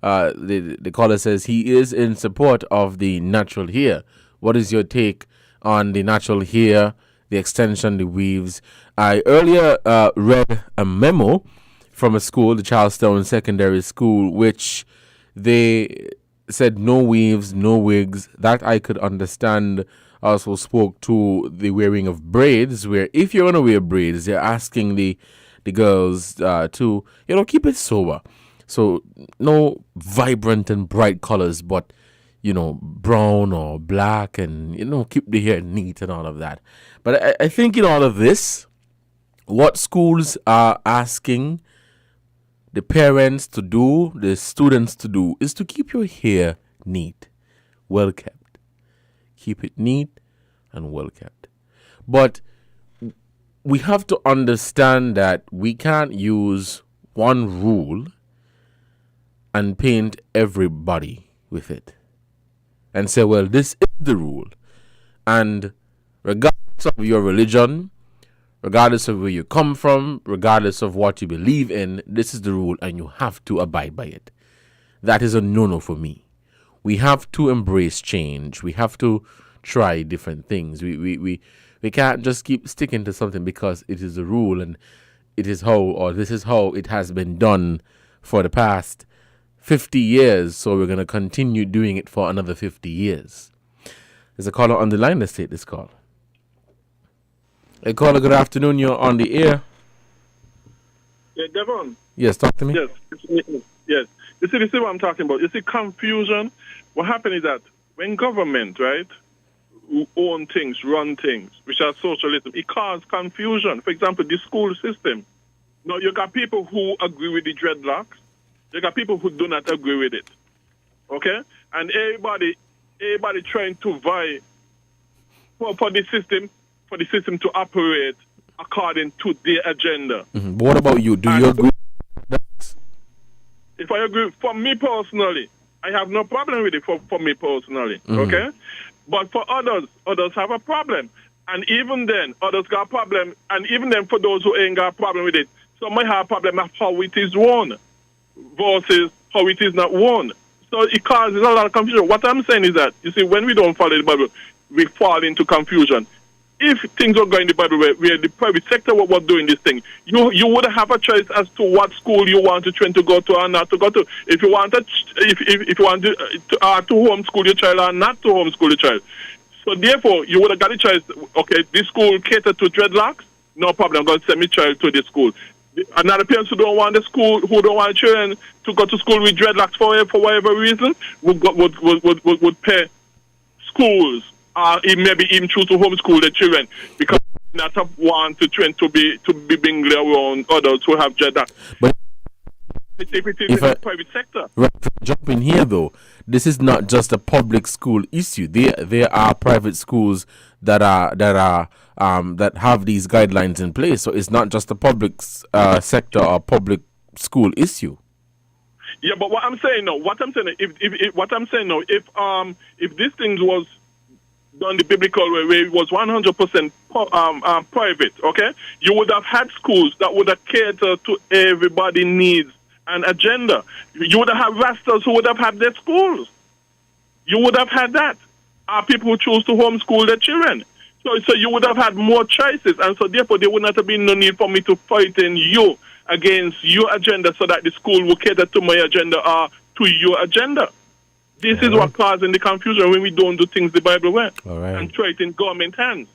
The caller says he is in support of the natural hair. What is your take on the natural hair, the extension, the weaves? I earlier read a memo from a school, the Charlestown Secondary School, which they said no weaves, no wigs. That I could understand. Also spoke to the wearing of braids, where if you're going to wear braids, they're asking the girls to, keep it sober. So no vibrant and bright colors, but, brown or black and, keep the hair neat and all of that. But I think in all of this, what schools are asking the parents to do, the students to do, is to keep your hair neat, well kept. Keep it neat and well kept. But we have to understand that we can't use one rule and paint everybody with it and say, well, this is the rule. And regardless of your religion, regardless of where you come from, regardless of what you believe in, this is the rule and you have to abide by it. That is a no-no for me. We have to embrace change. We have to try different things. We can't just keep sticking to something because it is a rule and it is how, or this is how it has been done for the past 50 years. So we're going to continue doing it for another 50 years. There's a caller on the line. Let's take this call. Hey, caller, good afternoon. You're on the air. Yeah, Devon. Yes, talk to me. Yes. Yes. You see, this is what I'm talking about. You see, confusion. What happened is that when government, right, who own things, run things, which are socialism, it causes confusion. For example, the school system. Now, you got people who agree with the dreadlocks. You got people who do not agree with it. Okay? And everybody trying to vie for the system to operate according to their agenda. Mm-hmm. What about you? Do you agree? If I agree, for me personally, I have no problem with it for me personally, okay? But for others have a problem. And even then, others got a problem. And even then, for those who ain't got a problem with it, some might have a problem of how it is worn versus how it is not worn. So it causes a lot of confusion. What I'm saying is that, you see, when we don't follow the Bible, we fall into confusion. If things were going the bad way, where the private sector was doing this thing, you would have a choice as to what school you want to train to go to or not to go to. If you want to homeschool your child or not to homeschool your child. So therefore, you would have got a choice. Okay, this school cater to dreadlocks. No problem. I'm going to send my child to this school. Another parents who don't want the school, who don't want children to go to school with dreadlocks for whatever reason, would pay schools, maybe even choose to homeschool their children because they not want to train to be being around adults who have dreadlocks. But if it is in the private sector. Right, jump in here though. This is not just a public school issue. There are private schools that have these guidelines in place. So it's not just a public sector or public school issue. Yeah, but what I'm saying now, if this thing was done the biblical way, where it was 100% private, okay, you would have had schools that would have catered to everybody's needs and agenda. You would have had rastas who would have had their schools. You would have had that. People who choose to homeschool their children. So you would have had more choices, and so therefore there would not have been no need for me to fight in you against your agenda so that the school will cater to my agenda or to your agenda. This is what causes the confusion when we don't do things the Bible way and try it in government hands,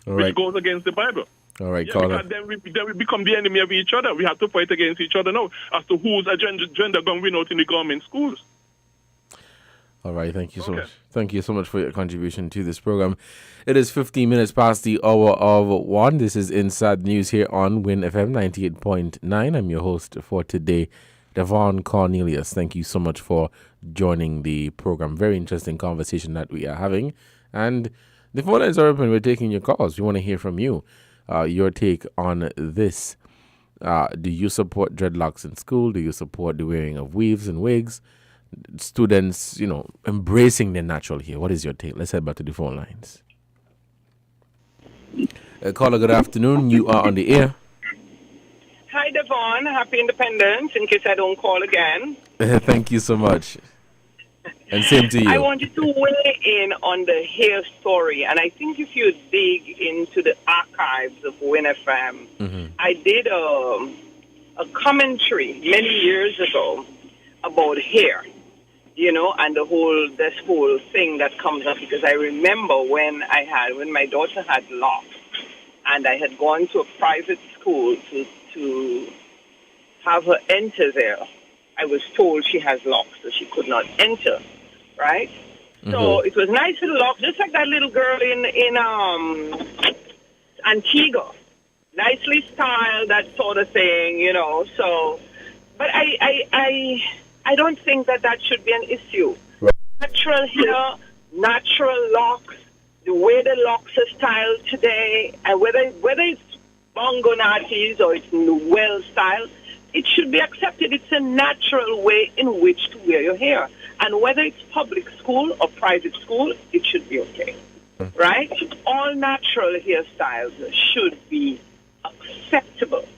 which goes against the Bible. All right, because then we become the enemy of each other. We have to fight against each other now as to whose agenda going to win out in the government schools. All right, thank you so much. Thank you so much for your contribution to this program. It is 15 minutes past the hour of 1. This is Inside News here on WINN FM 98.9. I'm your host for today, Devon Cornelius. Thank you so much for joining the program. Very interesting conversation that we are having. And the phone lines are open. We're taking your calls. We want to hear from you. Your take on this. Do you support dreadlocks in school? Do you support the wearing of weaves and wigs? Students, embracing their natural hair. What is your take? Let's head back to the phone lines. Caller, good afternoon. You are on the air. Hi, Devon. Happy Independence, in case I don't call again. Thank you so much. And same to you. I wanted to weigh in on the hair story, and I think if you dig into the archives of WINN FM, I did a commentary many years ago about hair, and this whole thing that comes up, because I remember when my daughter had locks, and I had gone to a private school to have her enter there. I was told she has locks, so she could not enter, right? So it was nice little locks, just like that little girl in Antigua. Nicely styled, that sort of thing, so... But I don't think that should be an issue. Right. Natural hair, natural locks, the way the locks are styled today, and whether it's bongo natties or it's well styled, it should be accepted. It's a natural way in which to wear your hair. And whether it's public school or private school, it should be okay. Right? All natural hairstyles should be acceptable.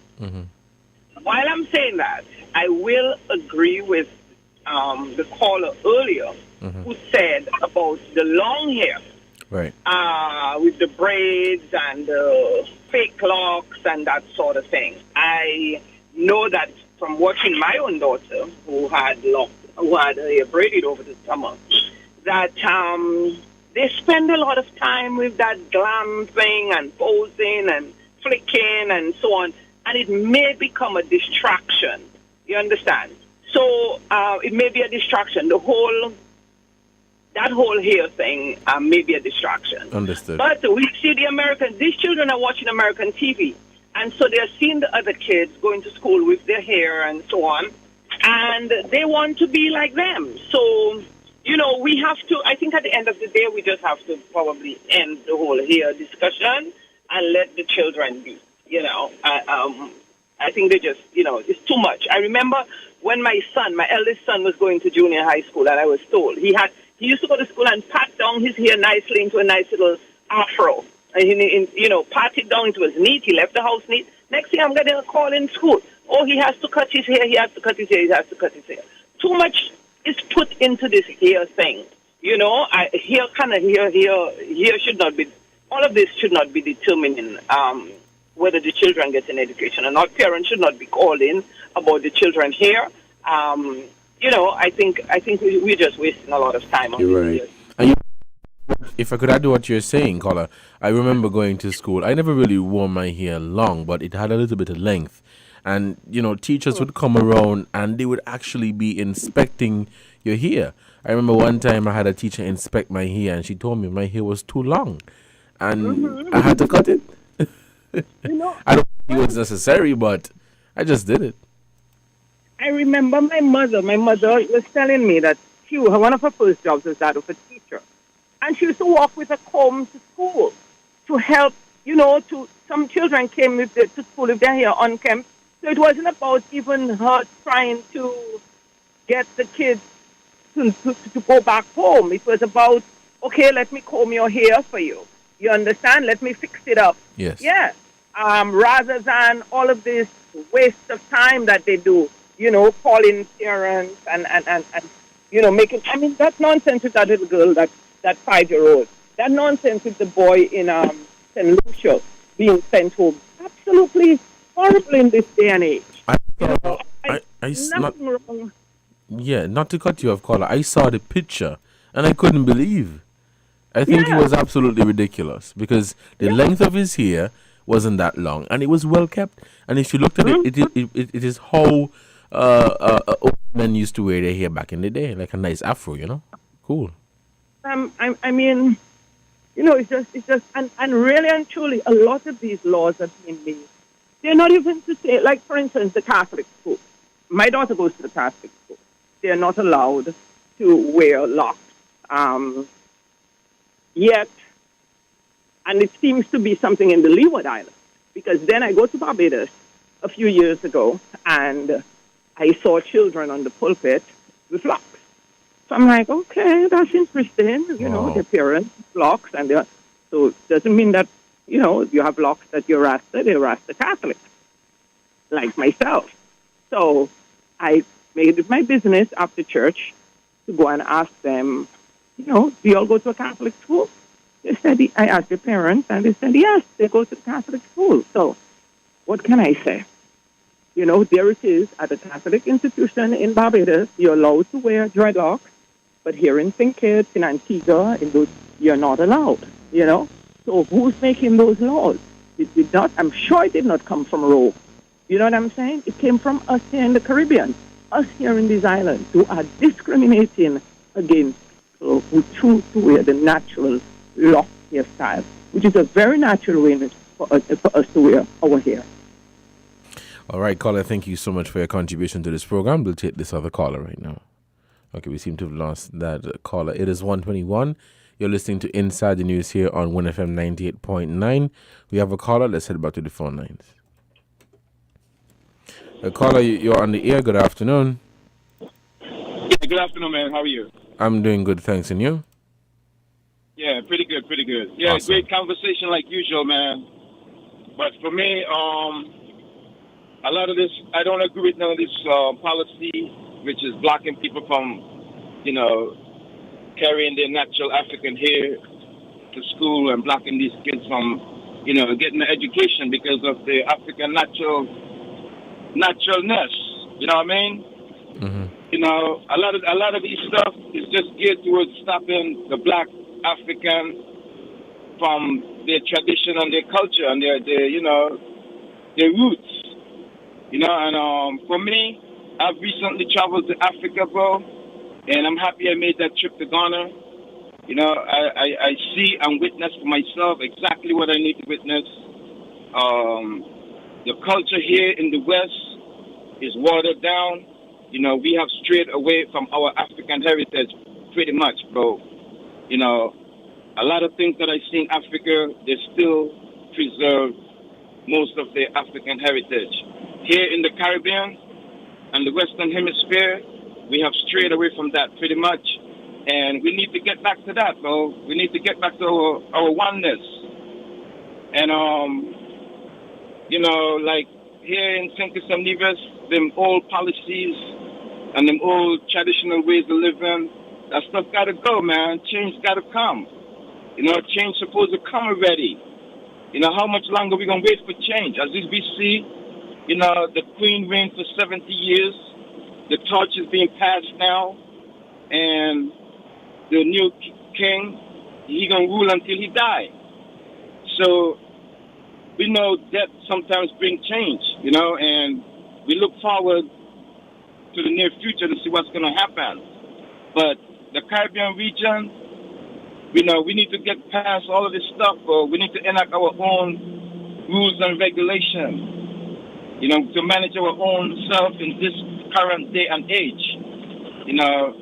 While I'm saying that, I will agree with the caller earlier who said about the long hair. Right. With the braids and the fake locks and that sort of thing. I know that from watching my own daughter, who had her hair braided over the summer, that they spend a lot of time with that glam thing and posing and flicking and so on, and it may become a distraction. You understand? So it may be a distraction. That whole hair thing may be a distraction. Understood. But we see these children are watching American TV, and so they're seeing the other kids going to school with their hair and so on, and they want to be like them. So, we have to, I think at the end of the day, we just have to probably end the whole hair discussion and let the children be, I think they just, it's too much. I remember when my eldest son was going to junior high school, and I was told he used to go to school and pat down his hair nicely into a nice little afro. And pat it down into his neat. He left the house neat. Next thing I'm getting a call in school. Oh, he has to cut his hair, he has to cut his hair, he has to cut his hair. Too much is put into this hair thing. You know, here should not be, all of this should not be determining whether the children get an education or not. Parents should not be calling about the children here. You know, I think we're just wasting a lot of time on You're this. right. And if I could add to what you're saying, caller, I remember going to school. I never really wore my hair long, but it had a little bit of length. And, you know, teachers would come around and they would actually be inspecting your hair. I remember one time I had a teacher inspect my hair and she told me my hair was too long. And I had to cut it. I don't think it was necessary, but I just did it. I remember my mother was telling me that one of her first jobs was that of a teacher. And she used to walk with a comb to school to help, you know, some children came to school with their hair unkempt. So it wasn't about even her trying to get the kids to go back home. It was about, okay, let me comb your hair for you. You understand? Let me fix it up. Yes. Yeah. Rather than all of this waste of time that they do, you know, calling parents and you know, making, I mean, that nonsense with that little girl, that 5-year-old. That nonsense with the boy in St. Lucia being sent home. Absolutely horrible in this day and age. Nothing wrong. Yeah, not to cut you off, caller. I saw the picture and I couldn't believe. I think it was absolutely ridiculous because the length of his hair wasn't that long and it was well kept. And if you looked at it is how old men used to wear their hair back in the day, like a nice afro, you know? Cool. I mean, you know, it's just, and really and truly, a lot of these laws are being made. They're not even to say, like, for instance, the Catholic school. My daughter goes to the Catholic school. They're not allowed to wear locks yet. And it seems to be something in the Leeward Islands. Because then I go to Barbados a few years ago, and I saw children on the pulpit with locks. So I'm like, okay, that's interesting. You know, their parents locks, and so it doesn't mean that, you know, you have locks that you're Rasta, they're Rasta Catholics, like myself. So I made it my business after church to go and ask them, you know, do you all go to a Catholic school? They said, I asked their parents, and they said, yes, they go to the Catholic school. So what can I say? You know, there it is at a Catholic institution in Barbados. You're allowed to wear dreadlocks, but here in St. Kitts, in Antigua, you're not allowed, you know? So who's making those laws? It did not, I'm sure it did not come from Rome. You know what I'm saying? It came from us here in the Caribbean, us here in these islands who are discriminating against people who choose to wear the natural lock hairstyle, which is a very natural way for us to wear our hair. All right, caller, thank you so much for your contribution to this program. We'll take this other caller right now. Okay, we seem to have lost that caller. It is 1:21. You're listening to Inside the News here on WINN FM 98.9. We have a caller. Let's head back to the phone lines. Caller, you're on the air. Good afternoon. Yeah, good afternoon, man. How are you? I'm doing good, thanks. And you? Yeah, pretty good, pretty good. Yeah, awesome. Great conversation like usual, man. But for me, a lot of this, I don't agree with none of this policy, which is blocking people from, you know, carrying their natural African hair to school and blocking these kids from, you know, getting an education because of the African naturalness. You know what I mean? Mm-hmm. You know, a lot of these stuff is just geared towards stopping the black African from their tradition and their culture and their you know, their roots. You know, and for me, I've recently traveled to Africa, bro, and I'm happy I made that trip to Ghana. You know, I see and witness for myself exactly what I need to witness. The culture here in the West is watered down. You know, we have strayed away from our African heritage pretty much, bro. You know, a lot of things that I see in Africa, they still preserve most of their African heritage. Here in the Caribbean and the Western Hemisphere, we have strayed away from that pretty much. And we need to get back to that, bro. We need to get back to our oneness. And, you know, like here in St. Kitts and Nevis, them old policies and them old traditional ways of living, That stuff got to go, man. Change got to come. You know, change supposed to come already. You know, how much longer we going to wait for change? As we see, you know, the Queen reigned for 70 years. The torch is being passed now. And the new king, he going to rule until he die. So we know that sometimes brings change, you know, and we look forward to the near future to see what's going to happen. But the Caribbean region, you know, we need to get past all of this stuff. We need to enact our own rules and regulations, you know, to manage our own self in this current day and age. You know,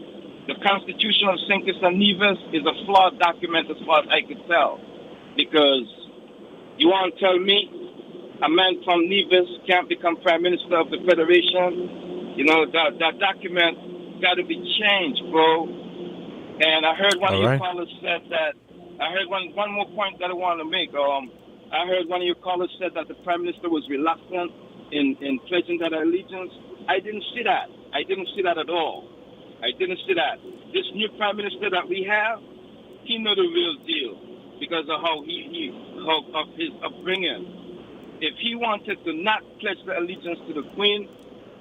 the Constitution of St. Kitts and Nevis is a flawed document as far as I could tell. Because you want to tell me a man from Nevis can't become Prime Minister of the Federation? You know, that document got to be changed, bro. And I heard one of your callers said that, I heard one more point that I want to make. I heard one of your callers said that the Prime Minister was reluctant in pledging that allegiance. I didn't see that. I didn't see that at all. I didn't see that. This new Prime Minister that we have, he know the real deal because of how of his upbringing. If he wanted to not pledge the allegiance to the Queen,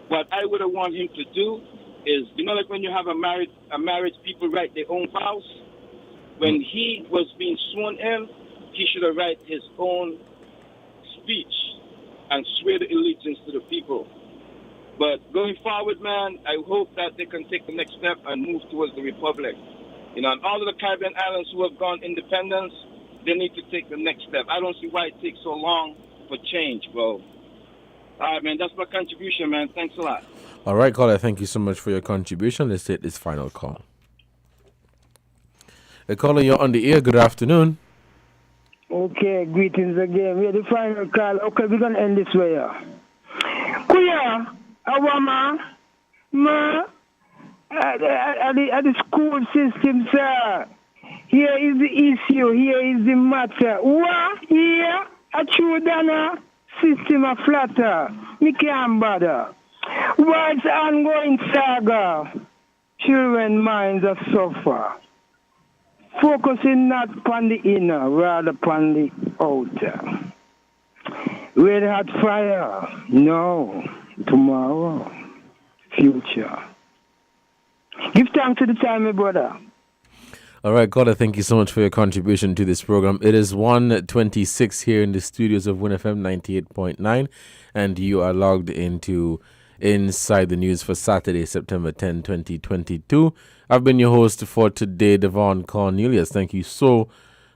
what I would have wanted him to do is, you know, like when you have a marriage, people write their own vows. When he was being sworn in, he should have write his own speech and swear the allegiance to the people. But going forward, man, I hope that they can take the next step and move towards the republic. You know, and all of the Caribbean islands who have gone independence, they need to take the next step. I don't see why it takes so long for change, bro. All right, man, that's my contribution, man. Thanks a lot. All right, caller, thank you so much for your contribution. Let's take this final call. Caller, you're on the air. Good afternoon. Okay, greetings again. We're the final call. Okay, we're going to end this way. Kuya, Awama, Ma, at the school system, sir. Here is the issue. Here is the matter. What? Here, a children system a flatter. Me can't bother. What's ongoing saga? Children minds are suffer. Focusing not upon the inner, rather upon the outer. Red hot fire. No. Tomorrow. Future. Give thanks to the time, my brother. All right, caller, thank you so much for your contribution to this program. It is 1:26 here in the studios of WINN FM 98.9, and you are logged into Inside the News for Saturday, September 10, 2022. I've been your host for today, Devon Cornelius. Thank you so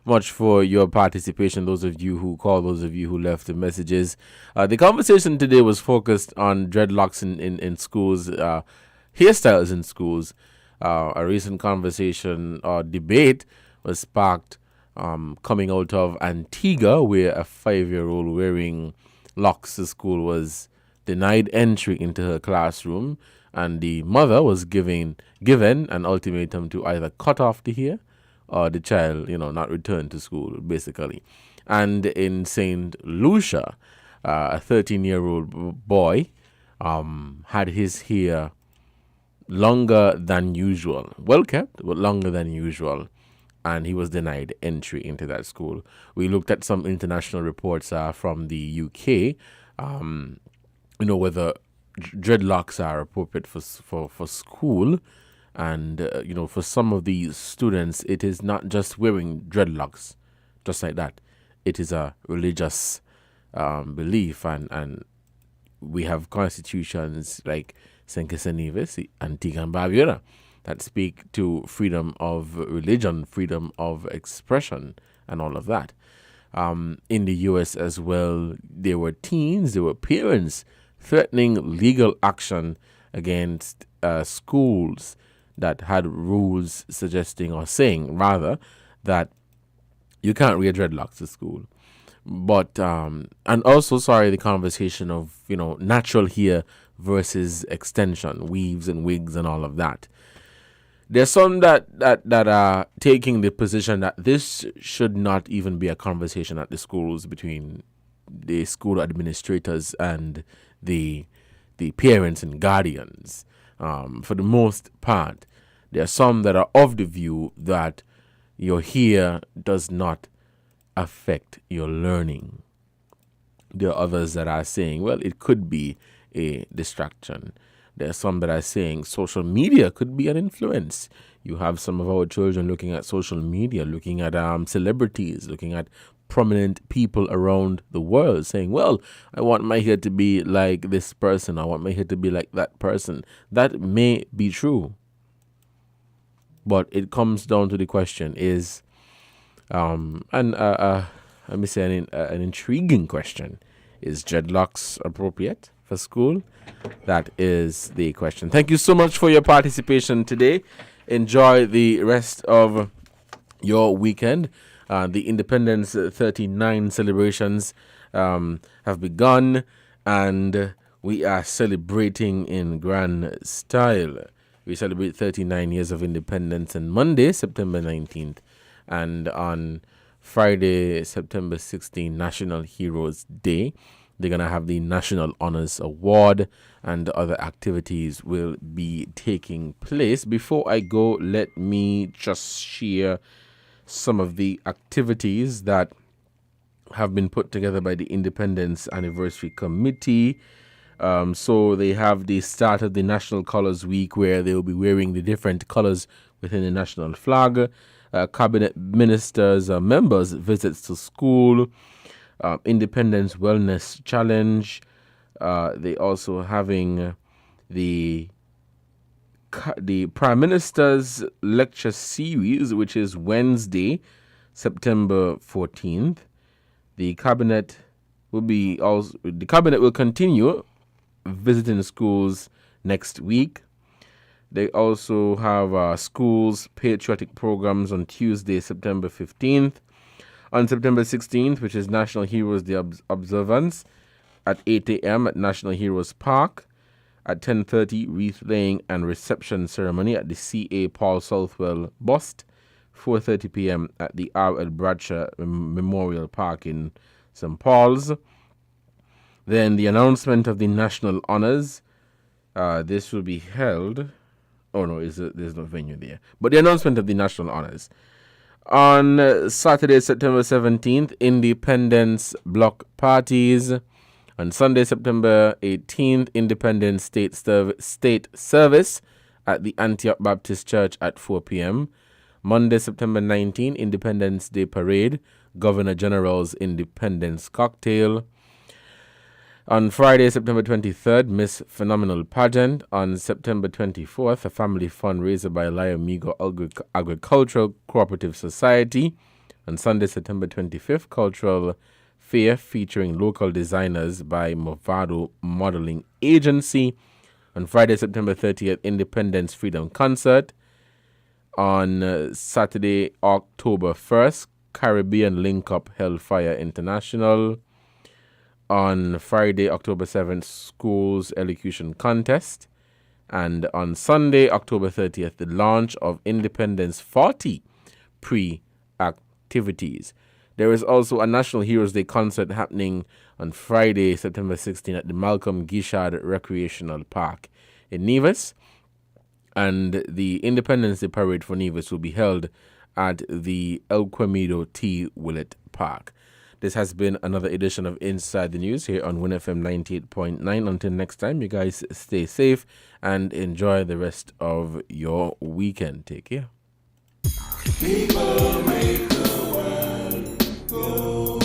much for your participation, those of you who called, those of you who left the messages. The conversation today was focused on dreadlocks in schools, hairstyles in schools. A recent conversation or debate was sparked coming out of Antigua, where a 5-year-old wearing locks to school was denied entry into her classroom, and the mother was given an ultimatum to either cut off the hair or the child, not return to school, basically. And in St. Lucia, a 13-year-old boy had his hair longer than usual, well kept, but longer than usual, and he was denied entry into that school. We looked at some international reports from the UK, whether dreadlocks are appropriate for school, and for some of these students, it is not just wearing dreadlocks, just like that. It is a religious belief, and we have constitutions like St. Kitts and Nevis, Antigua and Barbuda, that speak to freedom of religion, freedom of expression, and all of that. In the U.S. as well, there were parents threatening legal action against schools that had rules suggesting, or saying rather, that you can't wear dreadlocks to school. But, and also, the conversation of, natural hair versus extension, weaves and wigs and all of that. There's some that are taking the position that this should not even be a conversation at the schools between the school administrators and the parents and guardians. For the most part, There are some that are of the view that your here does not affect your learning. There are others that are saying, well, it could be a distraction. There are some that are saying social media could be an influence. You have some of our children looking at social media, looking at celebrities, looking at prominent people around the world, saying, well, I want my hair to be like this person. I want my hair to be like that person. That may be true. But it comes down to the question is, let me say an intriguing question. Is dreadlocks appropriate for school? That is the question. Thank you so much for your participation today. Enjoy the rest of your weekend. The Independence 39 celebrations have begun, and we are celebrating in grand style. We celebrate 39 years of independence on Monday, September 19th, and on Friday, September 16th, National Heroes Day. They're going to have the National Honors Award, and other activities will be taking place. Before I go, let me just share some of the activities that have been put together by the Independence Anniversary Committee. So they have the start of the National Colors Week, where they will be wearing the different colors within the national flag. Cabinet ministers, members, visits to school, Independence Wellness Challenge. They also having the Prime Minister's Lecture Series, which is Wednesday, September 14th. The cabinet will continue visiting schools next week. They also have schools patriotic programs on Tuesday, September 15th. On September 16th, which is National Heroes Day observance, at 8 a.m. at National Heroes Park. At 10:30, wreath laying and reception ceremony at the C.A. Paul Southwell Bust. 4:30 p.m. at the R.L. Bradshaw Memorial Park in St. Paul's. Then the announcement of the National Honors. This will be held. Oh no, there's no venue there. But the announcement of the National Honors. On Saturday, September 17th, Independence Block Parties. On Sunday, September 18th, Independence State Service at the Antioch Baptist Church at 4 p.m. Monday, September 19th, Independence Day Parade, Governor General's Independence Cocktail. On Friday, September 23rd, Miss Phenomenal Pageant. On September 24th, a family fundraiser by Liamigo Agricultural Cooperative Society. On Sunday, September 25th, Cultural Fair featuring local designers by Movado Modeling Agency. On Friday, September 30th, Independence Freedom Concert. On Saturday, October 1st, Caribbean Link Up Hellfire International. On Friday, October 7th, Schools Elocution Contest. And on Sunday, October 30th, the launch of Independence 40 pre-activities. There is also a National Heroes Day concert happening on Friday, September 16th at the Malcolm Gishard Recreational Park in Nevis. And the Independence Day Parade for Nevis will be held at the El Quemido T. Willett Park. This has been another edition of Inside the News here on WINN FM 98.9. Until next time, you guys stay safe and enjoy the rest of your weekend. Take care. People make the world go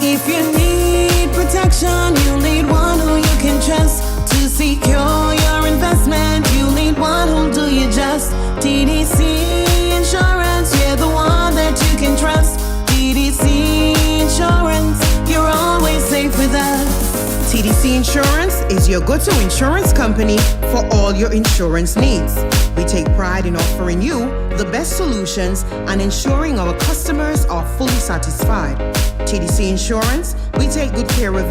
If you need protection, you need one who you can trust. To secure your investment, you need one who'll do you just. TDC Insurance, you're the one that you can trust. TDC Insurance, you're always safe with us. TDC Insurance is your go-to insurance company for all your insurance needs. We take pride in offering you the best solutions and ensuring our customers are fully satisfied. TDC Insurance, we take good care of you.